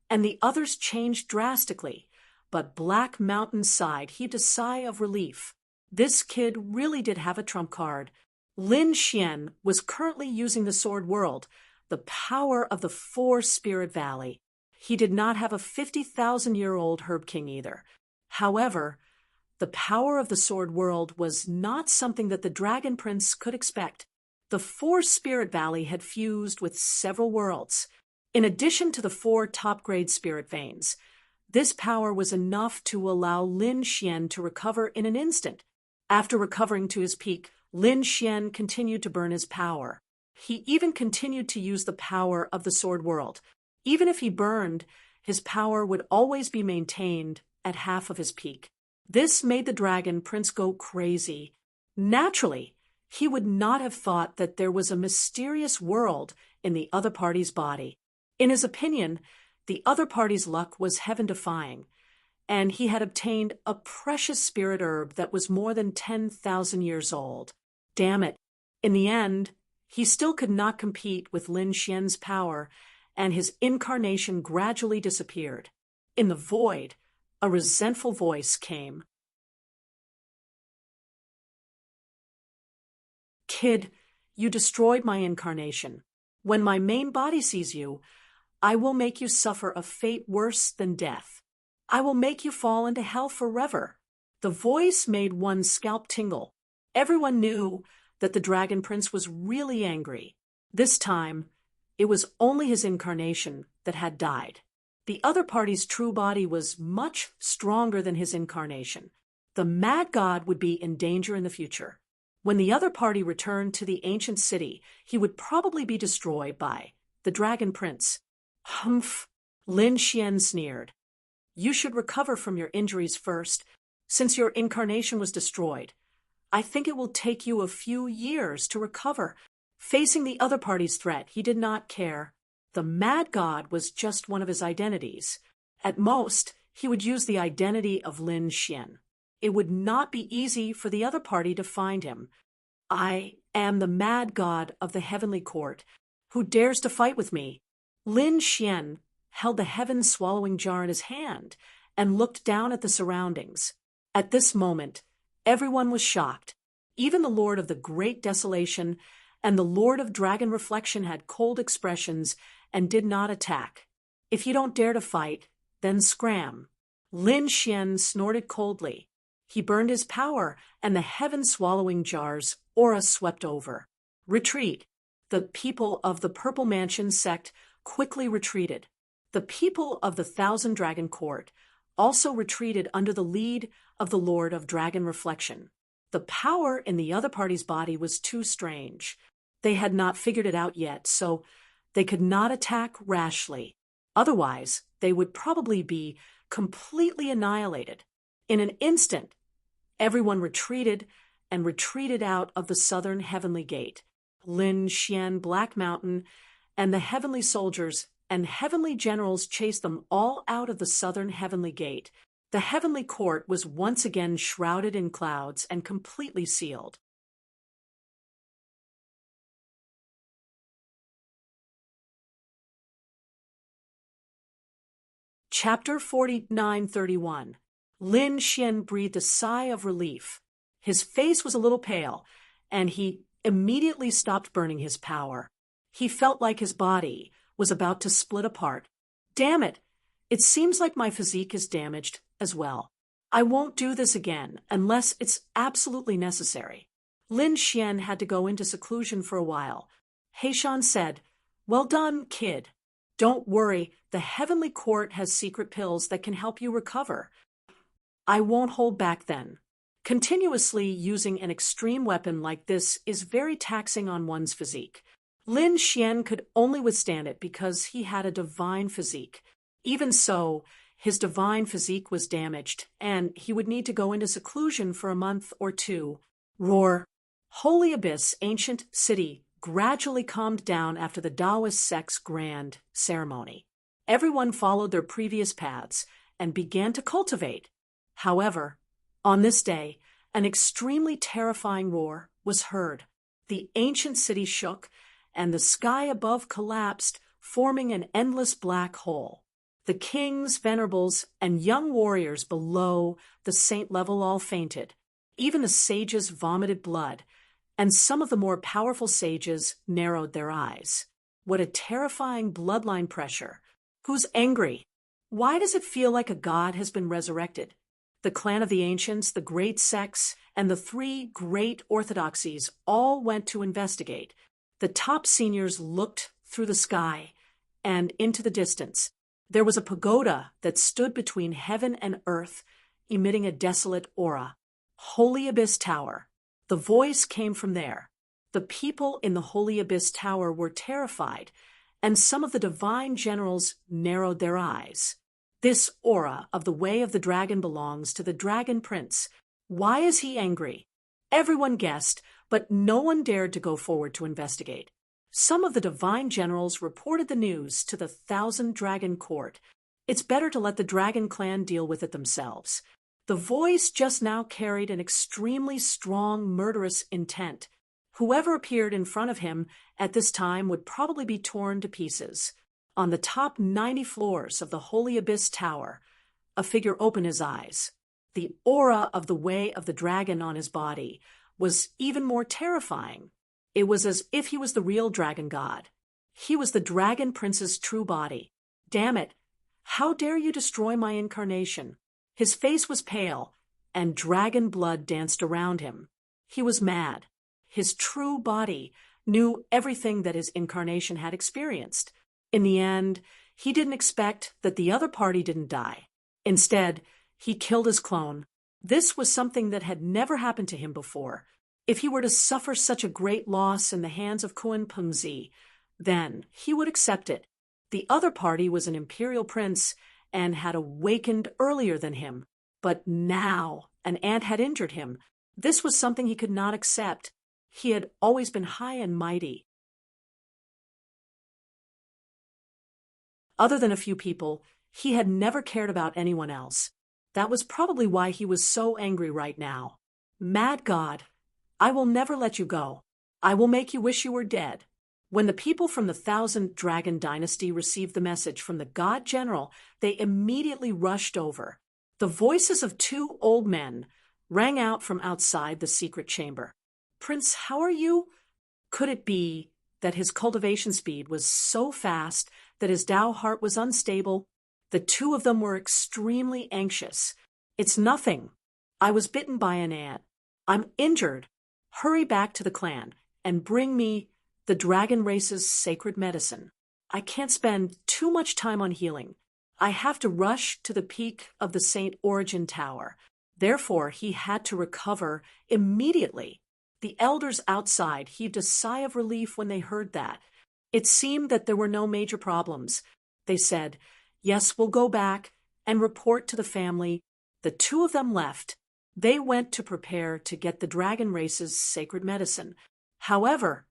and the others changed drastically, but Black Mountain sighed, heaved a sigh of relief. This kid really did have a trump card. Lin Xian was currently using the Sword World, the power of the Four Spirit Valley. He did not have a 50,000-year-old Herb King either. However, the power of the Sword World was not something that the Dragon Prince could expect. The Four Spirit Valley had fused with several worlds. In addition to the 4 top-grade spirit veins, this power was enough to allow Lin Xian to recover in an instant. After recovering to his peak, Lin Xian continued to burn his power. He even continued to use the power of the Sword World. Even if he burned, his power would always be maintained at half of his peak. This made the Dragon Prince go crazy. Naturally, he would not have thought that there was a mysterious world in the other party's body. In his opinion, the other party's luck was heaven-defying, and he had obtained a precious spirit herb that was more than 10,000 years old. Damn it. In the end, he still could not compete with Lin Xian's power, and his incarnation gradually disappeared. In the void, a resentful voice came. Kid, you destroyed my incarnation. When my main body sees you, I will make you suffer a fate worse than death. I will make you fall into hell forever. The voice made one's scalp tingle. Everyone knew that the Dragon Prince was really angry. This time, it was only his incarnation that had died. The other party's true body was much stronger than his incarnation. The Mad God would be in danger in the future. When the other party returned to the ancient city, he would probably be destroyed by the Dragon Prince. Humph! Lin Xian sneered. You should recover from your injuries first, since your incarnation was destroyed. I think it will take you a few years to recover. Facing the other party's threat, he did not care. The Mad God was just one of his identities. At most, he would use the identity of Lin Xian. It would not be easy for the other party to find him. I am the Mad God of the Heavenly Court. Who dares to fight with me? Lin Xian held the heaven-swallowing jar in his hand and looked down at the surroundings. At this moment, everyone was shocked. Even the Lord of the Great Desolation and the Lord of Dragon Reflection had cold expressions and did not attack. If you don't dare to fight, then scram. Lin Xian snorted coldly. He burned his power, and the heaven-swallowing jar's aura swept over. Retreat. The people of the Purple Mansion sect quickly retreated. The people of the Thousand Dragon Court also retreated under the lead of the Lord of Dragon Reflection. The power in the other party's body was too strange. They had not figured it out yet, so they could not attack rashly. Otherwise, they would probably be completely annihilated. In an instant, everyone retreated and retreated out of the southern heavenly gate. Lin Xian, Black Mountain, and the heavenly soldiers and heavenly generals chased them all out of the southern heavenly gate. The heavenly court was once again shrouded in clouds and completely sealed. Chapter 49:31. Lin Xian breathed a sigh of relief. His face was a little pale, and he immediately stopped burning his power. He felt like his body was about to split apart. Damn it! It seems like my physique is damaged as well. I won't do this again unless it's absolutely necessary. Lin Xian had to go into seclusion for a while. Heishan said, "Well done, kid. Don't worry, the Heavenly Court has secret pills that can help you recover. I won't hold back then." Continuously using an extreme weapon like this is very taxing on one's physique. Lin Xian could only withstand it because he had a divine physique. Even so, his divine physique was damaged, and he would need to go into seclusion for a month or two. Roar. Holy Abyss, ancient city, gradually calmed down after the Taoist sect's grand ceremony. Everyone followed their previous paths and began to cultivate. However, on this day, an extremely terrifying roar was heard. The ancient city shook, and the sky above collapsed, forming an endless black hole. The kings, venerables, and young warriors below the saint level all fainted. Even the sages vomited blood, and some of the more powerful sages narrowed their eyes. What a terrifying bloodline pressure. Who's angry? Why does it feel like a god has been resurrected? The clan of the ancients, the great sects, and the three great orthodoxies all went to investigate. The top seniors looked through the sky and into the distance. There was a pagoda that stood between heaven and earth, emitting a desolate aura. Holy Abyss Tower. The voice came from there. The people in the Holy Abyss Tower were terrified, and some of the divine generals narrowed their eyes. This aura of the Way of the Dragon belongs to the Dragon Prince. Why is he angry? Everyone guessed, but no one dared to go forward to investigate. Some of the divine generals reported the news to the Thousand Dragon Court. It's better to let the Dragon Clan deal with it themselves. The voice just now carried an extremely strong, murderous intent. Whoever appeared in front of him at this time would probably be torn to pieces. On the top 90 floors of the Holy Abyss Tower, a figure opened his eyes. The aura of the Way of the Dragon on his body was even more terrifying. It was as if he was the real dragon god. He was the Dragon Prince's true body. Damn it! How dare you destroy my incarnation? His face was pale, and dragon blood danced around him. He was mad. His true body knew everything that his incarnation had experienced. In the end, he didn't expect that the other party didn't die. Instead, he killed his clone. This was something that had never happened to him before. If he were to suffer such a great loss in the hands of Kun Pengzi, then he would accept it. The other party was an imperial prince and had awakened earlier than him. But now an ant had injured him. This was something he could not accept. He had always been high and mighty. Other than a few people, he had never cared about anyone else. That was probably why he was so angry right now. Mad God, I will never let you go. I will make you wish you were dead. When the people from the Thousand Dragon Dynasty received the message from the God General, they immediately rushed over. The voices of two old men rang out from outside the secret chamber. Prince, how are you? Could it be that his cultivation speed was so fast that his Tao heart was unstable? The two of them were extremely anxious. It's nothing. I was bitten by an ant. I'm injured. Hurry back to the clan and bring me the dragon race's sacred medicine. I can't spend too much time on healing. I have to rush to the peak of the Saint Origin Tower. Therefore, he had to recover immediately. The elders outside heaved a sigh of relief when they heard that. It seemed that there were no major problems. They said, "Yes, we'll go back and report to the family." The two of them left. They went to prepare to get the dragon race's sacred medicine. However,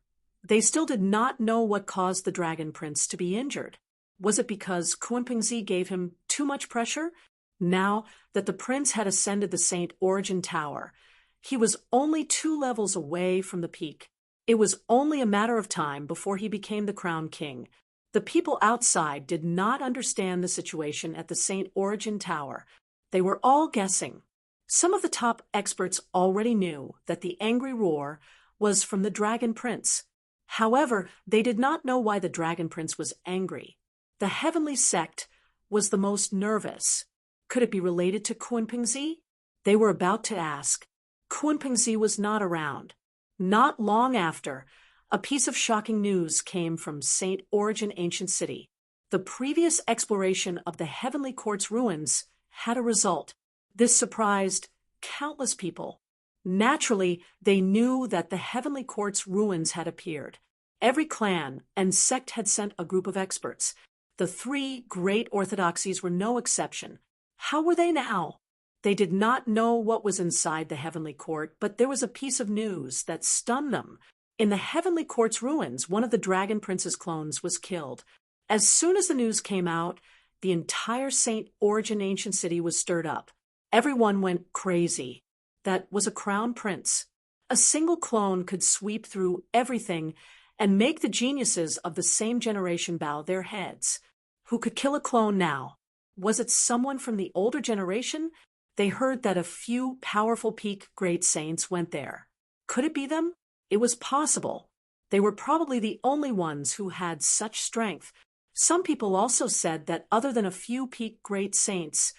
they still did not know what caused the Dragon Prince to be injured. Was it because Kunpingzi gave him too much pressure? Now that the prince had ascended the Saint Origin Tower, he was only 2 levels away from the peak. It was only a matter of time before he became the crowned king. The people outside did not understand the situation at the Saint Origin Tower. They were all guessing. Some of the top experts already knew that the angry roar was from the Dragon Prince. However, they did not know why the Dragon Prince was angry. The heavenly sect was the most nervous. Could it be related to Kunpingzi? They were about to ask. Kunpingzi was not around. Not long after, a piece of shocking news came from Saint Origin Ancient City. The previous exploration of the Heavenly Court's ruins had a result. This surprised countless people. Naturally, they knew that the Heavenly Court's ruins had appeared. Every clan and sect had sent a group of experts. The three great orthodoxies were no exception. How were they now? They did not know what was inside the heavenly court, but there was a piece of news that stunned them. In the heavenly court's ruins, one of the Dragon Prince's clones was killed. As soon as the news came out, the entire St. Origin ancient city was stirred up. Everyone went crazy. That was a crown prince. A single clone could sweep through everything and make the geniuses of the same generation bow their heads. Who could kill a clone now? Was it someone from the older generation? They heard that a few powerful peak great saints went there. Could it be them? It was possible. They were probably the only ones who had such strength. Some people also said that other than a few peak great saints,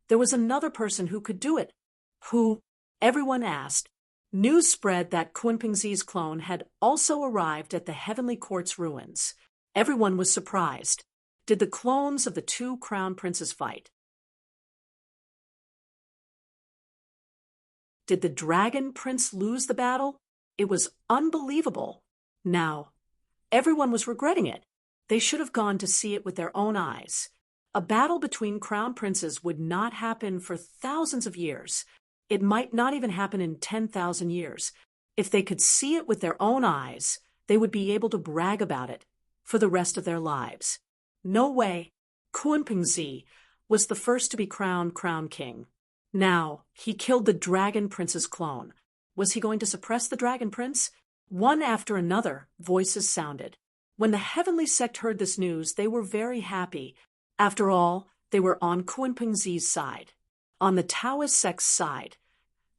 there was another person who could do it. Who? Everyone asked. News spread that Kunpengzi's clone had also arrived at the heavenly court's ruins. Everyone was surprised. Did the clones of the two crown princes fight? Did the dragon prince lose the battle? It was unbelievable. Now, everyone was regretting it. They should have gone to see it with their own eyes. A battle between crown princes would not happen for thousands of years. It might not even happen in 10,000 years. If they could see it with their own eyes, they would be able to brag about it for the rest of their lives. No way. Kunpengzi was the first to be crowned crown king. Now, he killed the dragon prince's clone. Was he going to suppress the dragon prince? One after another, voices sounded. When the heavenly sect heard this news, they were very happy. After all, they were on Kunpengzi's side. On the Taoist sect's side,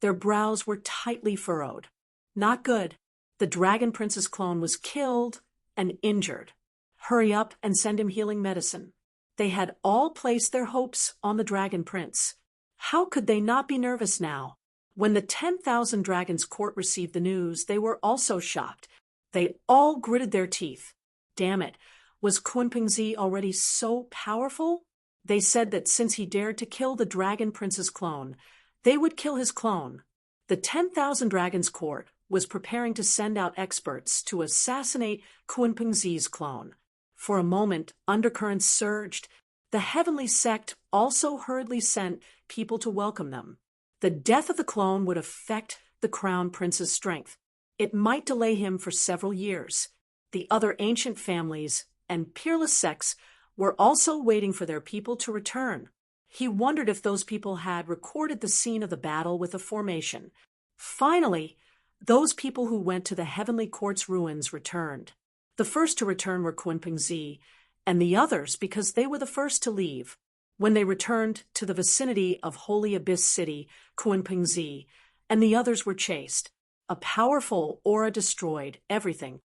their brows were tightly furrowed. Not good. The dragon prince's clone was killed and injured. Hurry up and send him healing medicine. They had all placed their hopes on the dragon prince. How could they not be nervous now? When the 10,000 dragons court received the news, they were also shocked. They all gritted their teeth. Damn it, was Kunpengzi already so powerful? They said that since he dared to kill the dragon prince's clone, they would kill his clone. The 10,000 dragons court was preparing to send out experts to assassinate Kunpengzi's clone. For a moment, undercurrents surged. The heavenly sect also hurriedly sent people to welcome them. The death of the clone would affect the crown prince's strength. It might delay him for several years. The other ancient families and peerless sects were also waiting for their people to return. He wondered if those people had recorded the scene of the battle with a formation. Finally, those people who went to the heavenly court's ruins returned. The first to return were Kunpengzi, and the others because they were the first to leave. When they returned to the vicinity of Holy Abyss City, Kunpengzi and the others were chased. A powerful aura destroyed everything.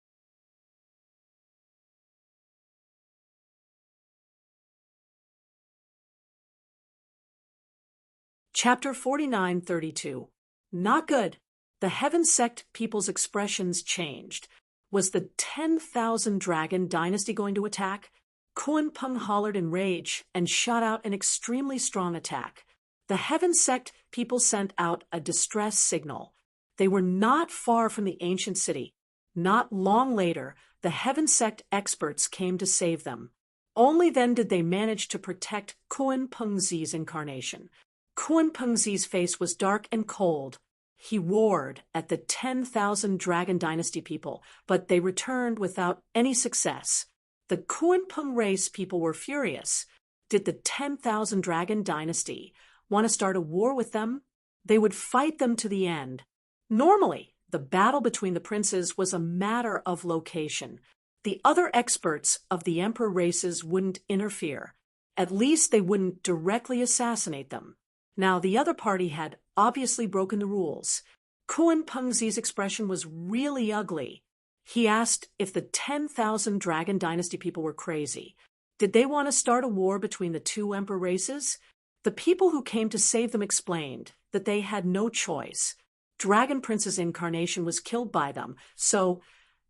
Chapter 49:32. Not good. The heaven sect people's expressions changed. Was the 10,000 dragon dynasty going to attack? Kunpeng hollered in rage and shot out an extremely strong attack. The heaven sect people sent out a distress signal. They were not far from the ancient city. Not long later, the heaven sect experts came to save them. Only then did they manage to protect Kunpengzi's incarnation. Kunpengzi's face was dark and cold. He roared at the 10,000 Dragon Dynasty people, but they returned without any success. The Kunpeng race people were furious. Did the 10,000 Dragon Dynasty want to start a war with them? They would fight them to the end. Normally, the battle between the princes was a matter of location. The other experts of the emperor races wouldn't interfere. At least they wouldn't directly assassinate them. Now, the other party had obviously broken the rules. Kunpengzi's expression was really ugly. He asked if the 10,000 Dragon Dynasty people were crazy. Did they want to start a war between the two emperor races? The people who came to save them explained that they had no choice. Dragon Prince's incarnation was killed by them, so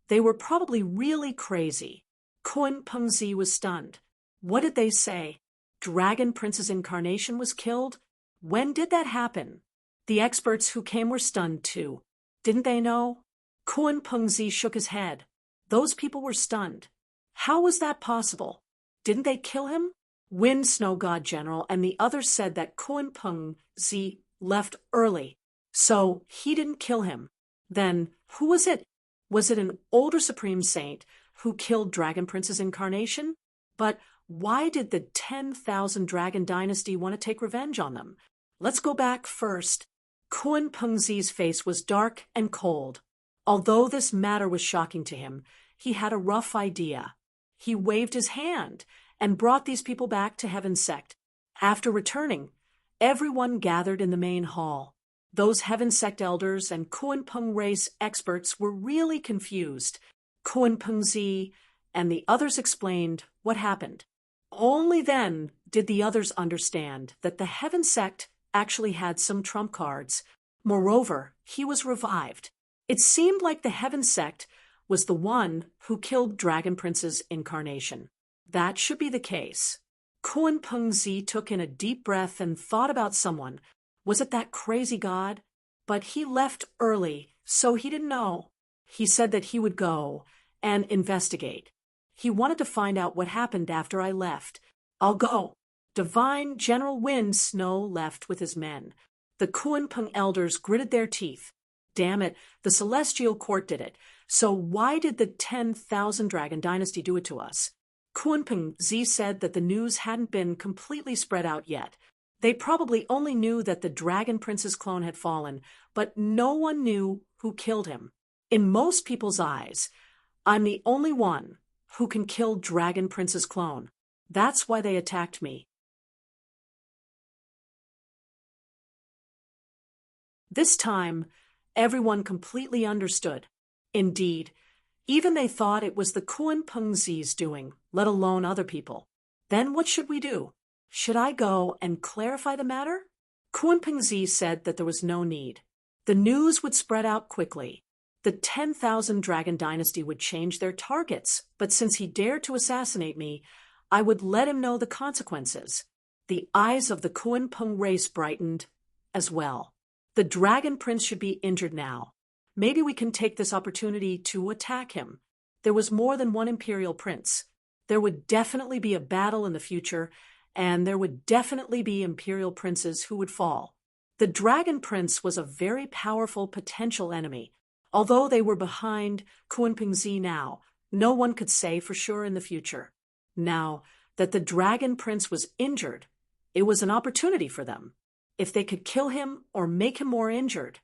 they were probably really crazy. Kunpengzi was stunned. What did they say? Dragon Prince's incarnation was killed? When did that happen? The experts who came were stunned too. Didn't they know? Kunpengzi shook his head. Those people were stunned. How was that possible? Didn't they kill him? Wind Snow God General and the others said that Kunpeng Zi left early, so he didn't kill him. Then, who was it? Was it an older Supreme Saint who killed Dragon Prince's incarnation? But why did the 10,000 Dragon Dynasty want to take revenge on them? Let's go back first. Kunpeng Zi's face was dark and cold. Although this matter was shocking to him, he had a rough idea. He waved his hand and brought these people back to Heaven Sect. After returning, everyone gathered in the main hall. Those Heaven Sect elders and Kunpeng race experts were really confused. Kunpeng Zi and the others explained what happened. Only then did the others understand that the Heaven Sect actually had some trump cards. Moreover, he was revived. It seemed like the Heaven Sect was the one who killed Dragon Prince's incarnation. That should be the case. Kunpeng Zi took in a deep breath and thought about someone. Was it that crazy god? But he left early, so he didn't know. He said that he would go and investigate. He wanted to find out what happened after I left. I'll go. Divine General Wind Snow left with his men. The Kunpeng elders gritted their teeth. Damn it, the Celestial Court did it. So why did the 10,000 Dragon Dynasty do it to us? Kunpeng Zi said that the news hadn't been completely spread out yet. They probably only knew that the Dragon Prince's clone had fallen, but no one knew who killed him. In most people's eyes, I'm the only one who can kill Dragon Prince's clone. That's why they attacked me. This time, everyone completely understood. Indeed, even they thought it was the Kunpeng Zi's doing, let alone other people. Then what should we do? Should I go and clarify the matter? Kunpeng Zi said that there was no need. The news would spread out quickly. The 10,000 Dragon Dynasty would change their targets, but since he dared to assassinate me, I would let him know the consequences. The eyes of the Kunpeng race brightened as well. The Dragon Prince should be injured now. Maybe we can take this opportunity to attack him. There was more than one Imperial Prince. There would definitely be a battle in the future, and there would definitely be Imperial Princes who would fall. The Dragon Prince was a very powerful potential enemy. Although they were behind Kunpeng Zi now, no one could say for sure in the future. Now that the Dragon Prince was injured, it was an opportunity for them. If they could kill him or make him more injured,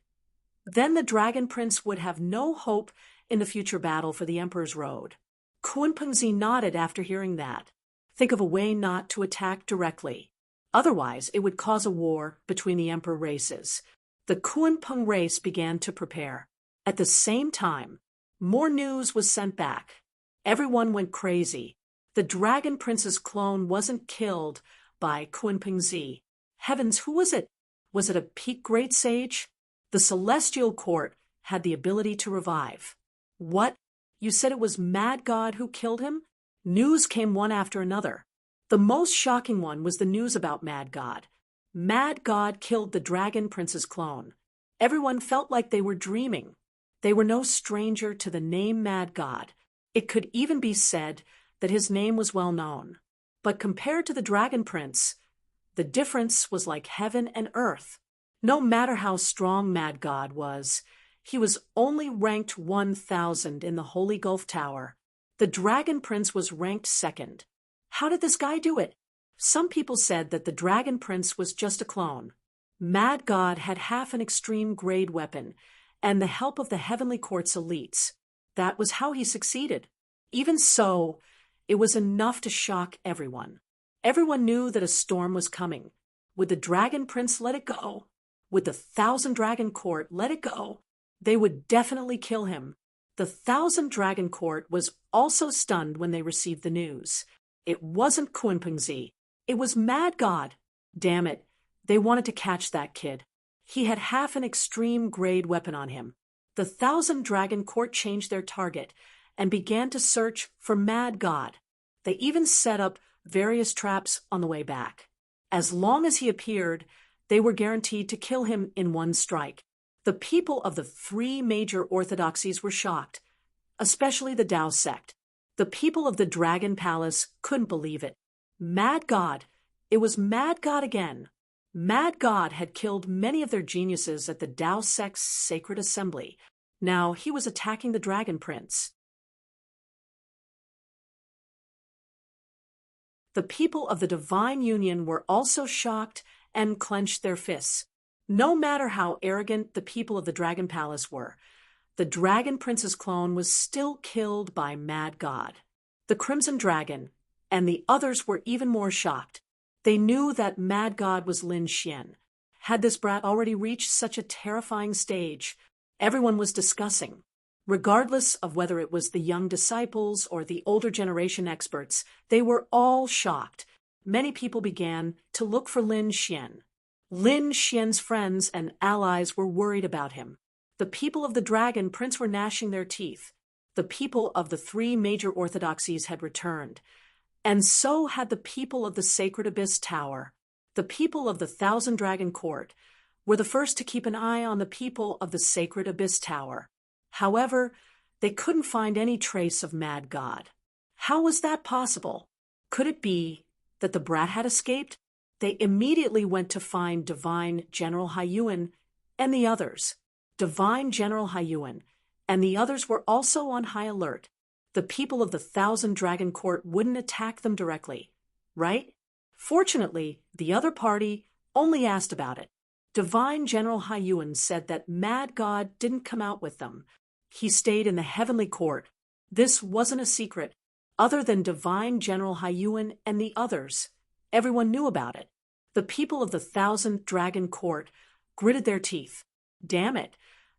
then the Dragon Prince would have no hope in the future battle for the Emperor's Road. Kunpeng Zi nodded after hearing that. Think of a way not to attack directly. Otherwise, it would cause a war between the Emperor races. The Kunpeng race began to prepare. At the same time, more news was sent back. Everyone went crazy. The Dragon Prince's clone wasn't killed by Kunpeng Zi. Heavens, who was it? Was it a peak great sage? The Celestial Court had the ability to revive. What? You said it was Mad God who killed him? News came one after another. The most shocking one was the news about Mad God. Mad God killed the Dragon Prince's clone. Everyone felt like they were dreaming. They were no stranger to the name Mad God. It could even be said that his name was well known. But compared to the Dragon Prince, the difference was like heaven and earth. No matter how strong Mad God was, he was only ranked 1,000 in the Holy Gulf Tower. The Dragon Prince was ranked second. How did this guy do it? Some people said that the Dragon Prince was just a clone. Mad God had half an extreme grade weapon and the help of the Heavenly Court's elites. That was how he succeeded. Even so, it was enough to shock everyone. Everyone knew that a storm was coming. Would the Dragon Prince let it go? Would the 1,000 Dragon Court let it go? They would definitely kill him. The 1,000 Dragon Court was also stunned when they received the news. It wasn't Kunpeng Zi. It was Mad God. Damn it. They wanted to catch that kid. He had half an extreme grade weapon on him. The 1,000 Dragon Court changed their target and began to search for Mad God. They even set up various traps on the way back. As long as he appeared, they were guaranteed to kill him in one strike. The people of the 3 major orthodoxies were shocked. especially the Tao sect. The people of the Dragon Palace couldn't believe it. Mad God. It was Mad God again. Mad God had killed many of their geniuses at the Tao sect's sacred assembly. Now he was attacking the Dragon Prince. The people of the Divine Union were also shocked and clenched their fists. No matter how arrogant the people of the Dragon Palace were, the Dragon Prince's clone was still killed by Mad God. The Crimson Dragon and the others were even more shocked. They knew that Mad God was Lin Xian. Had this brat already reached such a terrifying stage? Everyone was discussing. Regardless of whether it was the young disciples or the older generation experts, they were all shocked. Many people began to look for Lin Xian. Lin Xian's friends and allies were worried about him. The people of the Dragon Prince were gnashing their teeth. The people of the three major orthodoxies had returned. And so had the people of the Sacred Abyss Tower. The people of the Thousand Dragon Court were the first to keep an eye on the people of the Sacred Abyss Tower. However, they couldn't find any trace of Mad God. How was that possible? Could it be that the brat had escaped? They immediately went to find Divine General Haiyuan and the others. Divine General Haiyuan and the others were also on high alert. The people of the Thousand Dragon Court wouldn't attack them directly, right? Fortunately, the other party only asked about it. Divine General Haiyuan said that Mad God didn't come out with them. He stayed in the heavenly court. This wasn't a secret. Other than Divine General Haiyuan and the others, everyone knew about it. The people of the Thousand Dragon Court gritted their teeth. Damn it.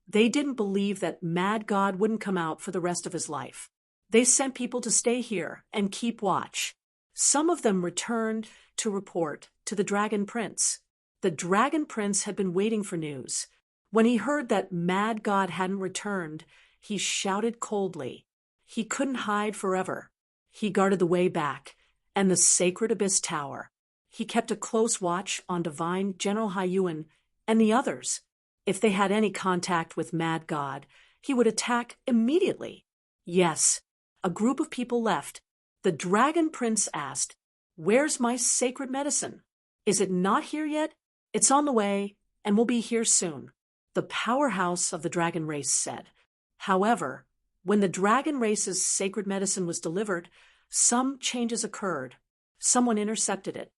They didn't believe that Mad God wouldn't come out for the rest of his life. They sent people to stay here and keep watch. Some of them returned to report to the Dragon Prince. The Dragon Prince had been waiting for news. When he heard that Mad God hadn't returned, he shouted coldly. He couldn't hide forever. He guarded the way back and the Sacred Abyss Tower. He kept a close watch on Divine General Haiyuan and the others. If they had any contact with Mad God, he would attack immediately. Yes, a group of people left. The Dragon Prince asked, "Where's my sacred medicine? Is it not here yet? It's on the way and will be here soon," the powerhouse of the dragon race said. However, when the dragon race's sacred medicine was delivered, some changes occurred. Someone intercepted it.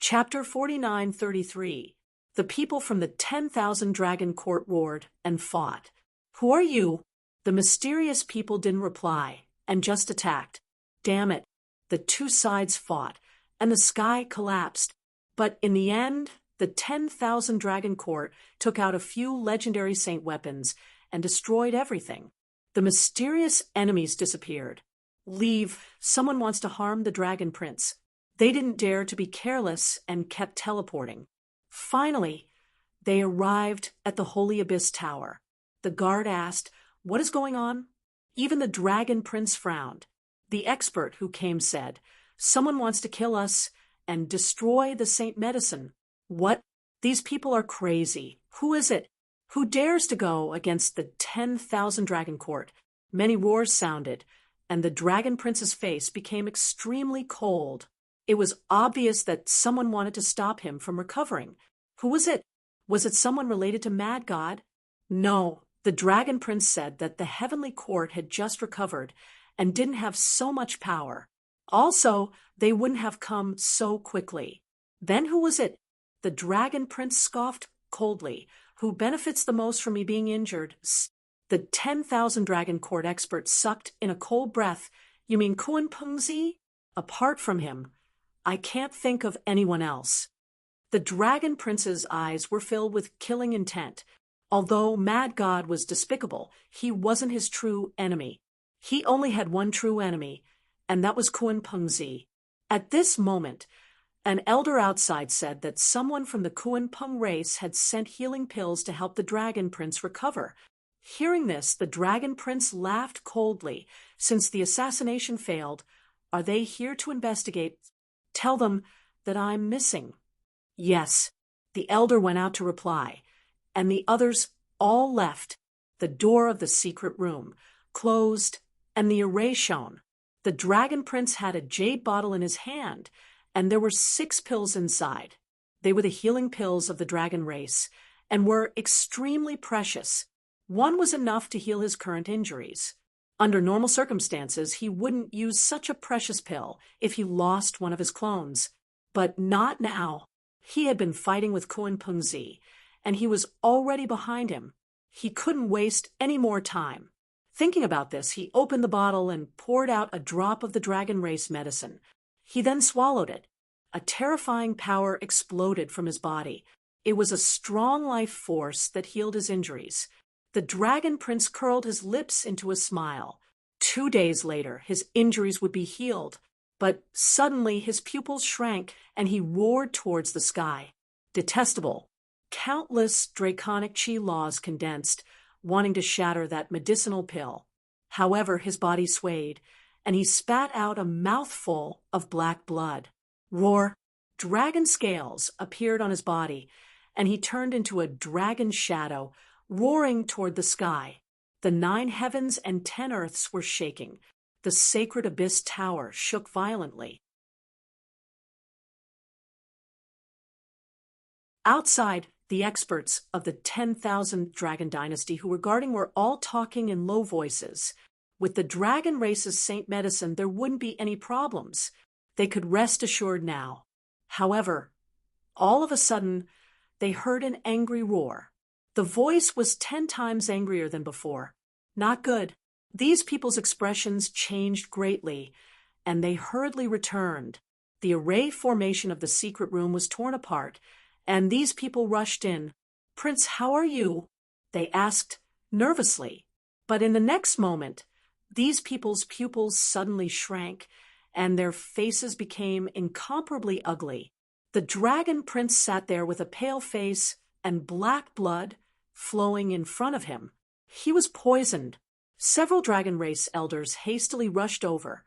Chapter 49:33. The people from the 10,000 Dragon Court roared and fought. "Who are you?" The mysterious people didn't reply and just attacked. Damn it. The two sides fought, and the sky collapsed. But in the end, the 10,000 Dragon Court took out a few legendary saint weapons and destroyed everything. The mysterious enemies disappeared. Leave. Someone wants to harm the Dragon Prince. They didn't dare to be careless and kept teleporting. Finally, they arrived at the Holy Abyss Tower. The guard asked, "What is going on?" Even the Dragon Prince frowned. The expert who came said, "Someone wants to kill us and destroy the saint medicine." What? These people are crazy. Who is it? Who dares to go against the 10,000 Dragon Court? Many roars sounded, and the Dragon Prince's face became extremely cold. It was obvious that someone wanted to stop him from recovering. Who was it? Was it someone related to Mad God? No, the Dragon Prince said that the heavenly court had just recovered and didn't have so much power. Also, they wouldn't have come so quickly. Then who was it? The Dragon Prince scoffed coldly. Who benefits the most from me being injured? The 10,000 Dragon Court expert sucked in a cold breath. You mean Kuan Pengzi? Apart from him, I can't think of anyone else. The Dragon Prince's eyes were filled with killing intent. Although Mad God was despicable, he wasn't his true enemy. He only had one true enemy, and that was Kuan Pengzi. At this moment, an elder outside said that someone from the Kuan Peng race had sent healing pills to help the Dragon Prince recover. Hearing this, the Dragon Prince laughed coldly. Since the assassination failed, are they here to investigate? Tell them that I'm missing. Yes, the elder went out to reply, and the others all left. The door of the secret room closed, and the array shone. The dragon prince had a jade bottle in his hand, and there were 6 pills inside. They were the healing pills of the dragon race, and were extremely precious. One was enough to heal his current injuries. Under normal circumstances, he wouldn't use such a precious pill if he lost one of his clones. But not now. He had been fighting with Kuan-Pung-zi, and he was already behind him. He couldn't waste any more time. Thinking about this, he opened the bottle and poured out a drop of the dragon race medicine. He then swallowed it. A terrifying power exploded from his body. It was a strong life force that healed his injuries. The dragon prince curled his lips into a smile. 2 days later, his injuries would be healed. But suddenly his pupils shrank and he roared towards the sky. Detestable. Countless draconic chi laws condensed, wanting to shatter that medicinal pill. However, his body swayed, and he spat out a mouthful of black blood. Roar! Dragon scales appeared on his body, and he turned into a dragon shadow, roaring toward the sky. The 9 heavens and 10 earths were shaking. The sacred abyss tower shook violently. Outside, the experts of the 10,000 dragon dynasty who were guarding were all talking in low voices. With the dragon race's saint medicine, there wouldn't be any problems. They could rest assured now. However, all of a sudden, they heard an angry roar. The voice was 10 times angrier than before. Not good. These people's expressions changed greatly, and they hurriedly returned. The array formation of the secret room was torn apart, and these people rushed in. "Prince, how are you?" they asked nervously. But in the next moment, these people's pupils suddenly shrank, and their faces became incomparably ugly. The dragon prince sat there with a pale face and black blood flowing in front of him. He was poisoned. Several dragon race elders hastily rushed over.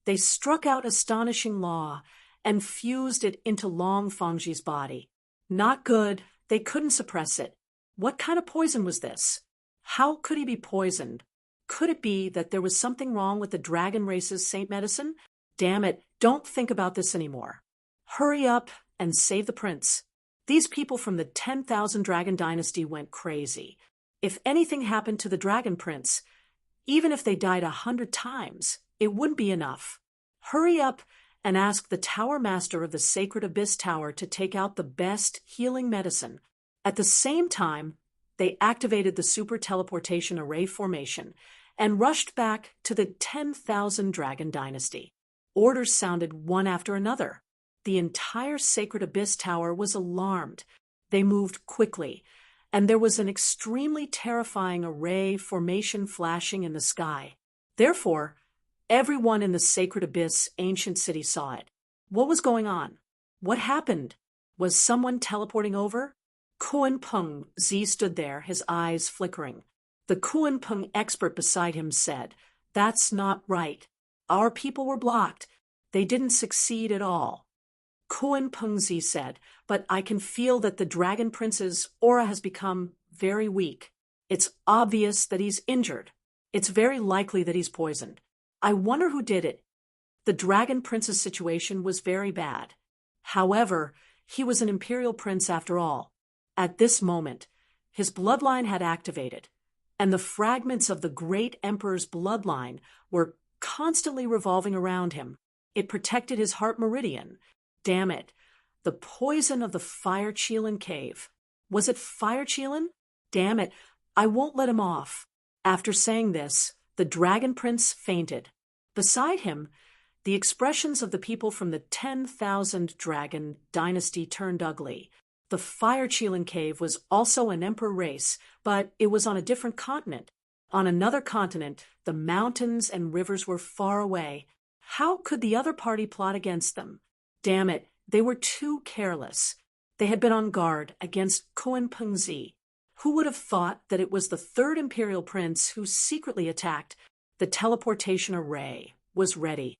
They struck out astonishing law and fused it into Long Fangji's body. Not good. They couldn't suppress it. What kind of poison was this? How could he be poisoned? Could it be that there was something wrong with the dragon race's saint medicine? Damn it, don't think about this anymore. Hurry up and save the prince. These people from the 10,000 dragon dynasty went crazy. If anything happened to the dragon prince, even if they died 100 times, it wouldn't be enough. Hurry up and ask the tower master of the sacred abyss tower to take out the best healing medicine. At the same time, they activated the super teleportation array formation and rushed back to the 10,000 dragon dynasty. Orders sounded one after another. The entire sacred abyss tower was alarmed. They moved quickly, and there was an extremely terrifying array formation flashing in the sky. Therefore, everyone in the sacred abyss ancient city saw it. What was going on? What happened? Was someone teleporting over? Kuan-Pung-zi stood there, his eyes flickering. The Kuan-Pung expert beside him said, "That's not right. Our people were blocked. They didn't succeed at all." Kuan-Pung-zi said, "But I can feel that the dragon prince's aura has become very weak. It's obvious that he's injured. It's very likely that he's poisoned. I wonder who did it." The dragon prince's situation was very bad. However, he was an imperial prince after all. At this moment, his bloodline had activated, and the fragments of the great emperor's bloodline were constantly revolving around him. It protected his heart meridian. Damn it. The poison of the Fire Qilin cave. Was it Fire Qilin? Damn it. I won't let him off. After saying this, the dragon prince fainted. Beside him, the expressions of the people from the 10,000 dragon dynasty turned ugly. The Fire Qilin cave was also an emperor race, but it was on a different continent. On another continent, the mountains and rivers were far away. How could the other party plot against them? Damn it, they were too careless. They had been on guard against Kuan-Pung-zi. Who would have thought that it was the third imperial prince who secretly attacked? The teleportation array was ready.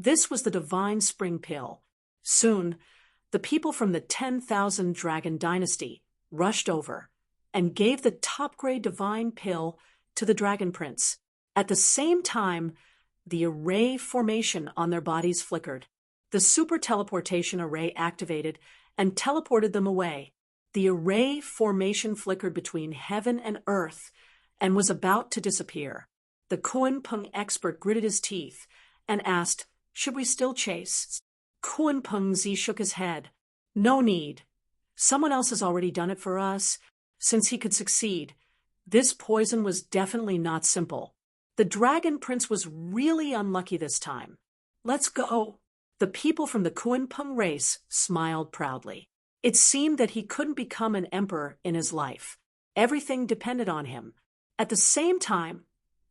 This was the divine spring pill. Soon, the people from the 10,000 Dragon Dynasty rushed over and gave the top-grade divine pill to the Dragon Prince. At the same time, the array formation on their bodies flickered. The super teleportation array activated and teleported them away. The array formation flickered between heaven and earth and was about to disappear. The Kuan-Pung expert gritted his teeth and asked, "Should we still chase?" Kuan-Pung-Zi shook his head. "No need. Someone else has already done it for us. Since he could succeed, this poison was definitely not simple. The Dragon Prince was really unlucky this time. Let's go." The people from the Kuan-Pung race smiled proudly. It seemed that he couldn't become an emperor in his life. Everything depended on him. At the same time,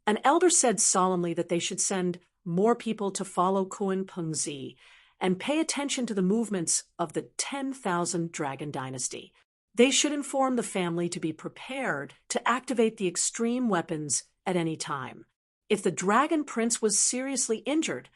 an elder said solemnly that they should send more people to follow Kuan-Pung-Zi and pay attention to the movements of the 10,000 Dragon Dynasty. They should inform the family to be prepared to activate the extreme weapons at any time. If the Dragon Prince was seriously injured,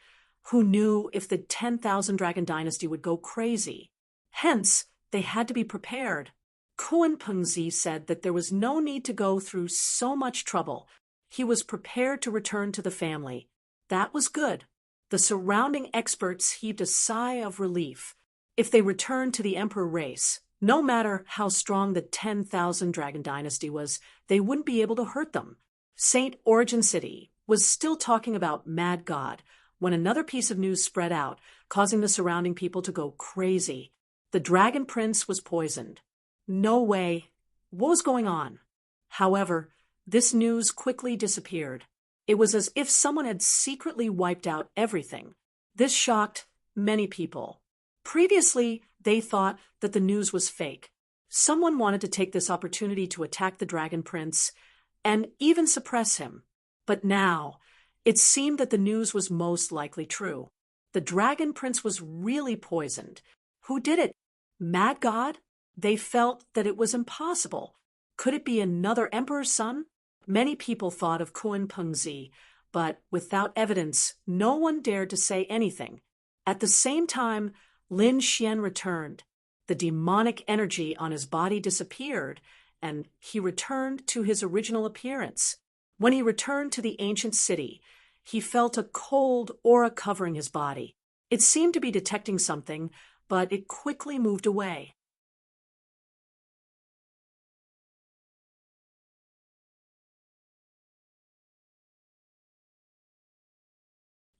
who knew if the 10,000 Dragon Dynasty would go crazy? Hence, they had to be prepared. Kuan-Pung-Zi said that there was no need to go through so much trouble. He was prepared to return to the family. That was good. The surrounding experts heaved a sigh of relief. If they returned to the Emperor race, no matter how strong the 10,000 Dragon Dynasty was, they wouldn't be able to hurt them. St. Origin City was still talking about Mad God when another piece of news spread out, causing the surrounding people to go crazy. The Dragon Prince was poisoned. No way. What was going on? However, this news quickly disappeared. It was as if someone had secretly wiped out everything. This shocked many people. Previously, they thought that the news was fake. Someone wanted to take this opportunity to attack the Dragon Prince and even suppress him. But now, it seemed that the news was most likely true. The Dragon Prince was really poisoned. Who did it? Mad God? They felt that it was impossible. Could it be another emperor's son? Many people thought of Kuan-Pung-Zi, but without evidence, no one dared to say anything. At the same time, Lin Xian returned. The demonic energy on his body disappeared, and he returned to his original appearance. When he returned to the ancient city, he felt a cold aura covering his body. It seemed to be detecting something, but it quickly moved away.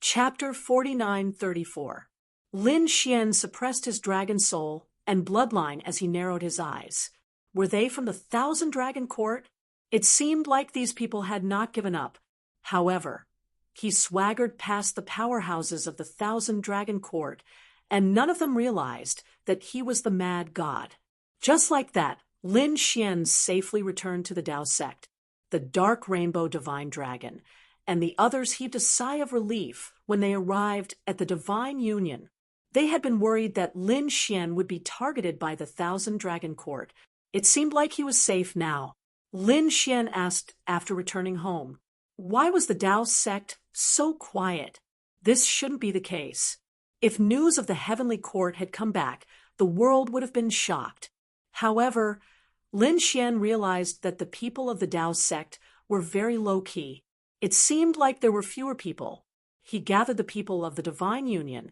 Chapter 4934. Lin Xian suppressed his dragon soul and bloodline as he narrowed his eyes. Were they from the 1,000 Dragon Court? It seemed like these people had not given up. However, he swaggered past the powerhouses of the 1,000 Dragon Court, and none of them realized that he was the Mad God. Just like that, Lin Xian safely returned to the Dao sect, the Dark Rainbow Divine Dragon, and the others heaved a sigh of relief when they arrived at the Divine Union. They had been worried that Lin Xian would be targeted by the 1,000 Dragon Court. It seemed like he was safe now. Lin Xian asked after returning home, why was the Dao sect so quiet? This shouldn't be the case. If news of the Heavenly Court had come back, the world would have been shocked. However, Lin Xian realized that the people of the Dao sect were very low-key. It seemed like there were fewer people. He gathered the people of the Divine Union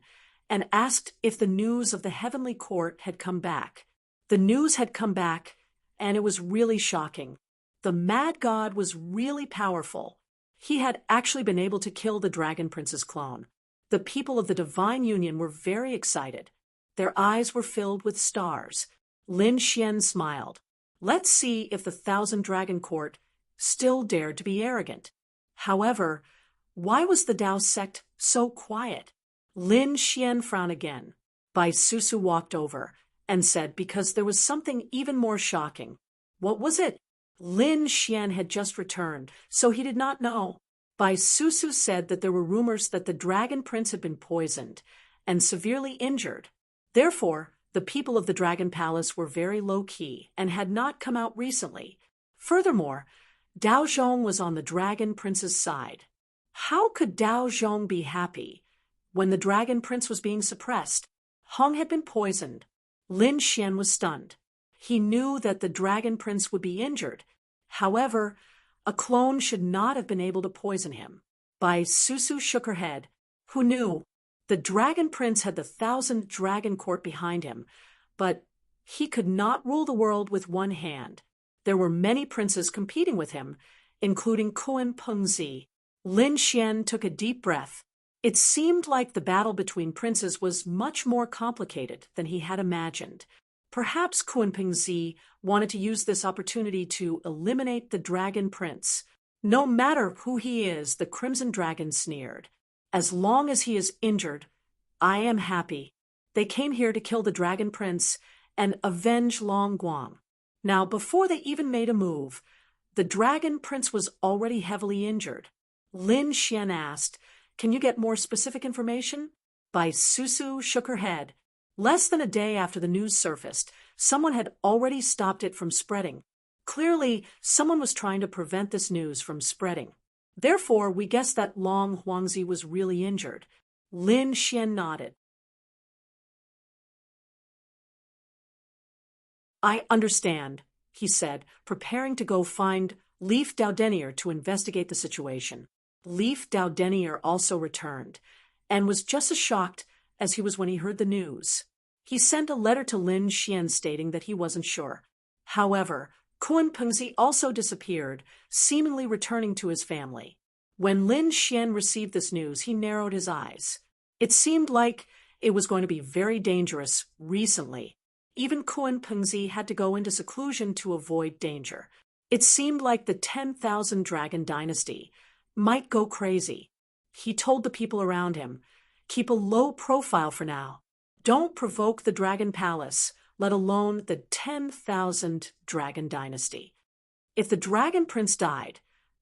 and asked if the news of the Heavenly Court had come back. The news had come back, and it was really shocking. The Mad God was really powerful. He had actually been able to kill the Dragon Prince's clone. The people of the Divine Union were very excited. Their eyes were filled with stars. Lin Xian smiled. Let's see if the 1,000 Dragon Court still dared to be arrogant. However, why was the Dao sect so quiet? Lin Xian frowned again. Bai Susu walked over and said because there was something even more shocking. What was it? Lin Xian had just returned, so he did not know. Bai Susu said that there were rumors that the Dragon Prince had been poisoned and severely injured. Therefore, the people of the Dragon Palace were very low-key and had not come out recently. Furthermore, Dao Zhong was on the Dragon Prince's side. How could Dao Zhong be happy? When the Dragon Prince was being suppressed, Hong had been poisoned. Lin Xian was stunned. He knew that the Dragon Prince would be injured. However, a clone should not have been able to poison him. Bai Susu shook her head. Who knew? The Dragon Prince had the 1,000 Dragon Court behind him, but he could not rule the world with one hand. There were many princes competing with him, including Kun Pengzi. Lin Xian took a deep breath. It seemed like the battle between princes was much more complicated than he had imagined. Perhaps Kun Pengzi wanted to use this opportunity to eliminate the Dragon Prince. No matter who he is, the Crimson Dragon sneered. As long as he is injured, I am happy. They came here to kill the Dragon Prince and avenge Long Guang. Now, before they even made a move, the Dragon Prince was already heavily injured. Lin Xian asked, "Can you get more specific information?" Bai Susu shook her head. Less than a day after the news surfaced, someone had already stopped it from spreading. Clearly, someone was trying to prevent this news from spreading. Therefore, we guessed that Long Huangzi was really injured. Lin Xian nodded. I understand, he said, preparing to go find Leaf Daudenier to investigate the situation. Leaf Daudenier also returned, and was just as shocked as he was when he heard the news. He sent a letter to Lin Xian stating that he wasn't sure. However, Kun Pengzi also disappeared, seemingly returning to his family. When Lin Xian received this news, he narrowed his eyes. It seemed like it was going to be very dangerous recently. Even Kun Pengzi had to go into seclusion to avoid danger. It seemed like the 10,000 Dragon Dynasty might go crazy. He told the people around him, "Keep a low profile for now. Don't provoke the Dragon Palace, let alone the 10,000 Dragon Dynasty." If the Dragon Prince died,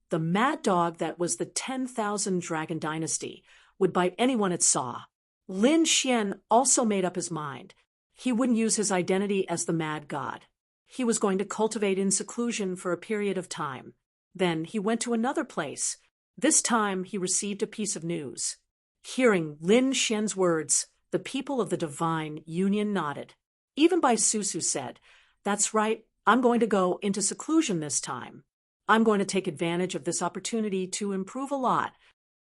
the mad dog that was the 10,000 Dragon Dynasty would bite anyone it saw. Lin Xian also made up his mind. He wouldn't use his identity as the mad god. He was going to cultivate in seclusion for a period of time. Then he went to another place. This time he received a piece of news. Hearing Lin Xian's words, the people of the Divine Union nodded. Even Bai Susu said, "That's right, I'm going to go into seclusion this time. I'm going to take advantage of this opportunity to improve a lot."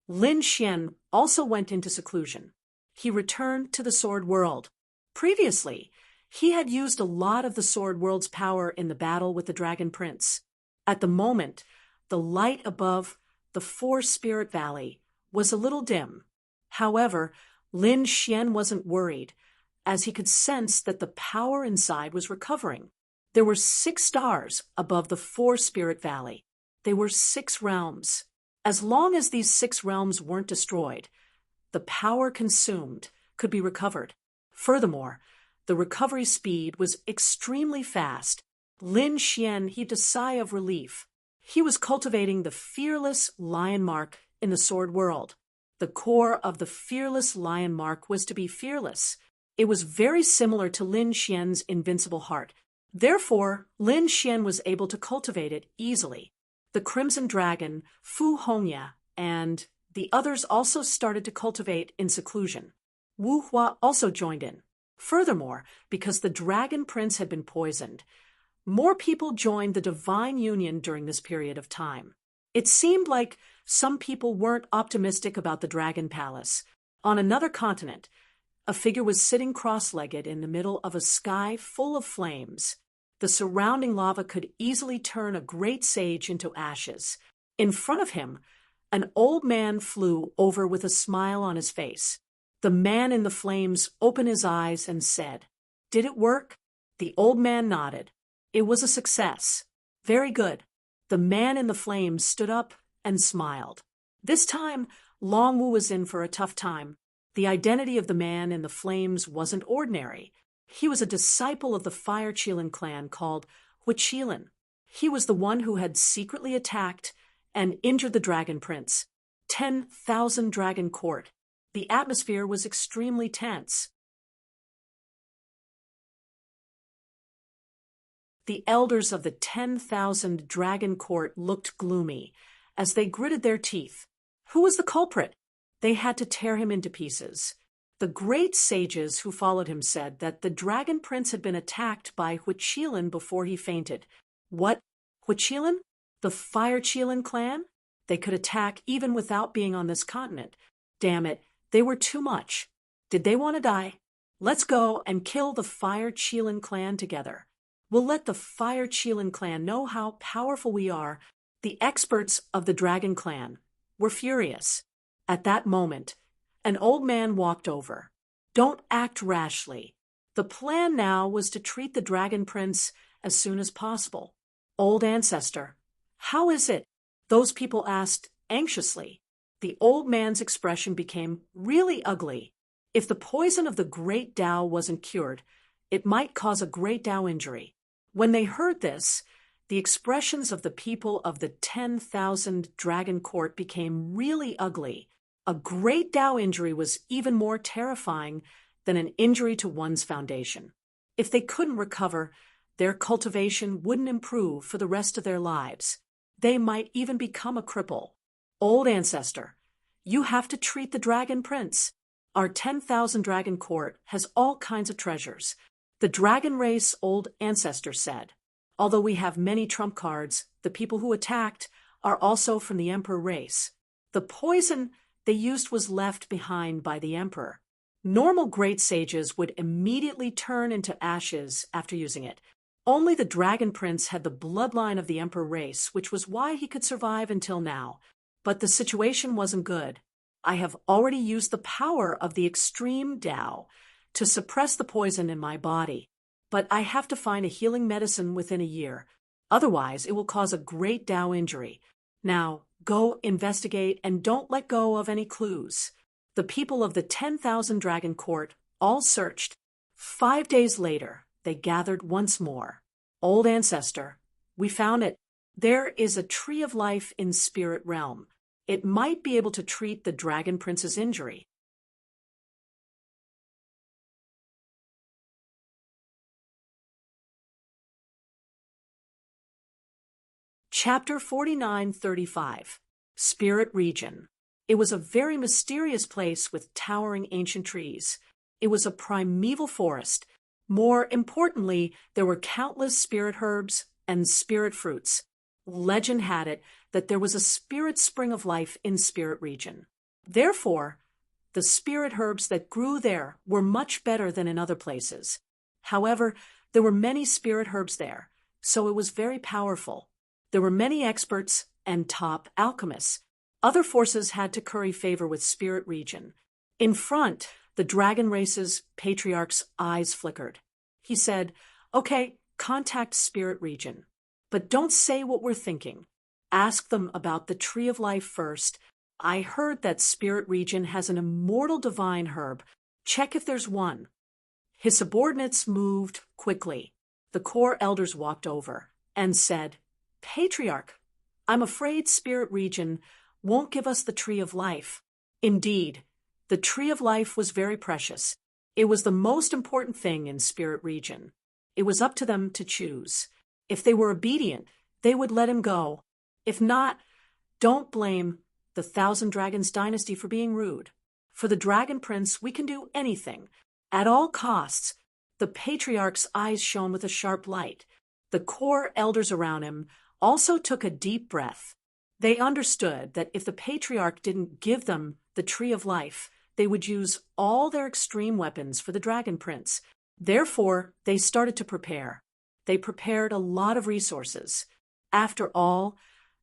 Lin Xian also went into seclusion. He returned to the Sword World. Previously, he had used a lot of the Sword World's power in the battle with the Dragon Prince. At the moment, the light above the Four Spirit Valley was a little dim. However, Lin Xian wasn't worried, as he could sense that the power inside was recovering. There were 6 stars above the Four Spirit Valley. They were 6 realms. As long as these 6 realms weren't destroyed, the power consumed could be recovered. Furthermore, the recovery speed was extremely fast. Lin Xian heaved a sigh of relief. He was cultivating the fearless lion mark in the Sword World. The core of the fearless lion mark was to be fearless. It was very similar to Lin Xian's invincible heart. Therefore, Lin Xian was able to cultivate it easily. The Crimson Dragon, Fu Hongya, and the others also started to cultivate in seclusion. Wu Hua also joined in. Furthermore, because the Dragon Prince had been poisoned, more people joined the Divine Union during this period of time. It seemed like some people weren't optimistic about the Dragon Palace. On another continent, a figure was sitting cross-legged in the middle of a sky full of flames. The surrounding lava could easily turn a great sage into ashes. In front of him, an old man flew over with a smile on his face. The man in the flames opened his eyes and said, "Did it work?" The old man nodded. "It was a success." "Very good." The man in the flames stood up and smiled. This time, Long Wu was in for a tough time. The identity of the man in the flames wasn't ordinary. He was a disciple of the Fire Qilin clan called Hui Qilin. He was the one who had secretly attacked and injured the Dragon Prince. 10,000 Dragon Court. The atmosphere was extremely tense. The elders of the 10,000 Dragon Court looked gloomy as they gritted their teeth. Who was the culprit? They had to tear him into pieces. The great sages who followed him said that the dragon prince had been attacked by Huichilin before he fainted. What? Huichilin? The Fire Chilin clan? They could attack even without being on this continent. Damn it, they were too much. Did they want to die? Let's go and kill the Fire Chilin clan together. We'll let the Fire Chilin clan know how powerful we are. The experts of the dragon clan were furious. At that moment, an old man walked over. Don't act rashly. The plan now was to treat the dragon prince as soon as possible. Old ancestor, how is it? Those people asked anxiously. The old man's expression became really ugly. If the poison of the great Tao wasn't cured, it might cause a great Tao injury. When they heard this, the expressions of the people of the 10,000 dragon court became really ugly. A great Tao injury was even more terrifying than an injury to one's foundation. If they couldn't recover, their cultivation wouldn't improve for the rest of their lives. They might even become a cripple. Old ancestor, you have to treat the dragon prince. Our 10,000 dragon court has all kinds of treasures. The dragon race, old ancestor said. Although we have many trump cards, the people who attacked are also from the emperor race. The poison they used was left behind by the emperor. Normal great sages would immediately turn into ashes after using it. Only the dragon prince had the bloodline of the emperor race, which was why he could survive until now. But the situation wasn't good. I have already used the power of the extreme Tao to suppress the poison in my body. But I have to find a healing medicine within a year. Otherwise, it will cause a great Tao injury. Now, go investigate and don't let go of any clues. The people of the 10,000 dragon court all searched. 5 days later, they gathered once more. Old ancestor, we found it. There is a tree of life in spirit realm. It might be able to treat the dragon prince's injury. Chapter 49:35. Spirit Region. It was a very mysterious place with towering ancient trees. It was a primeval forest. More importantly, there were countless spirit herbs and spirit fruits. Legend had it that there was a spirit spring of life in Spirit Region. Therefore, the spirit herbs that grew there were much better than in other places. However, there were many spirit herbs there, so it was very powerful. There were many experts and top alchemists. Other forces had to curry favor with Spirit Region. In front, the dragon race's patriarch's eyes flickered. He said, "Okay, contact Spirit Region. But don't say what we're thinking. Ask them about the Tree of Life first. I heard that Spirit Region has an immortal divine herb. Check if there's one." His subordinates moved quickly. The core elders walked over and said, "Patriarch, I'm afraid Spirit Region won't give us the Tree of Life." Indeed, the Tree of Life was very precious. It was the most important thing in Spirit Region. It was up to them to choose. If they were obedient, they would let him go. If not, don't blame the Thousand Dragons dynasty for being rude. For the Dragon Prince, we can do anything. At all costs. The patriarch's eyes shone with a sharp light. The core elders around him also took a deep breath. They understood that if the patriarch didn't give them the Tree of Life, they would use all their extreme weapons for the Dragon Prince. Therefore, they started to prepare. They prepared a lot of resources. After all,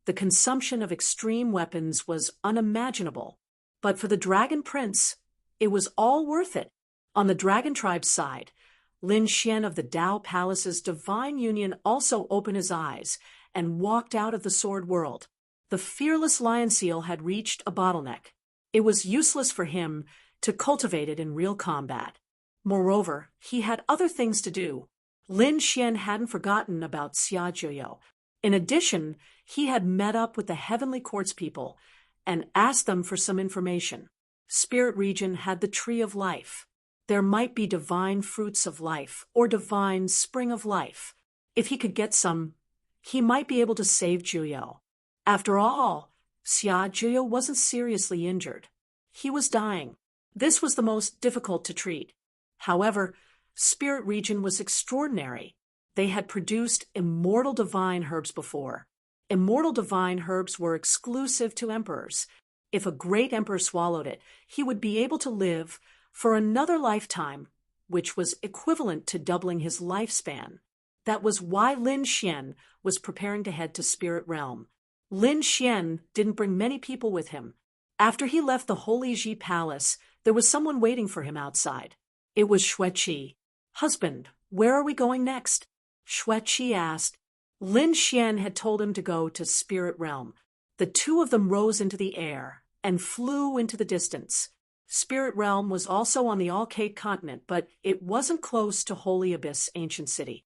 the consumption of extreme weapons was unimaginable. But for the Dragon Prince, it was all worth it. On the Dragon Tribe's side, Lin Xian of the Tao Palace's divine union also opened his eyes and walked out of the sword world. The fearless lion seal had reached a bottleneck. It was useless for him to cultivate it in real combat. Moreover, he had other things to do. Lin Xian hadn't forgotten about Xia Juyo. In addition, he had met up with the Heavenly Court's people and asked them for some information. Spirit Region had the Tree of Life. There might be divine fruits of life or divine spring of life. If he could get some, he might be able to save Juyo. After all, Xia Juyo wasn't seriously injured. He was dying. This was the most difficult to treat. However, Spirit Region was extraordinary. They had produced immortal divine herbs before. Immortal divine herbs were exclusive to emperors. If a great emperor swallowed it, he would be able to live for another lifetime, which was equivalent to doubling his lifespan. That was why Lin Xian was preparing to head to Spirit Realm. Lin Xian didn't bring many people with him. After he left the Holy Ji Palace, there was someone waiting for him outside. It was Xueqi. "Husband, where are we going next?" Xueqi asked. Lin Xian had told him to go to Spirit Realm. The two of them rose into the air and flew into the distance. Spirit Realm was also on the Alcade continent, but it wasn't close to Holy Abyss Ancient City.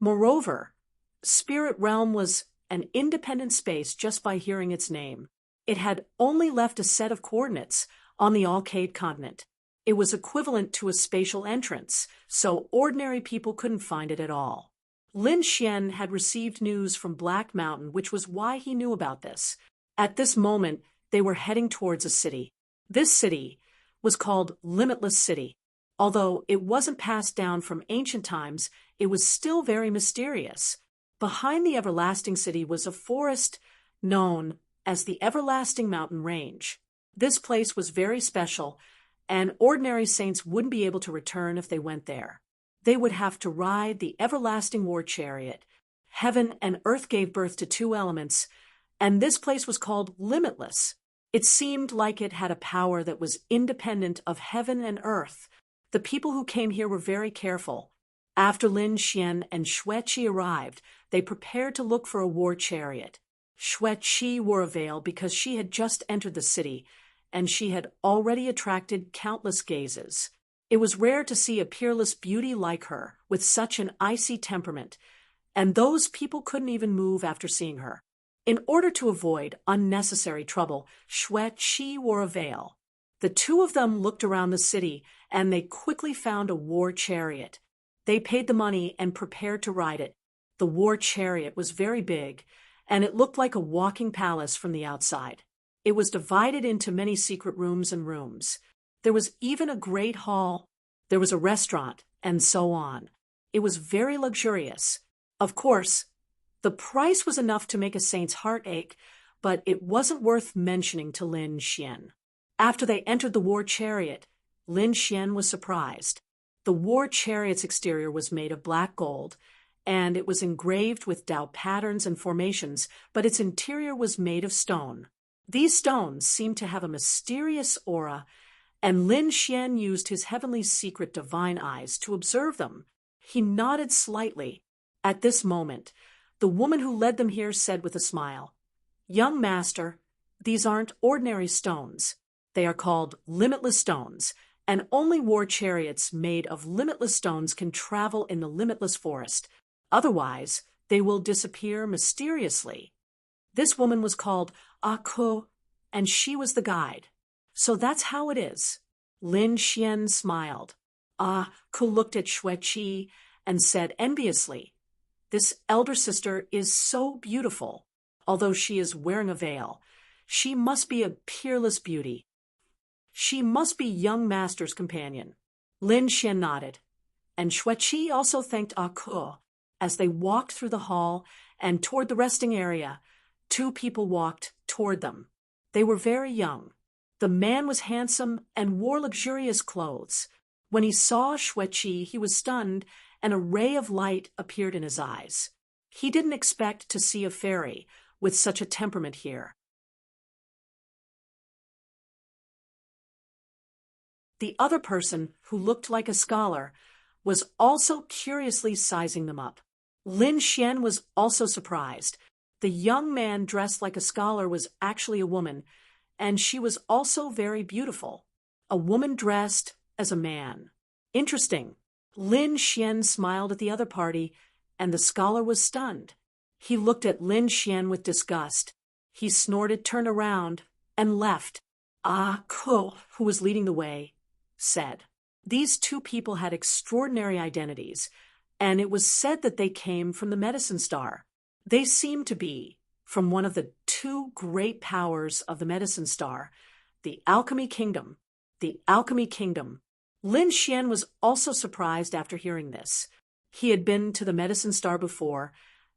Moreover, Spirit Realm was an independent space just by hearing its name. It had only left a set of coordinates on the Alcade continent. It was equivalent to a spatial entrance, so ordinary people couldn't find it at all. Lin Xian had received news from Black Mountain, which was why he knew about this. At this moment, they were heading towards a city. This city was called Limitless City. Although it wasn't passed down from ancient times, it was still very mysterious. Behind the everlasting city was a forest known as the Everlasting Mountain Range. This place was very special, and ordinary saints wouldn't be able to return if they went there. They would have to ride the everlasting war chariot. Heaven and earth gave birth to two elements, and this place was called Limitless. It seemed like it had a power that was independent of heaven and earth. The people who came here were very careful. After Lin Xian and Xueqi arrived, they prepared to look for a war chariot. Xueqi wore a veil because she had just entered the city, and she had already attracted countless gazes. It was rare to see a peerless beauty like her, with such an icy temperament, and those people couldn't even move after seeing her. In order to avoid unnecessary trouble, Xueqi wore a veil. The two of them looked around the city, and they quickly found a war chariot. They paid the money and prepared to ride it. The war chariot was very big, and it looked like a walking palace from the outside. It was divided into many secret rooms and rooms. There was even a great hall. There was a restaurant, and so on. It was very luxurious. Of course, the price was enough to make a saint's heart ache, but it wasn't worth mentioning to Lin Xian. After they entered the war chariot, Lin Xian was surprised. The war chariot's exterior was made of black gold, and it was engraved with Tao patterns and formations, but its interior was made of stone. These stones seemed to have a mysterious aura, and Lin Xian used his heavenly secret divine eyes to observe them. He nodded slightly. At this moment, the woman who led them here said with a smile, "Young master, these aren't ordinary stones. They are called limitless stones, and only war chariots made of limitless stones can travel in the limitless forest. Otherwise, they will disappear mysteriously." This woman was called Ko, and she was the guide. "So that's how it is." Lin Xian smiled. Ko looked at Xueqi and said enviously, "This elder sister is so beautiful. Although she is wearing a veil, she must be a peerless beauty. She must be young master's companion." Lin Xian nodded, and Xueqi also thanked Ko. As they walked through the hall and toward the resting area, two people walked toward them. They were very young. The man was handsome and wore luxurious clothes. When he saw Xueqi, he was stunned, and a ray of light appeared in his eyes. He didn't expect to see a fairy with such a temperament here. The other person, who looked like a scholar, was also curiously sizing them up. Lin Xian was also surprised. The young man dressed like a scholar was actually a woman, and she was also very beautiful. A woman dressed as a man. Interesting. Lin Xian smiled at the other party, and the scholar was stunned. He looked at Lin Xian with disgust. He snorted, turned around, and left. Ko, who was leading the way, said. These two people had extraordinary identities, and it was said that they came from the medicine star. They seemed to be from one of the two great powers of the medicine star, the Alchemy Kingdom. The Alchemy Kingdom. Lin Xian was also surprised after hearing this. He had been to the medicine star before,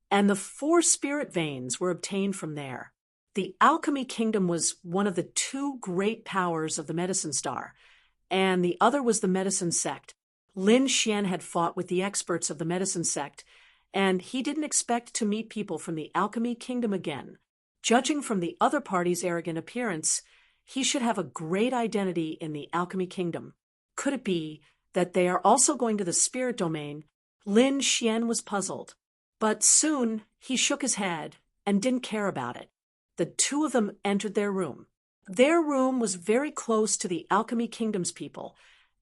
and the 4 spirit veins were obtained from there. The Alchemy Kingdom was one of the two great powers of the medicine star, and the other was the medicine sect. Lin Xian had fought with the experts of the medicine sect, and he didn't expect to meet people from the Alchemy Kingdom again. Judging from the other party's arrogant appearance, he should have a great identity in the Alchemy Kingdom. Could it be that they are also going to the spirit domain? Lin Xian was puzzled, but soon he shook his head and didn't care about it. The two of them entered their room. Their room was very close to the Alchemy Kingdom's people,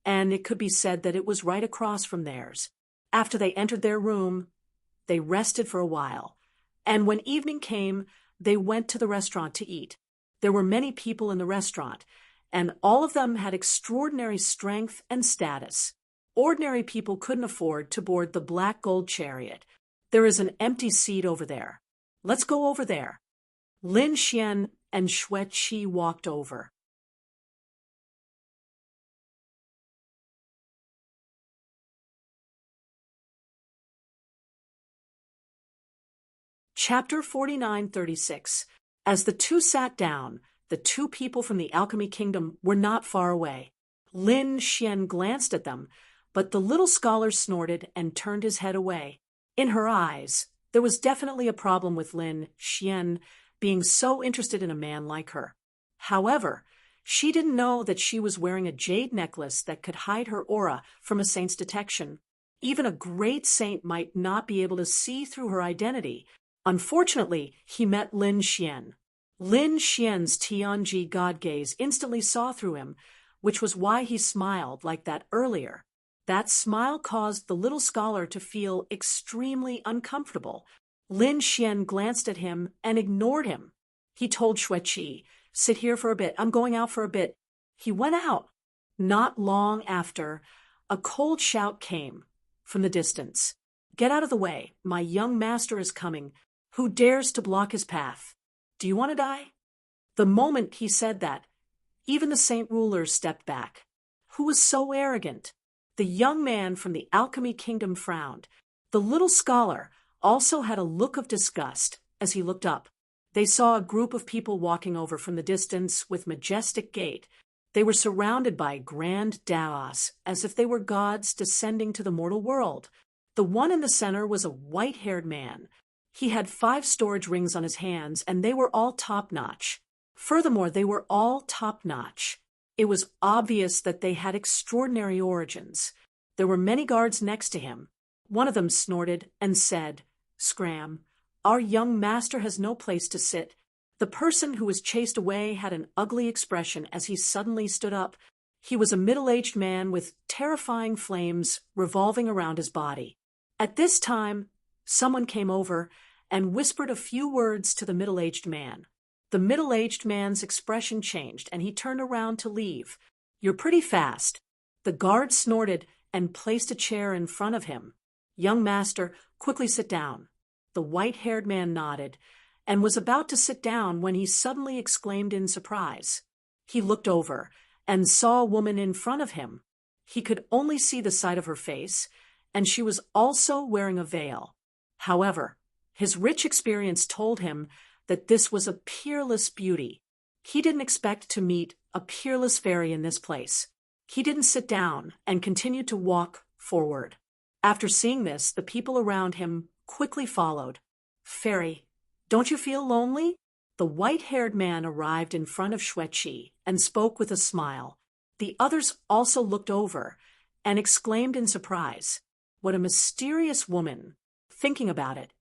and it could be said that it was right across from theirs. After they entered their room, they rested for a while, and when evening came, they went to the restaurant to eat. There were many people in the restaurant, and all of them had extraordinary strength and status. Ordinary people couldn't afford to board the black gold chariot. There is an empty seat over there. Let's go over there. Lin Xian and Xue Qi walked over. Chapter 49:36. As the two sat down, the two people from the Alchemy Kingdom were not far away. Lin Xian glanced at them, but the little scholar snorted and turned his head away. In her eyes, there was definitely a problem with Lin Xian being so interested in a man like her. However, she didn't know that she was wearing a jade necklace that could hide her aura from a saint's detection. Even a great saint might not be able to see through her identity. Unfortunately, he met Lin Xian. Lin Xian's Tianji god gaze instantly saw through him, which was why he smiled like that earlier. That smile caused the little scholar to feel extremely uncomfortable. Lin Xian glanced at him and ignored him. He told Xue Qi, "Sit here for a bit. I'm going out for a bit." He went out. Not long after, a cold shout came from the distance. "Get out of the way. My young master is coming. Who dares to block his path? Do you want to die?" The moment he said that, even the saint rulers stepped back. Who was so arrogant? The young man from the Alchemy Kingdom frowned. The little scholar also had a look of disgust as he looked up. They saw a group of people walking over from the distance with majestic gait. They were surrounded by grand daos, as if they were gods descending to the mortal world. The one in the center was a white-haired man. He had 5 storage rings on his hands, and they were all top-notch. Furthermore, they were all top-notch. It was obvious that they had extraordinary origins. There were many guards next to him. One of them snorted and said, "Scram, our young master has no place to sit." The person who was chased away had an ugly expression as he suddenly stood up. He was a middle-aged man with terrifying flames revolving around his body. At this time, someone came over and whispered a few words to the middle-aged man. The middle-aged man's expression changed, and he turned around to leave. "You're pretty fast." The guard snorted and placed a chair in front of him. "Young master, quickly sit down." The white-haired man nodded and was about to sit down when he suddenly exclaimed in surprise. He looked over and saw a woman in front of him. He could only see the side of her face, and she was also wearing a veil. However, his rich experience told him that this was a peerless beauty. He didn't expect to meet a peerless fairy in this place. He didn't sit down and continued to walk forward. After seeing this, the people around him quickly followed. "Fairy, don't you feel lonely?" The white-haired man arrived in front of Xue Qi and spoke with a smile. The others also looked over and exclaimed in surprise, "What a mysterious woman!" Thinking about it,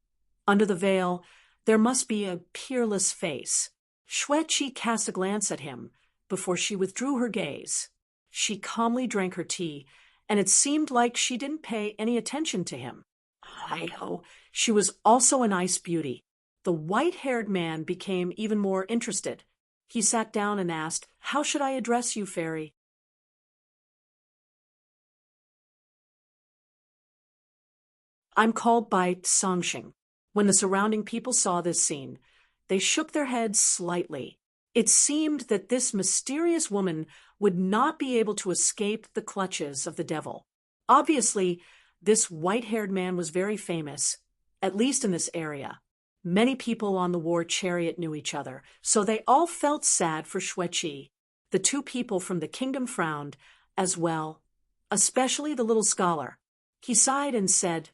under the veil, there must be a peerless face. Xue Qi cast a glance at him before she withdrew her gaze. She calmly drank her tea, and it seemed like she didn't pay any attention to him. Hi-ho, she was also a nice beauty. The white-haired man became even more interested. He sat down and asked, "How should I address you, fairy?" "I'm called by Songxing." When the surrounding people saw this scene, They shook their heads slightly. It seemed that this mysterious woman would not be able to escape the clutches of the devil. Obviously, this white-haired man was very famous, at least in this area. Many people on the war chariot knew each other, so they all felt sad for Xueqi. The two people from the kingdom frowned as well, especially the little scholar. He sighed and said,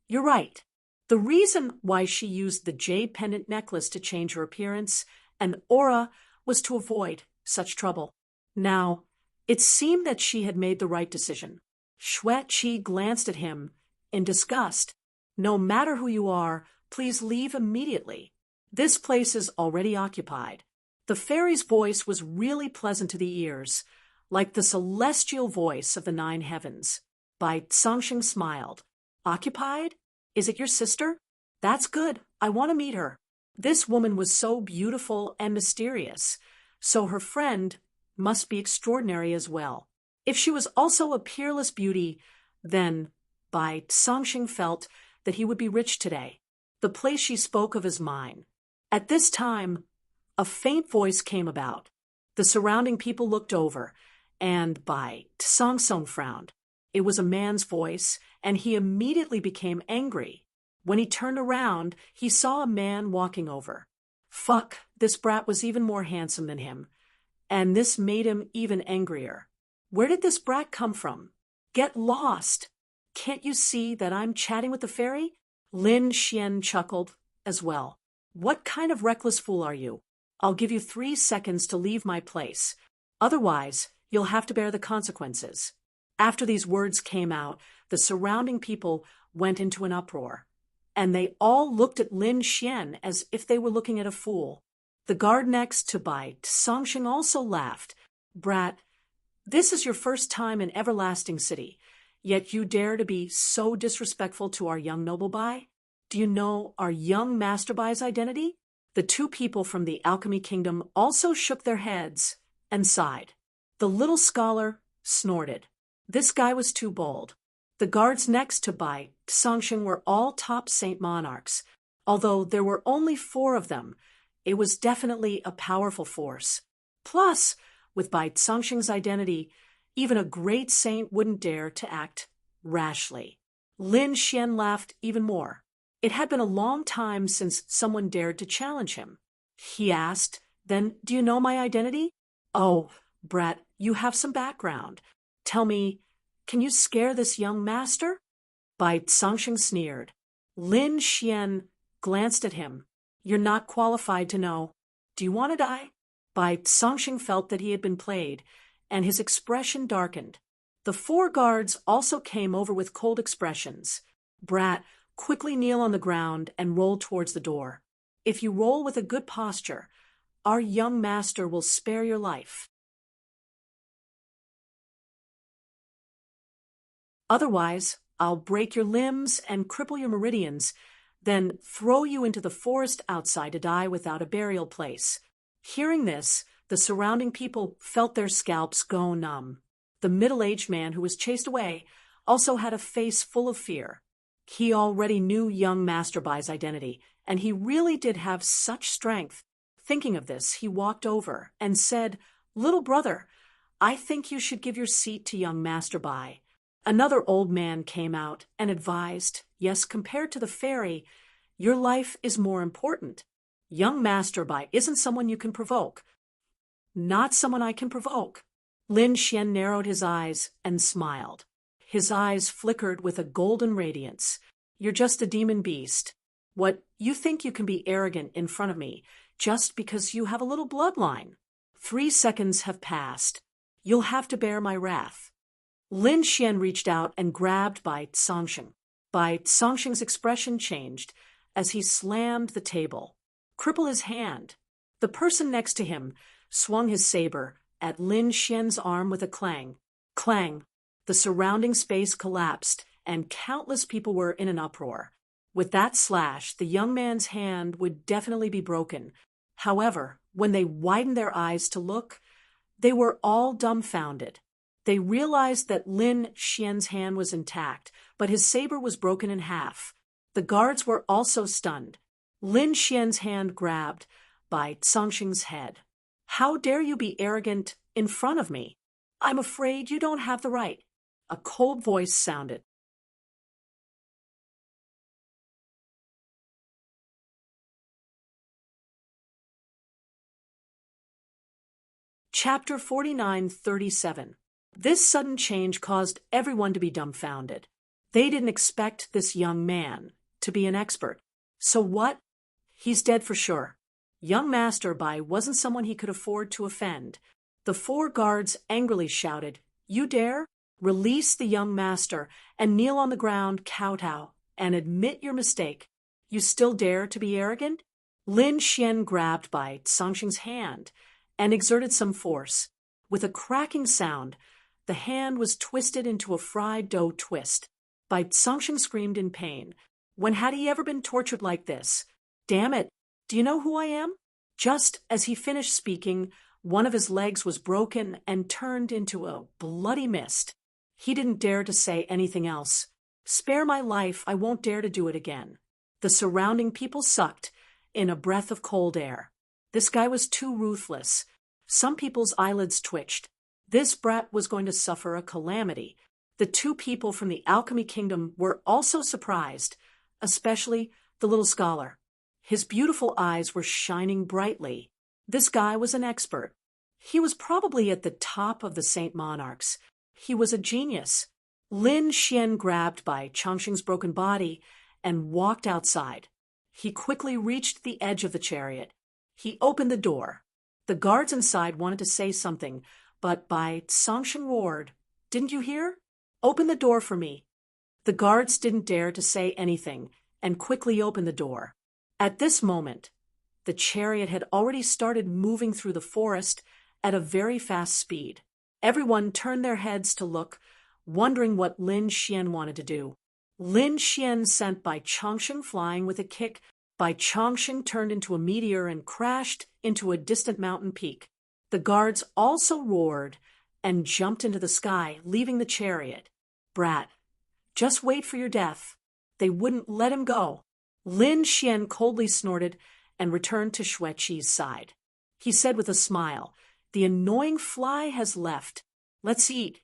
"You're right. The reason why she used the jade pendant necklace to change her appearance and aura was to avoid such trouble. Now, it seemed that she had made the right decision." Xueqi glanced at him in disgust. "No matter who you are, please leave immediately. This place is already occupied." The fairy's voice was really pleasant to the ears, like the celestial voice of the 9 heavens. Bai Cangxing smiled. "Occupied? Is it your sister? That's good. I want to meet her." This woman was so beautiful and mysterious, so her friend must be extraordinary as well. If she was also a peerless beauty, then Bai Cangxing felt that he would be rich today. The place she spoke of is mine. At this time, a faint voice came about. The surrounding people looked over, and Bai Cangxing frowned. It was a man's voice, and he immediately became angry. When he turned around, he saw a man walking over. Fuck, this brat was even more handsome than him, and this made him even angrier. Where did this brat come from? Get lost! Can't you see that I'm chatting with the fairy? Lin Xian chuckled as well. What kind of reckless fool are you? I'll give you 3 seconds to leave my place. Otherwise, you'll have to bear the consequences. After these words came out, the surrounding people went into an uproar, and they all looked at Lin Xian as if they were looking at a fool. The guard next to Bai Cangxing also laughed. "Brat, this is your first time in Everlasting City, yet you dare to be so disrespectful to our young noble Bai? Do you know our young Master Bai's identity?" The two people from the Alchemy Kingdom also shook their heads and sighed. The little scholar snorted. This guy was too bold. The guards next to Bai Cangxing were all top saint monarchs. Although there were only 4 of them, it was definitely a powerful force. Plus, with Bai Cangxing's identity, even a great saint wouldn't dare to act rashly. Lin Xian laughed even more. It had been a long time since someone dared to challenge him. He asked, "Then do you know my identity?" "Oh, brat, you have some background. Tell me, can you scare this young master?" Bai Cangxing sneered. Lin Xian glanced at him. "You're not qualified to know. Do you want to die?" Bai Cangxing felt that he had been played, and his expression darkened. The 4 guards also came over with cold expressions. "Brat, quickly kneel on the ground and roll towards the door. If you roll with a good posture, our young master will spare your life. Otherwise, I'll break your limbs and cripple your meridians, then throw you into the forest outside to die without a burial place." Hearing this, the surrounding people felt their scalps go numb. The middle-aged man who was chased away also had a face full of fear. He already knew young Master Bai's identity, and he really did have such strength. Thinking of this, he walked over and said, "Little brother, I think you should give your seat to young Master Bai." Another old man came out and advised, "Yes, compared to the fairy, your life is more important. Young Master Bai isn't someone you can provoke." "Not someone I can provoke." Lin Xian narrowed his eyes and smiled. His eyes flickered with a golden radiance. "You're just a demon beast. What, you think you can be arrogant in front of me just because you have a little bloodline? 3 seconds have passed. You'll have to bear my wrath." Lin Xian reached out and grabbed Bai Cangxing. Bai Cangxing's expression changed as he slammed the table. "Cripple his hand." The person next to him swung his saber at Lin Xian's arm with a clang. Clang! The surrounding space collapsed, and countless people were in an uproar. With that slash, the young man's hand would definitely be broken. However, when they widened their eyes to look, they were all dumbfounded. They realized that Lin Xian's hand was intact, but his saber was broken in half. The guards were also stunned. Lin Xian's hand grabbed by Songxing's head. How dare you be arrogant in front of me? I'm afraid you don't have the right. A cold voice sounded. Chapter 49:37. This sudden change caused everyone to be dumbfounded. They didn't expect this young man to be an expert. So what? He's dead for sure. Young Master Bai wasn't someone he could afford to offend. The four guards angrily shouted, "You dare? Release the young master and kneel on the ground, kowtow, and admit your mistake. You still dare to be arrogant?" Lin Xian grabbed by Songxing's hand and exerted some force. With a cracking sound, the hand was twisted into a fried dough twist. Bai Songxing screamed in pain. When had he ever been tortured like this? Damn it, do you know who I am? Just as he finished speaking, one of his legs was broken and turned into a bloody mist. He didn't dare to say anything else. Spare my life, I won't dare to do it again. The surrounding people sucked in a breath of cold air. This guy was too ruthless. Some people's eyelids twitched. This brat was going to suffer a calamity. The two people from the Alchemy Kingdom were also surprised, especially the little scholar. His beautiful eyes were shining brightly. This guy was an expert. He was probably at the top of the Saint Monarchs. He was a genius. Lin Xian grabbed by Chongqing's broken body and walked outside. He quickly reached the edge of the chariot. He opened the door. The guards inside wanted to say something, but Bai Songxing roared, "Didn't you hear? Open the door for me." The guards didn't dare to say anything and quickly opened the door. At this moment, the chariot had already started moving through the forest at a very fast speed. Everyone turned their heads to look, wondering what Lin Xian wanted to do. Lin Xian sent Bai Chongxing flying with a kick. Bai Chongxing turned into a meteor and crashed into a distant mountain peak. The guards also roared and jumped into the sky, leaving the chariot. Brat, just wait for your death. They wouldn't let him go. Lin Xian coldly snorted and returned to Xueqi's side. He said with a smile, "The annoying fly has left. Let's eat."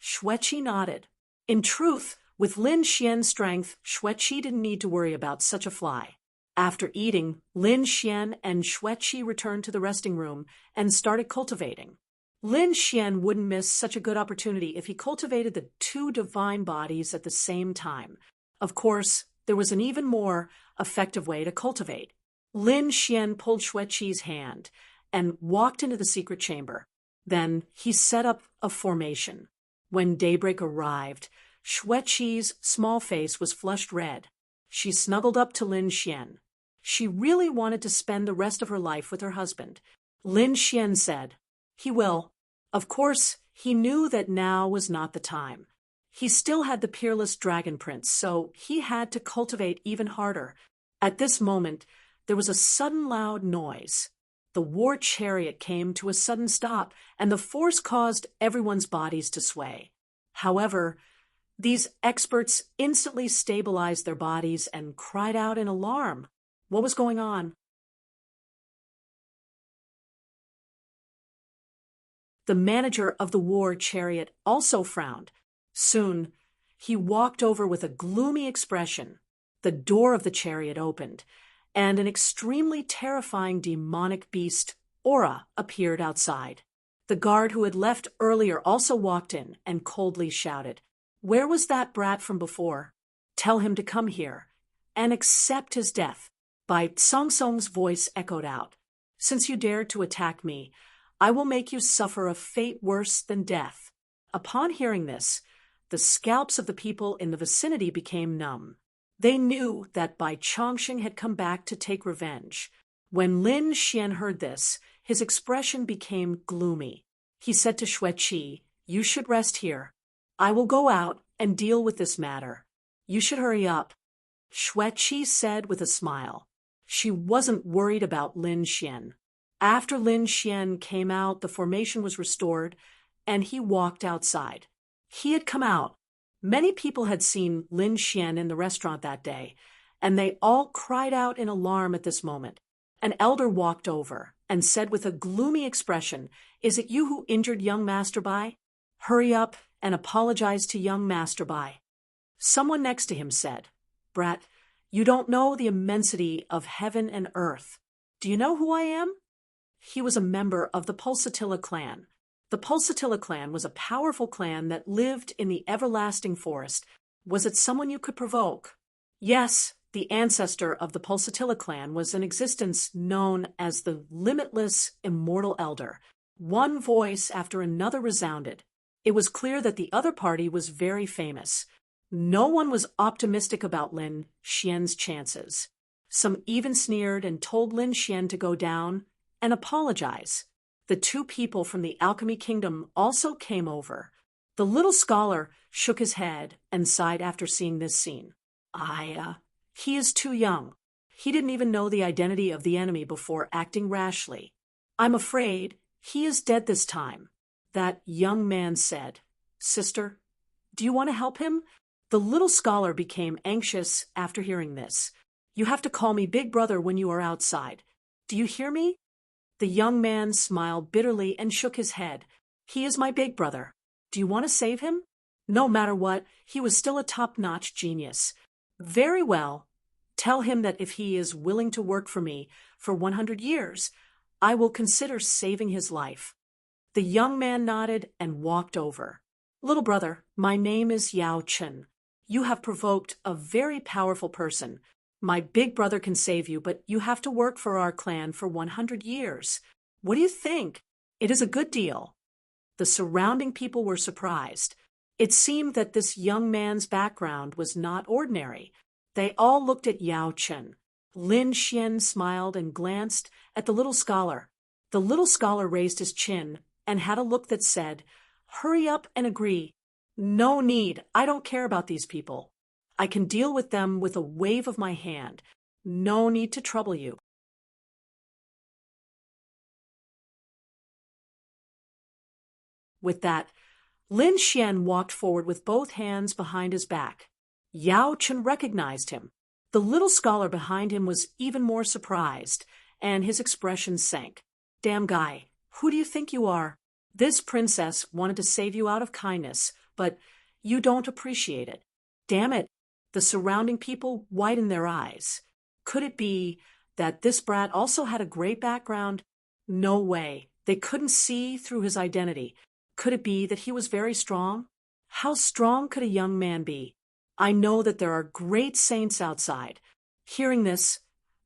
Xueqi nodded. In truth, with Lin Xian's strength, Xueqi didn't need to worry about such a fly. After eating, Lin Xian and Xueqi returned to the resting room and started cultivating. Lin Xian wouldn't miss such a good opportunity if he cultivated the two divine bodies at the same time. Of course, there was an even more effective way to cultivate. Lin Xian pulled Xueqi's hand and walked into the secret chamber. Then he set up a formation. When daybreak arrived, Xueqi's small face was flushed red. She snuggled up to Lin Xian. She really wanted to spend the rest of her life with her husband. Lin Xian said, "He will." Of course, he knew that now was not the time. He still had the peerless dragon prince, so he had to cultivate even harder. At this moment, there was a sudden loud noise. The war chariot came to a sudden stop, and the force caused everyone's bodies to sway. However, these experts instantly stabilized their bodies and cried out in alarm. What was going on? The manager of the war chariot also frowned. Soon, he walked over with a gloomy expression. The door of the chariot opened, and an extremely terrifying demonic beast, Aura, appeared outside. The guard who had left earlier also walked in and coldly shouted, "Where was that brat from before? Tell him to come here and accept his death." Bai Songxing's voice echoed out, "Since you dared to attack me, I will make you suffer a fate worse than death." Upon hearing this, the scalps of the people in the vicinity became numb. They knew that Bai Chongxing had come back to take revenge. When Lin Xian heard this, his expression became gloomy. He said to Xueqi, "You should rest here. I will go out and deal with this matter. You should hurry up." Xueqi said with a smile. She wasn't worried about Lin Xian. After Lin Xian came out, the formation was restored, and he walked outside. He had come out. Many people had seen Lin Xian in the restaurant that day, and they all cried out in alarm at this moment. An elder walked over and said with a gloomy expression, "Is it you who injured young Master Bai? Hurry up and apologize to young Master Bai." Someone next to him said, "Brat, you don't know the immensity of heaven and earth. Do you know who I am?" He was a member of the Pulsatilla clan. The Pulsatilla clan was a powerful clan that lived in the everlasting forest. Was it someone you could provoke? Yes, the ancestor of the Pulsatilla clan was in existence known as the limitless immortal elder. One voice after another resounded. It was clear that the other party was very famous. No one was optimistic about Lin Xian's chances. Some even sneered and told Lin Xian to go down and apologize. The two people from the Alchemy Kingdom also came over. The little scholar shook his head and sighed after seeing this scene. He is too young. He didn't even know the identity of the enemy before acting rashly. I'm afraid he is dead this time. That young man said, "Sister, do you want to help him?" The little scholar became anxious after hearing this. "You have to call me Big Brother when you are outside. Do you hear me?" The young man smiled bitterly and shook his head. "He is my big brother. Do you want to save him?" No matter what, he was still a top-notch genius. "Very well. Tell him that if he is willing to work for me for 100 years, I will consider saving his life." The young man nodded and walked over. "Little brother, my name is Yao Chen. You have provoked a very powerful person. My big brother can save you, but you have to work for our clan for 100 years. What do you think? It is a good deal." The surrounding people were surprised. It seemed that this young man's background was not ordinary. They all looked at Yao Chen. Lin Xian smiled and glanced at the little scholar. The little scholar raised his chin and had a look that said, "Hurry up and agree. No need. I don't care about these people. I can deal with them with a wave of my hand. No need to trouble you." With that, Lin Xian walked forward with both hands behind his back. Yao Chen recognized him. The little scholar behind him was even more surprised, and his expression sank. "Damn guy, who do you think you are? This princess wanted to save you out of kindness, but you don't appreciate it. Damn it." The surrounding people widened their eyes. Could it be that this brat also had a great background? No way. They couldn't see through his identity. Could it be that he was very strong? How strong could a young man be? I know that there are great saints outside. Hearing this,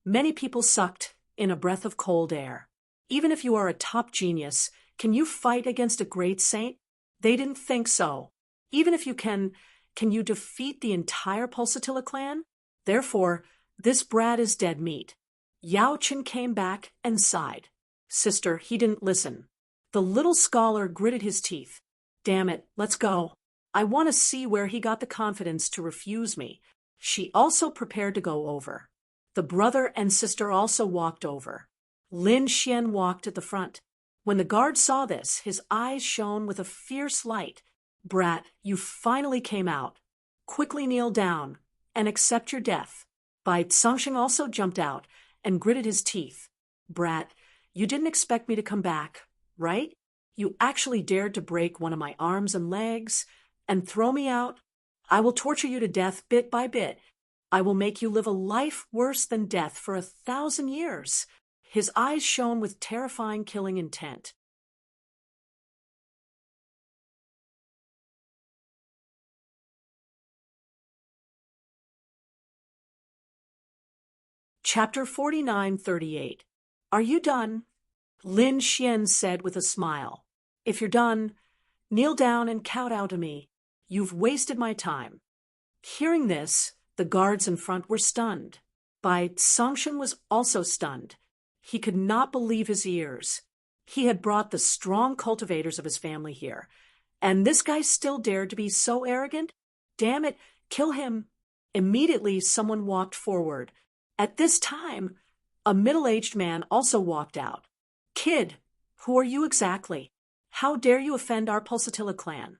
many people sucked in a breath of cold air. Even if you are a top genius, can you fight against a great saint? They didn't think so. Even if you can you defeat the entire Pulsatilla clan? Therefore, this brat is dead meat. Yao Chen came back and sighed. "Sister, he didn't listen." The little scholar gritted his teeth. "Damn it, let's go. I want to see where he got the confidence to refuse me." She also prepared to go over. The brother and sister also walked over. Lin Xian walked at the front. When the guard saw this, his eyes shone with a fierce light. "Brat, you finally came out. Quickly kneel down and accept your death." Bai Cangxing also jumped out and gritted his teeth. "Brat, you didn't expect me to come back, right? You actually dared to break one of my arms and legs and throw me out? I will torture you to death bit by bit. I will make you live a life worse than death for 1,000 years." His eyes shone with terrifying killing intent. Chapter 49:38. Are you done? Lin Xian said with a smile. "If you're done, kneel down and kowtow to me. You've wasted my time." Hearing this, the guards in front were stunned. Bai Cangxing was also stunned. He could not believe his ears. He had brought the strong cultivators of his family here, and this guy still dared to be so arrogant? Damn it, kill him. Immediately, someone walked forward. At this time, a middle-aged man also walked out. "Kid, who are you exactly? How dare you offend our Pulsatilla clan?"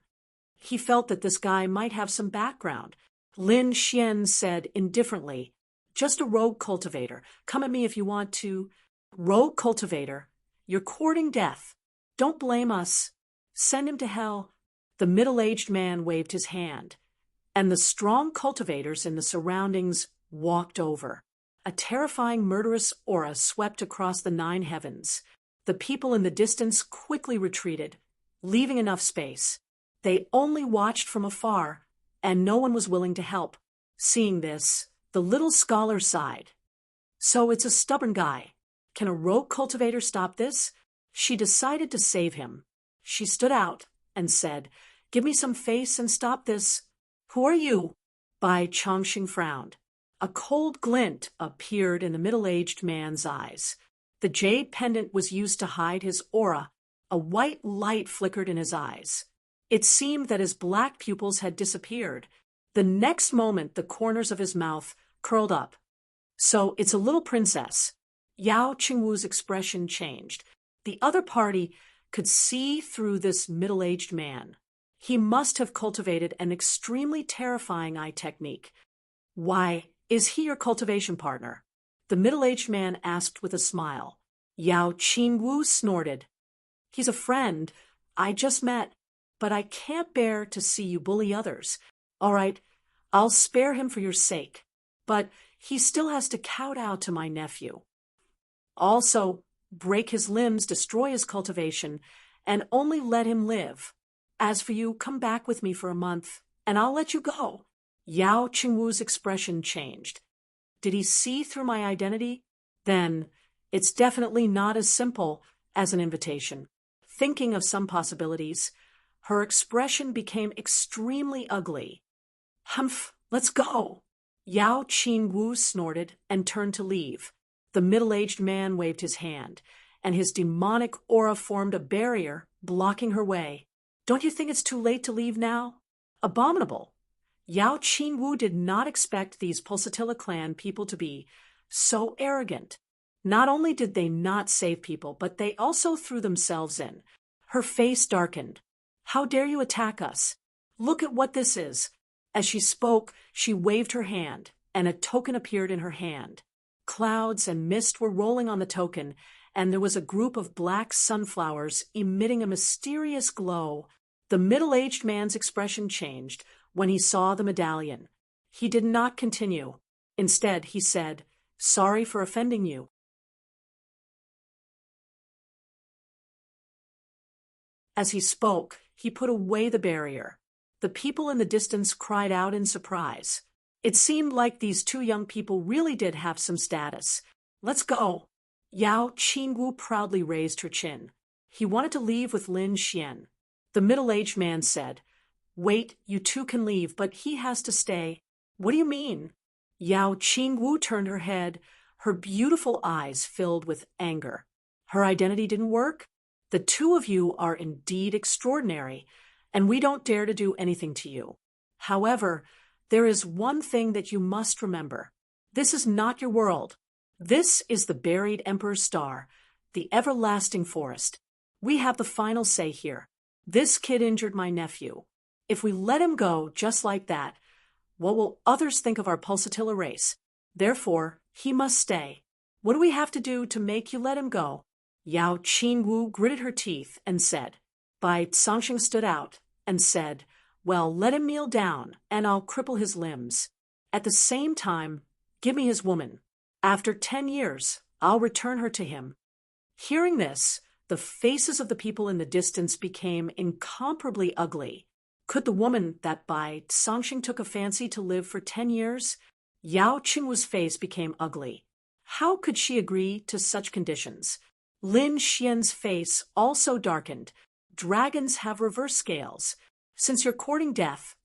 He felt that this guy might have some background. Lin Xian said indifferently, Just a rogue cultivator. Come at me if you want to. Rogue cultivator, you're courting death. Don't blame us. Send him to hell. The middle-aged man waved his hand, and the strong cultivators in the surroundings walked over. A terrifying murderous aura swept across the 9 heavens. The people in the distance quickly retreated, leaving enough space. They only watched from afar, and no one was willing to help. Seeing this, the little scholar sighed. So it's a stubborn guy. Can a rogue cultivator stop this? She decided to save him. She stood out and said, "Give me some face and stop this." "Who are you?" Bai Chongqing frowned. A cold glint appeared in the middle-aged man's eyes. The jade pendant was used to hide his aura. A white light flickered in his eyes. It seemed that his black pupils had disappeared. The next moment, the corners of his mouth curled up. "So it's a little princess." Yao Qingwu's expression changed. The other party could see through this middle-aged man. He must have cultivated an extremely terrifying eye technique. "Why, is he your cultivation partner?" the middle-aged man asked with a smile. Yao Qingwu snorted. "He's a friend I just met, but I can't bear to see you bully others. All right, I'll spare him for your sake, but he still has to kowtow to my nephew. Also, break his limbs, destroy his cultivation, and only let him live. As for you, come back with me for a month, and I'll let you go." Yao Qingwu's expression changed. Did he see through my identity? Then it's definitely not as simple as an invitation. Thinking of some possibilities, her expression became extremely ugly. "Humph, let's go." Yao Qingwu snorted and turned to leave. The middle-aged man waved his hand, and his demonic aura formed a barrier, blocking her way. "Don't you think it's too late to leave now?" Abominable. Yao Qingwu did not expect these Pulsatilla clan people to be so arrogant. Not only did they not save people, but they also threw themselves in. Her face darkened. "How dare you attack us? Look at what this is." As she spoke, she waved her hand, and a token appeared in her hand. Clouds and mist were rolling on the token, and there was a group of black sunflowers emitting a mysterious glow. The middle-aged man's expression changed when he saw the medallion. He did not continue. Instead, he said, "Sorry for offending you." As he spoke, he put away the barrier. The people in the distance cried out in surprise. It seemed like these 2 young people really did have some status. "Let's go." Yao Qingwu proudly raised her chin. He wanted to leave with Lin Xian. The middle-aged man said, "Wait, you 2 can leave, but he has to stay." "What do you mean?" Yao Qingwu turned her head, her beautiful eyes filled with anger. Her identity didn't work? "The 2 of you are indeed extraordinary, and we don't dare to do anything to you. However, there is one thing that you must remember. This is not your world. This is the buried Emperor's star, the everlasting forest. We have the final say here. This kid injured my nephew. If we let him go just like that, what will others think of our Pulsatilla race? Therefore, he must stay. What do we have to do to make you let him go?" Yao Qingwu gritted her teeth and said. Bai Congqing stood out and said, "Well, let him kneel down, and I'll cripple his limbs. At the same time, give me his woman. After 10 years, I'll return her to him." Hearing this, the faces of the people in the distance became incomparably ugly. Could the woman that Bai Congqing took a fancy to live for 10 years? Yao Qingwu's face became ugly. How could she agree to such conditions? Lin Xian's face also darkened. Dragons have reverse scales. "Since you're courting death,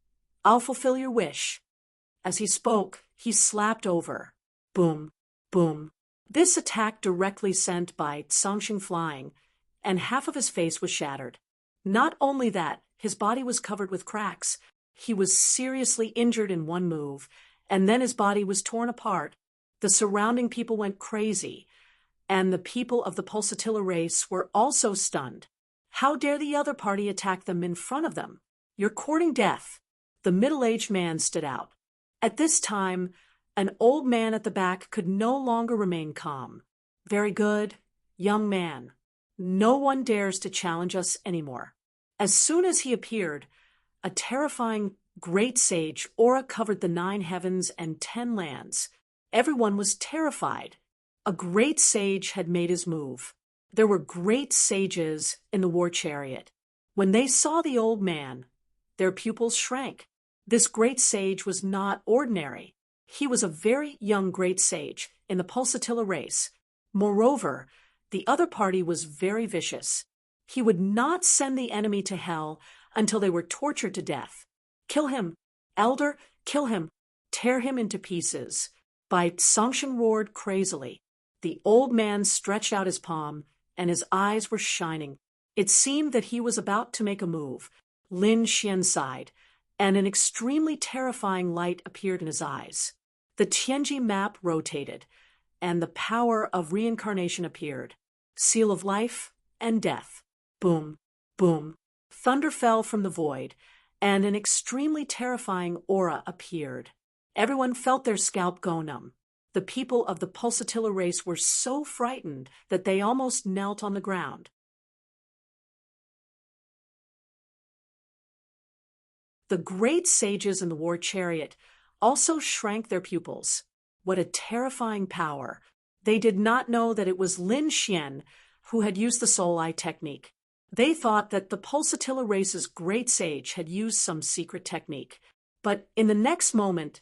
I'll fulfill your wish." As he spoke, he slapped over. Boom, boom. This attack directly sent Bai Congqing flying, and half of his face was shattered. Not only that, his body was covered with cracks. He was seriously injured in one move, and then his body was torn apart. The surrounding people went crazy, and the people of the Pulsatilla race were also stunned. How dare the other party attack them in front of them? "You're courting death." The middle-aged man stood out. At this time, An old man at the back could no longer remain calm. Very good, young man. No one dares to challenge us anymore. As soon as he appeared, a terrifying great sage aura covered the 9 heavens and 10 lands. Everyone was terrified. A great sage had made his move. There were great sages in the war chariot. When they saw the old man, their pupils shrank. This great sage was not ordinary. He was a very young great sage in the pulsatilla race. Moreover, the other party was very vicious. He would not send the enemy to hell until they were tortured to death. Kill him, elder, kill him, tear him into pieces. Bai Songsheng roared crazily. The old man stretched out his palm, and his eyes were shining. It seemed that he was about to make a move. Lin Xian sighed, and an extremely terrifying light appeared in his eyes. The Tianji map rotated, and the power of reincarnation appeared. Seal of life and death. Boom, boom. Thunder fell from the void, and an extremely terrifying aura appeared. Everyone felt their scalp go numb. The people of the pulsatilla race were so frightened that they almost knelt on the ground. The great sages in the war chariot also shrank their pupils. What a terrifying power! They did not know that it was Lin Xian who had used the soul eye technique. They thought that the pulsatilla race's great sage had used some secret technique. But in the next moment,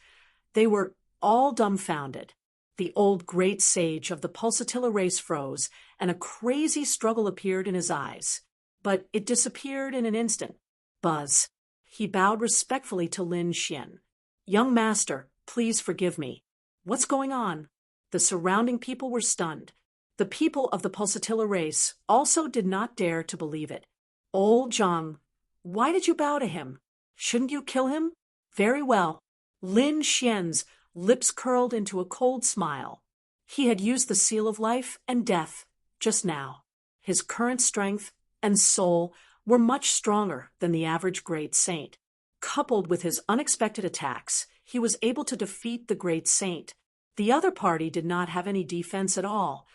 they were all dumbfounded. The old great sage of the pulsatilla race froze, and a crazy struggle appeared in his eyes. But it disappeared in an instant. Buzz. He bowed respectfully to Lin Xian. Young master, please forgive me. What's going on? The surrounding people were stunned. The people of the pulsatilla race also did not dare to believe it. Old Zhang, why did you bow to him? Shouldn't you kill him? Very well. Lin Xian's lips curled into a cold smile. He had used the seal of life and death just now. His current strength and soul were much stronger than the average great saint. Coupled with his unexpected attacks, he was able to defeat the great saint. The other party did not have any defense at all,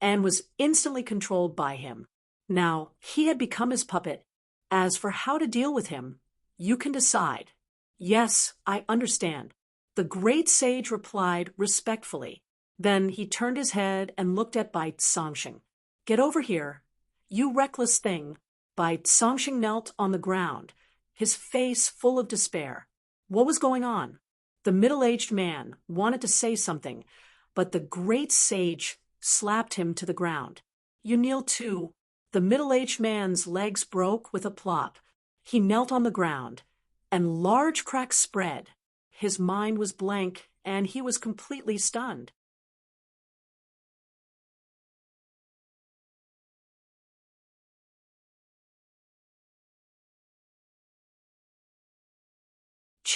and was instantly controlled by him. Now, he had become his puppet. As for how to deal with him, you can decide. Yes, I understand. The great sage replied respectfully. Then he turned his head and looked at Bai Songsheng. Get over here. You reckless thing. Bai Songsheng knelt on the ground, his face full of despair. What was going on? The middle-aged man wanted to say something, but the great sage slapped him to the ground. You kneel too. The middle-aged man's legs broke with a plop. He knelt on the ground, and large cracks spread. His mind was blank, and he was completely stunned.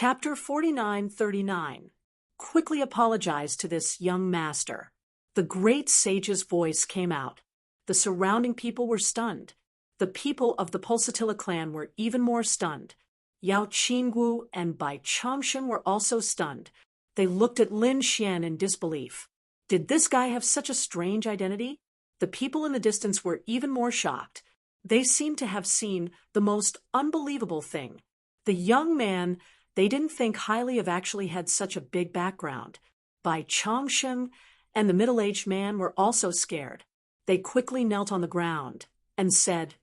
Chapter 49-39. Quickly apologized to this young master. The great sage's voice came out. The surrounding people were stunned. The people of the Pulsatilla clan were even more stunned. Yao Qinggu and Bai Changshen were also stunned. They looked at Lin Xian in disbelief. Did this guy have such a strange identity? The people in the distance were even more shocked. They seemed to have seen the most unbelievable thing. The young man they didn't think highly of actually had such a big background. Bai Changshen and the middle-aged man were also scared. They quickly knelt on the ground and said,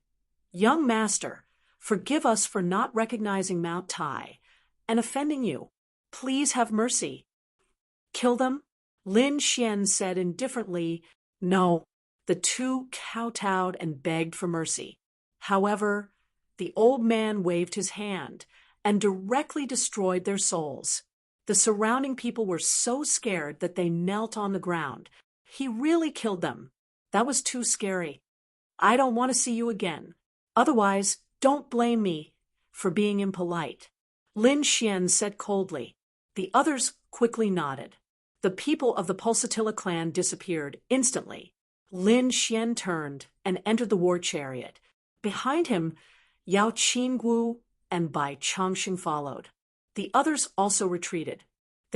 Young master, forgive us for not recognizing Mount Tai and offending you. Please have mercy. Kill them? Lin Xian said indifferently, No. The two kowtowed and begged for mercy. However, the old man waved his hand and directly destroyed their souls. The surrounding people were so scared that they knelt on the ground. He really killed them. That was too scary. I don't want to see you again. Otherwise, don't blame me for being impolite. Lin Xian said coldly. The others quickly nodded. The people of the Pulsatilla clan disappeared instantly. Lin Xian turned and entered the war chariot. Behind him, Yao Qinggu and Bai Changshen followed. The others also retreated.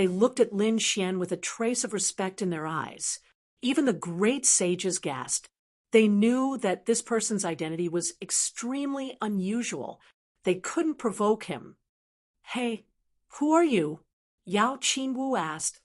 They looked at Lin Xian with a trace of respect in their eyes. Even the great sages gasped. They knew that this person's identity was extremely unusual. They couldn't provoke him. "Hey, who are you?" Yao Qingwu asked.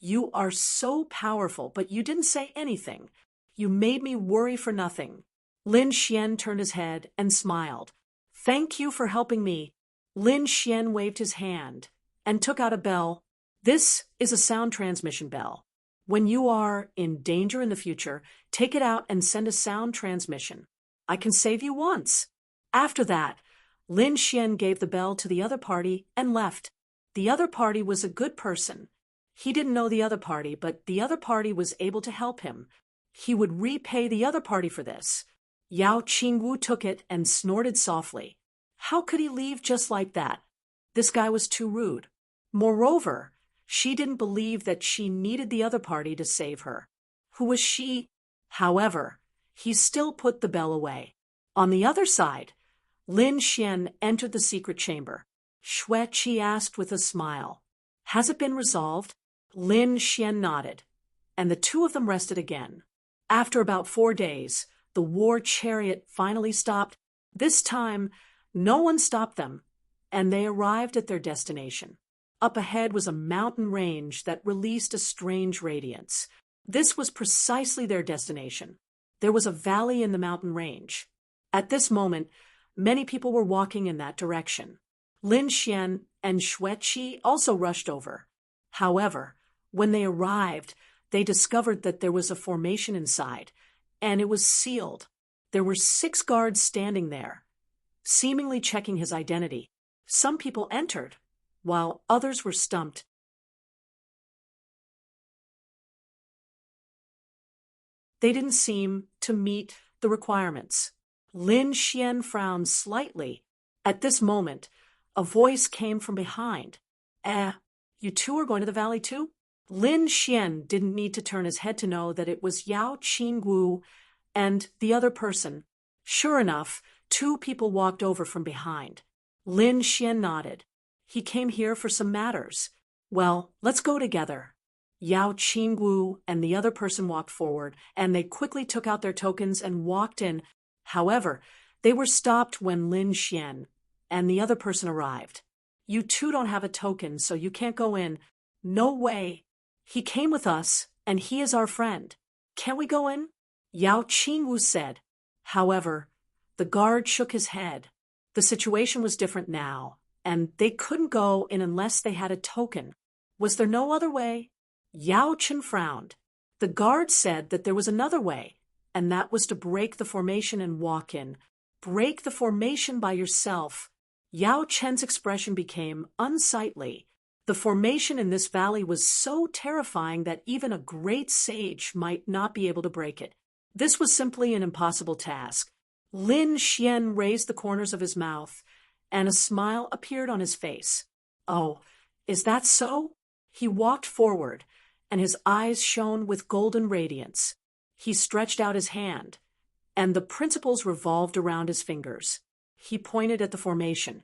"You are so powerful, but you didn't say anything. You made me worry for nothing." Lin Xian turned his head and smiled. "Thank you for helping me." Lin Xian waved his hand and took out a bell. "This is a sound transmission bell. When you are in danger in the future, take it out and send a sound transmission. I can save you once." After that, Lin Xian gave the bell to the other party and left. The other party was a good person. He didn't know the other party, but the other party was able to help him. He would repay the other party for this. Yao Qingwu took it and snorted softly. How could he leave just like that? This guy was too rude. Moreover, she didn't believe that she needed the other party to save her. Who was she? However, he still put the bell away. On the other side, Lin Xian entered the secret chamber. Xue Qi asked with a smile, "Has it been resolved?" Lin Xian nodded, and the two of them rested again. After about 4 days, the war chariot finally stopped. This time, no one stopped them, and they arrived at their destination. Up ahead was a mountain range that released a strange radiance. This was precisely their destination. There was a valley in the mountain range. At this moment, many people were walking in that direction. Lin Xian and Xue Qi also rushed over. However, when they arrived, they discovered that there was a formation inside, and it was sealed. There were 6 guards standing there, seemingly checking his identity. Some people entered, while others were stumped. They didn't seem to meet the requirements. Lin Xian frowned slightly. At this moment, a voice came from behind. You two are going to the valley too?" Lin Xian didn't need to turn his head to know that it was Yao Qingwu and the other person. Sure enough, 2 people walked over from behind. Lin Xian nodded. "He came here for some matters. Well, let's go together." Yao Qingwu and the other person walked forward, and they quickly took out their tokens and walked in. However, they were stopped when Lin Xian and the other person arrived. "You two don't have a token, so you can't go in." "No way. He came with us, and he is our friend. Can't we go in?" Yao Qingwu said. However, the guard shook his head. The situation was different now, and they couldn't go in unless they had a token. Was there no other way? Yao Chen frowned. The guard said that there was another way, and that was to break the formation and walk in. Break the formation by yourself. Yao Chen's expression became unsightly. The formation in this valley was so terrifying that even a great sage might not be able to break it. This was simply an impossible task. Lin Xian raised the corners of his mouth, and a smile appeared on his face. "Oh, is that so?" He walked forward, and his eyes shone with golden radiance. He stretched out his hand, and the principles revolved around his fingers. He pointed at the formation,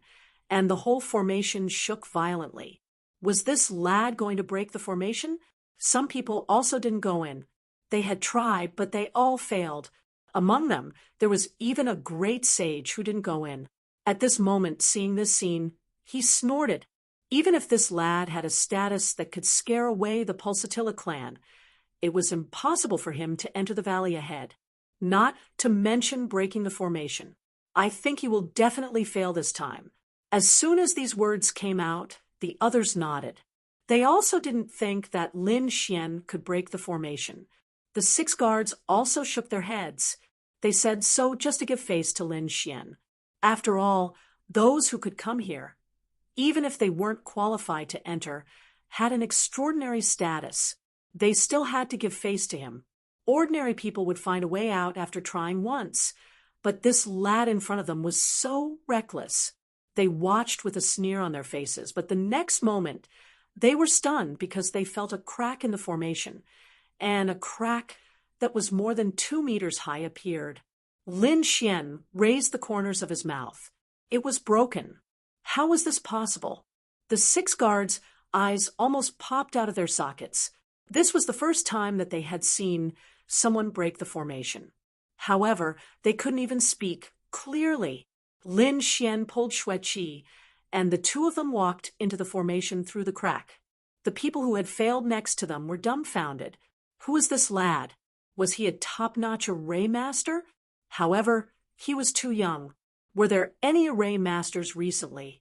and the whole formation shook violently. Was this lad going to break the formation? Some people also didn't go in. They had tried, but they all failed. Among them, there was even a great sage who didn't go in. At this moment, seeing this scene, he snorted. Even if this lad had a status that could scare away the Pulsatilla clan, it was impossible for him to enter the valley ahead, not to mention breaking the formation. "I think he will definitely fail this time." As soon as these words came out, the others nodded. They also didn't think that Lin Xian could break the formation. The 6 guards also shook their heads. They said so just to give face to Lin Xian. After all, those who could come here, even if they weren't qualified to enter, had an extraordinary status. They still had to give face to him. Ordinary people would find a way out after trying once, but this lad in front of them was so reckless. They watched with a sneer on their faces, but the next moment, they were stunned because they felt a crack in the formation, and a crack that was more than 2 meters high appeared. Lin Xian raised the corners of his mouth. It was broken. How was this possible? The 6 guards eyes almost popped out of their sockets. This was the first time that they had seen someone break the formation. However, they couldn't even speak clearly. Lin Xian pulled Xueqi, and the two of them walked into the formation through the crack. The people who had failed next to them were dumbfounded. Who was this lad? Was he a top-notch array master? However, he was too young. Were there any array masters recently?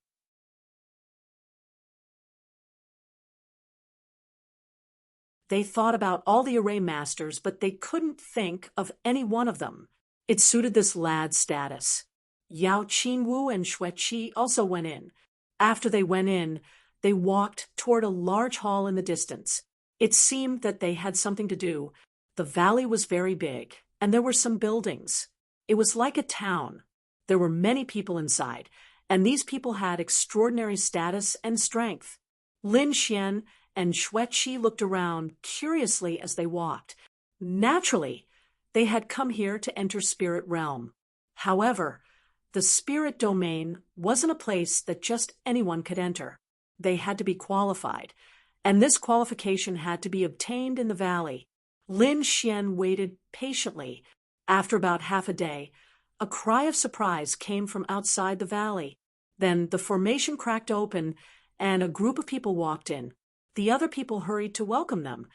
They thought about all the array masters, but they couldn't think of any one of them. It suited this lad's status. Yao Qingwu and Xueqi also went in. After they went in, they walked toward a large hall in the distance. It seemed that they had something to do. The valley was very big, and there were some buildings. It was like a town. There were many people inside, and these people had extraordinary status and strength. Lin Xian and Xueqi looked around curiously as they walked. Naturally, they had come here to enter Spirit Realm. However, the Spirit Domain wasn't a place that just anyone could enter. They had to be qualified, and this qualification had to be obtained in the valley. Lin Xian waited patiently. After about half a day, a cry of surprise came from outside the valley. Then the formation cracked open, and a group of people walked in. The other people hurried to welcome them,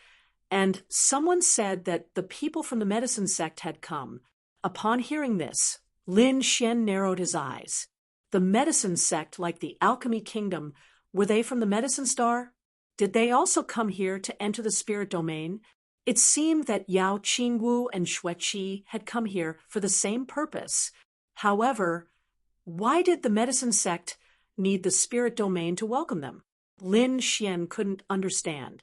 and someone said that the people from the medicine sect had come. Upon hearing this, Lin Xian narrowed his eyes. The medicine sect, like the alchemy kingdom, were they from the medicine star? Did they also come here to enter the spirit domain? It seemed that Yao Qingwu and Xueqi had come here for the same purpose. However, why did the medicine sect need the spirit domain to welcome them? Lin Xian couldn't understand.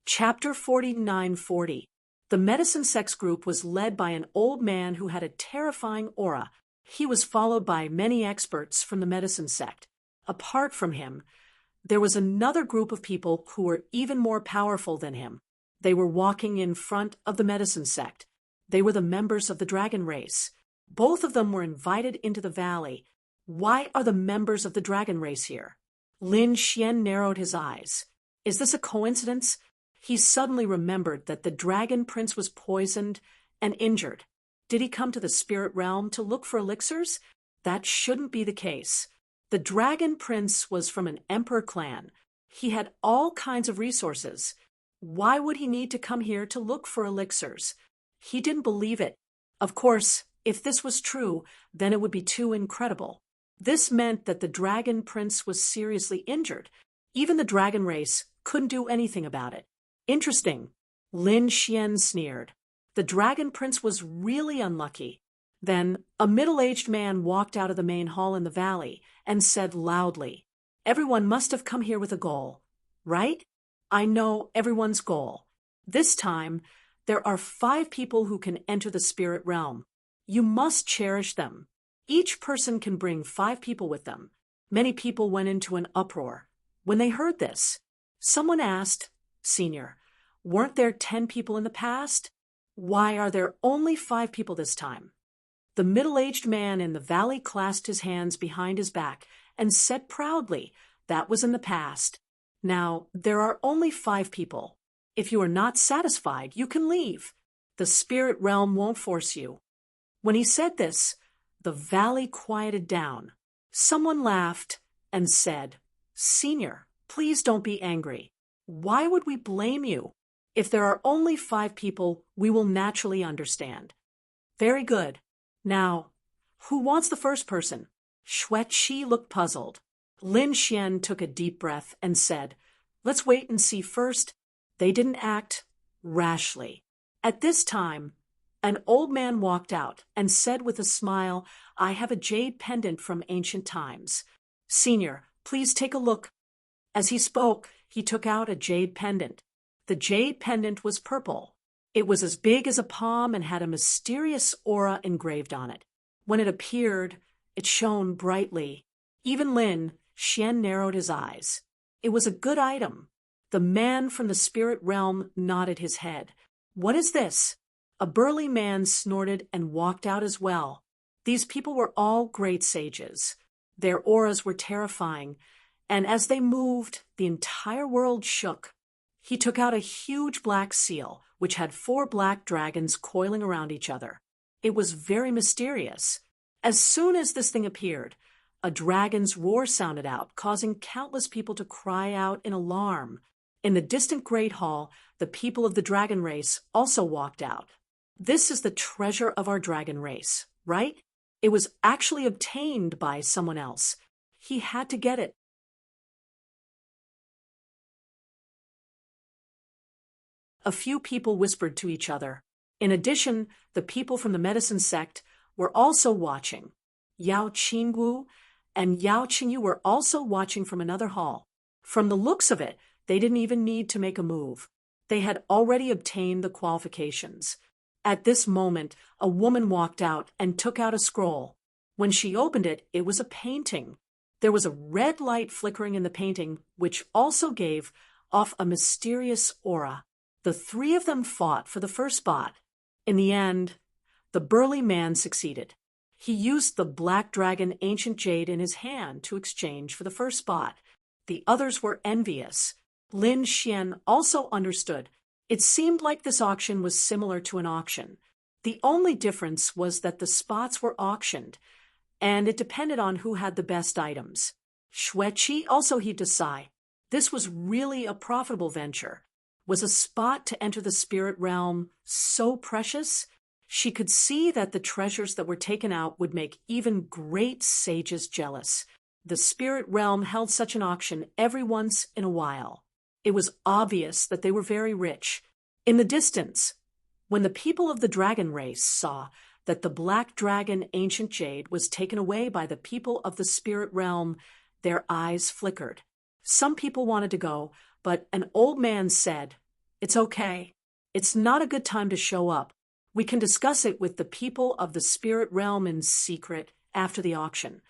Chapter 4940. The medicine sex group was led by an old man who had a terrifying aura. He was followed by many experts from the medicine sect. Apart from him, there was another group of people who were even more powerful than him. They were walking in front of the medicine sect. They were the members of the dragon race. Both of them were invited into the valley. Why are the members of the dragon race here? Lin Xian narrowed his eyes. Is this a coincidence? He suddenly remembered that the dragon prince was poisoned and injured. Did he come to the spirit realm to look for elixirs? That shouldn't be the case. The dragon prince was from an emperor clan. He had all kinds of resources. Why would he need to come here to look for elixirs? He didn't believe it. Of course, if this was true, then it would be too incredible. This meant that the dragon prince was seriously injured. Even the dragon race couldn't do anything about it. Interesting. Lin Xian sneered. The dragon prince was really unlucky. Then a middle-aged man walked out of the main hall in the valley and said loudly, "Everyone must have come here with a goal, right? I know everyone's goal. This time, there are 5 people who can enter the spirit realm. You must cherish them. Each person can bring 5 people with them." Many people went into an uproar. When they heard this, someone asked, "Senior, weren't there 10 people in the past? Why are there only 5 people this time?" The middle-aged man in the valley clasped his hands behind his back and said proudly, "That was in the past. Now, there are only 5 people. If you are not satisfied, you can leave. The spirit realm won't force you." When he said this, the valley quieted down. Someone laughed and said, "Senior, please don't be angry. Why would we blame you? If there are only 5 people, we will naturally understand." Very good. Now, who wants the first person? Xueqi looked puzzled. Lin Xian took a deep breath and said, "Let's wait and see first." They didn't act rashly. At this time, an old man walked out and said with a smile, "I have a jade pendant from ancient times. Senior, please take a look." As he spoke, he took out a jade pendant. The jade pendant was purple. It was as big as a palm and had a mysterious aura engraved on it. When it appeared, it shone brightly. Even Lin Xian narrowed his eyes. It was a good item. The man from the spirit realm nodded his head. "What is this?" A burly man snorted and walked out as well. These people were all great sages. Their auras were terrifying, and as they moved, the entire world shook. He took out a huge black seal, which had 4 black dragons coiling around each other. It was very mysterious. As soon as this thing appeared, a dragon's roar sounded out, causing countless people to cry out in alarm. In the distant Great Hall, the people of the dragon race also walked out. This is the treasure of our dragon race, right? It was actually obtained by someone else. He had to get it. A few people whispered to each other. In addition, the people from the medicine sect were also watching. Yao Qingwu and Yao Qingyu were also watching from another hall. From the looks of it, they didn't even need to make a move. They had already obtained the qualifications. At this moment, a woman walked out and took out a scroll. When she opened it, it was a painting. There was a red light flickering in the painting, which also gave off a mysterious aura. The 3 of them fought for the first spot. In the end, the burly man succeeded. He used the black dragon ancient jade in his hand to exchange for the first spot. The others were envious. Lin Xian also understood. It seemed like this auction was similar to an auction. The only difference was that the spots were auctioned, and it depended on who had the best items. Xueqi also heaved a sigh. This was really a profitable venture. Was a spot to enter the spirit realm so precious? She could see that the treasures that were taken out would make even great sages jealous. The spirit realm held such an auction every once in a while. It was obvious that they were very rich. In the distance, when the people of the dragon race saw that the black dragon ancient jade was taken away by the people of the spirit realm, their eyes flickered. Some people wanted to go, but an old man said, "It's okay. It's not a good time to show up. We can discuss it with the people of the spirit realm in secret after the auction."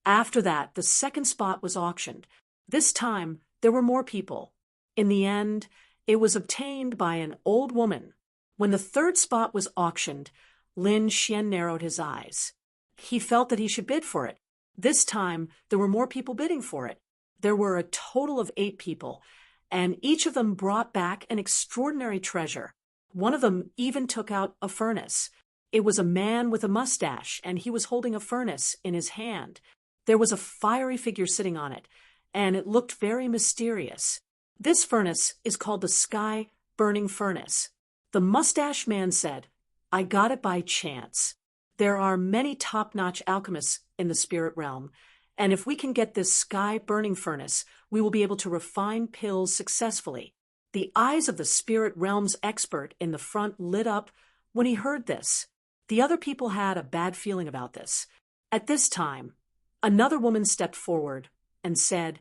After that, the second spot was auctioned. This time, there were more people. In the end, it was obtained by an old woman. When the third spot was auctioned, Lin Xian narrowed his eyes. He felt that he should bid for it. This time, there were more people bidding for it. There were a total of 8 people, and each of them brought back an extraordinary treasure. One of them even took out a furnace. It was a man with a mustache, and he was holding a furnace in his hand. There was a fiery figure sitting on it, and it looked very mysterious. This furnace is called the Sky Burning Furnace. The mustache man said, "I got it by chance. There are many top-notch alchemists in the spirit realm, and if we can get this Sky Burning Furnace, we will be able to refine pills successfully." The eyes of the spirit realm's expert in the front lit up when he heard this. The other people had a bad feeling about this. At this time, another woman stepped forward and said,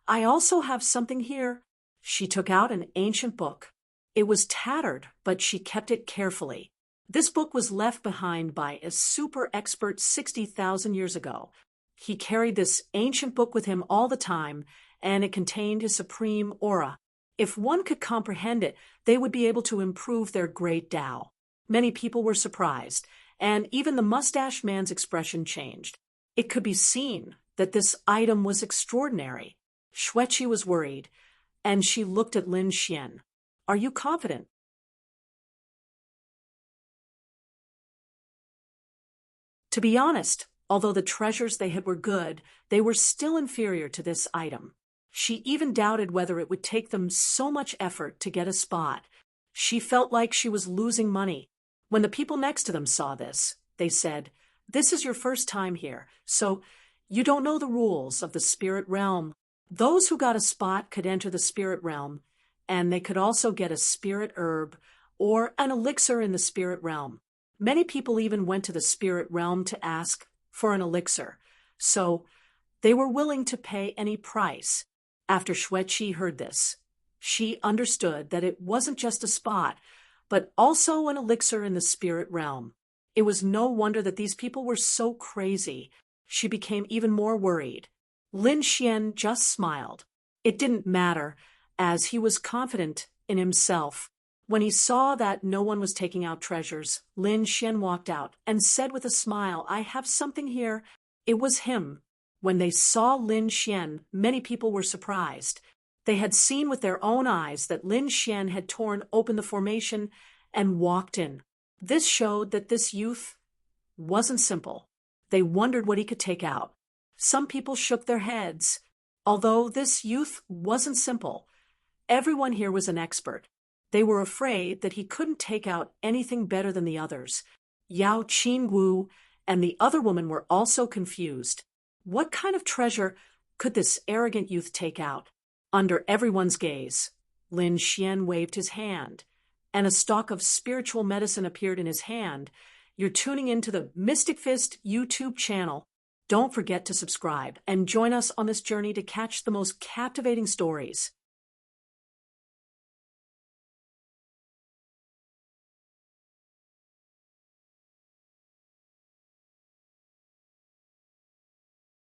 "I also have something here." She took out an ancient book. It was tattered, but she kept it carefully. This book was left behind by a super expert 60,000 years ago. He carried this ancient book with him all the time, and it contained his supreme aura. If one could comprehend it, they would be able to improve their great Tao. Many people were surprised, and even the mustache man's expression changed. It could be seen that this item was extraordinary. Xueqi was worried, and she looked at Lin Xian. "Are you confident?" To be honest, although the treasures they had were good, they were still inferior to this item. She even doubted whether it would take them so much effort to get a spot. She felt like she was losing money. When the people next to them saw this, they said, "This is your first time here, so you don't know the rules of the spirit realm. Those who got a spot could enter the spirit realm, and they could also get a spirit herb or an elixir in the spirit realm. Many people even went to the spirit realm to ask for an elixir, so they were willing to pay any price." After Xueqi heard this, she understood that it wasn't just a spot, but also an elixir in the spirit realm. It was no wonder that these people were so crazy. She became even more worried. Lin Xian just smiled. It didn't matter, as he was confident in himself. When he saw that no one was taking out treasures, Lin Xian walked out and said with a smile, "I have something here." It was him. When they saw Lin Xian, many people were surprised. They had seen with their own eyes that Lin Xian had torn open the formation and walked in. This showed that this youth wasn't simple. They wondered what he could take out. Some people shook their heads. Although this youth wasn't simple, everyone here was an expert. They were afraid that he couldn't take out anything better than the others. Yao Qingwu and the other woman were also confused. What kind of treasure could this arrogant youth take out? Under everyone's gaze, Lin Xian waved his hand, and a stalk of spiritual medicine appeared in his hand. You're tuning into the Mystic Fist YouTube channel. Don't forget to subscribe and join us on this journey to catch the most captivating stories.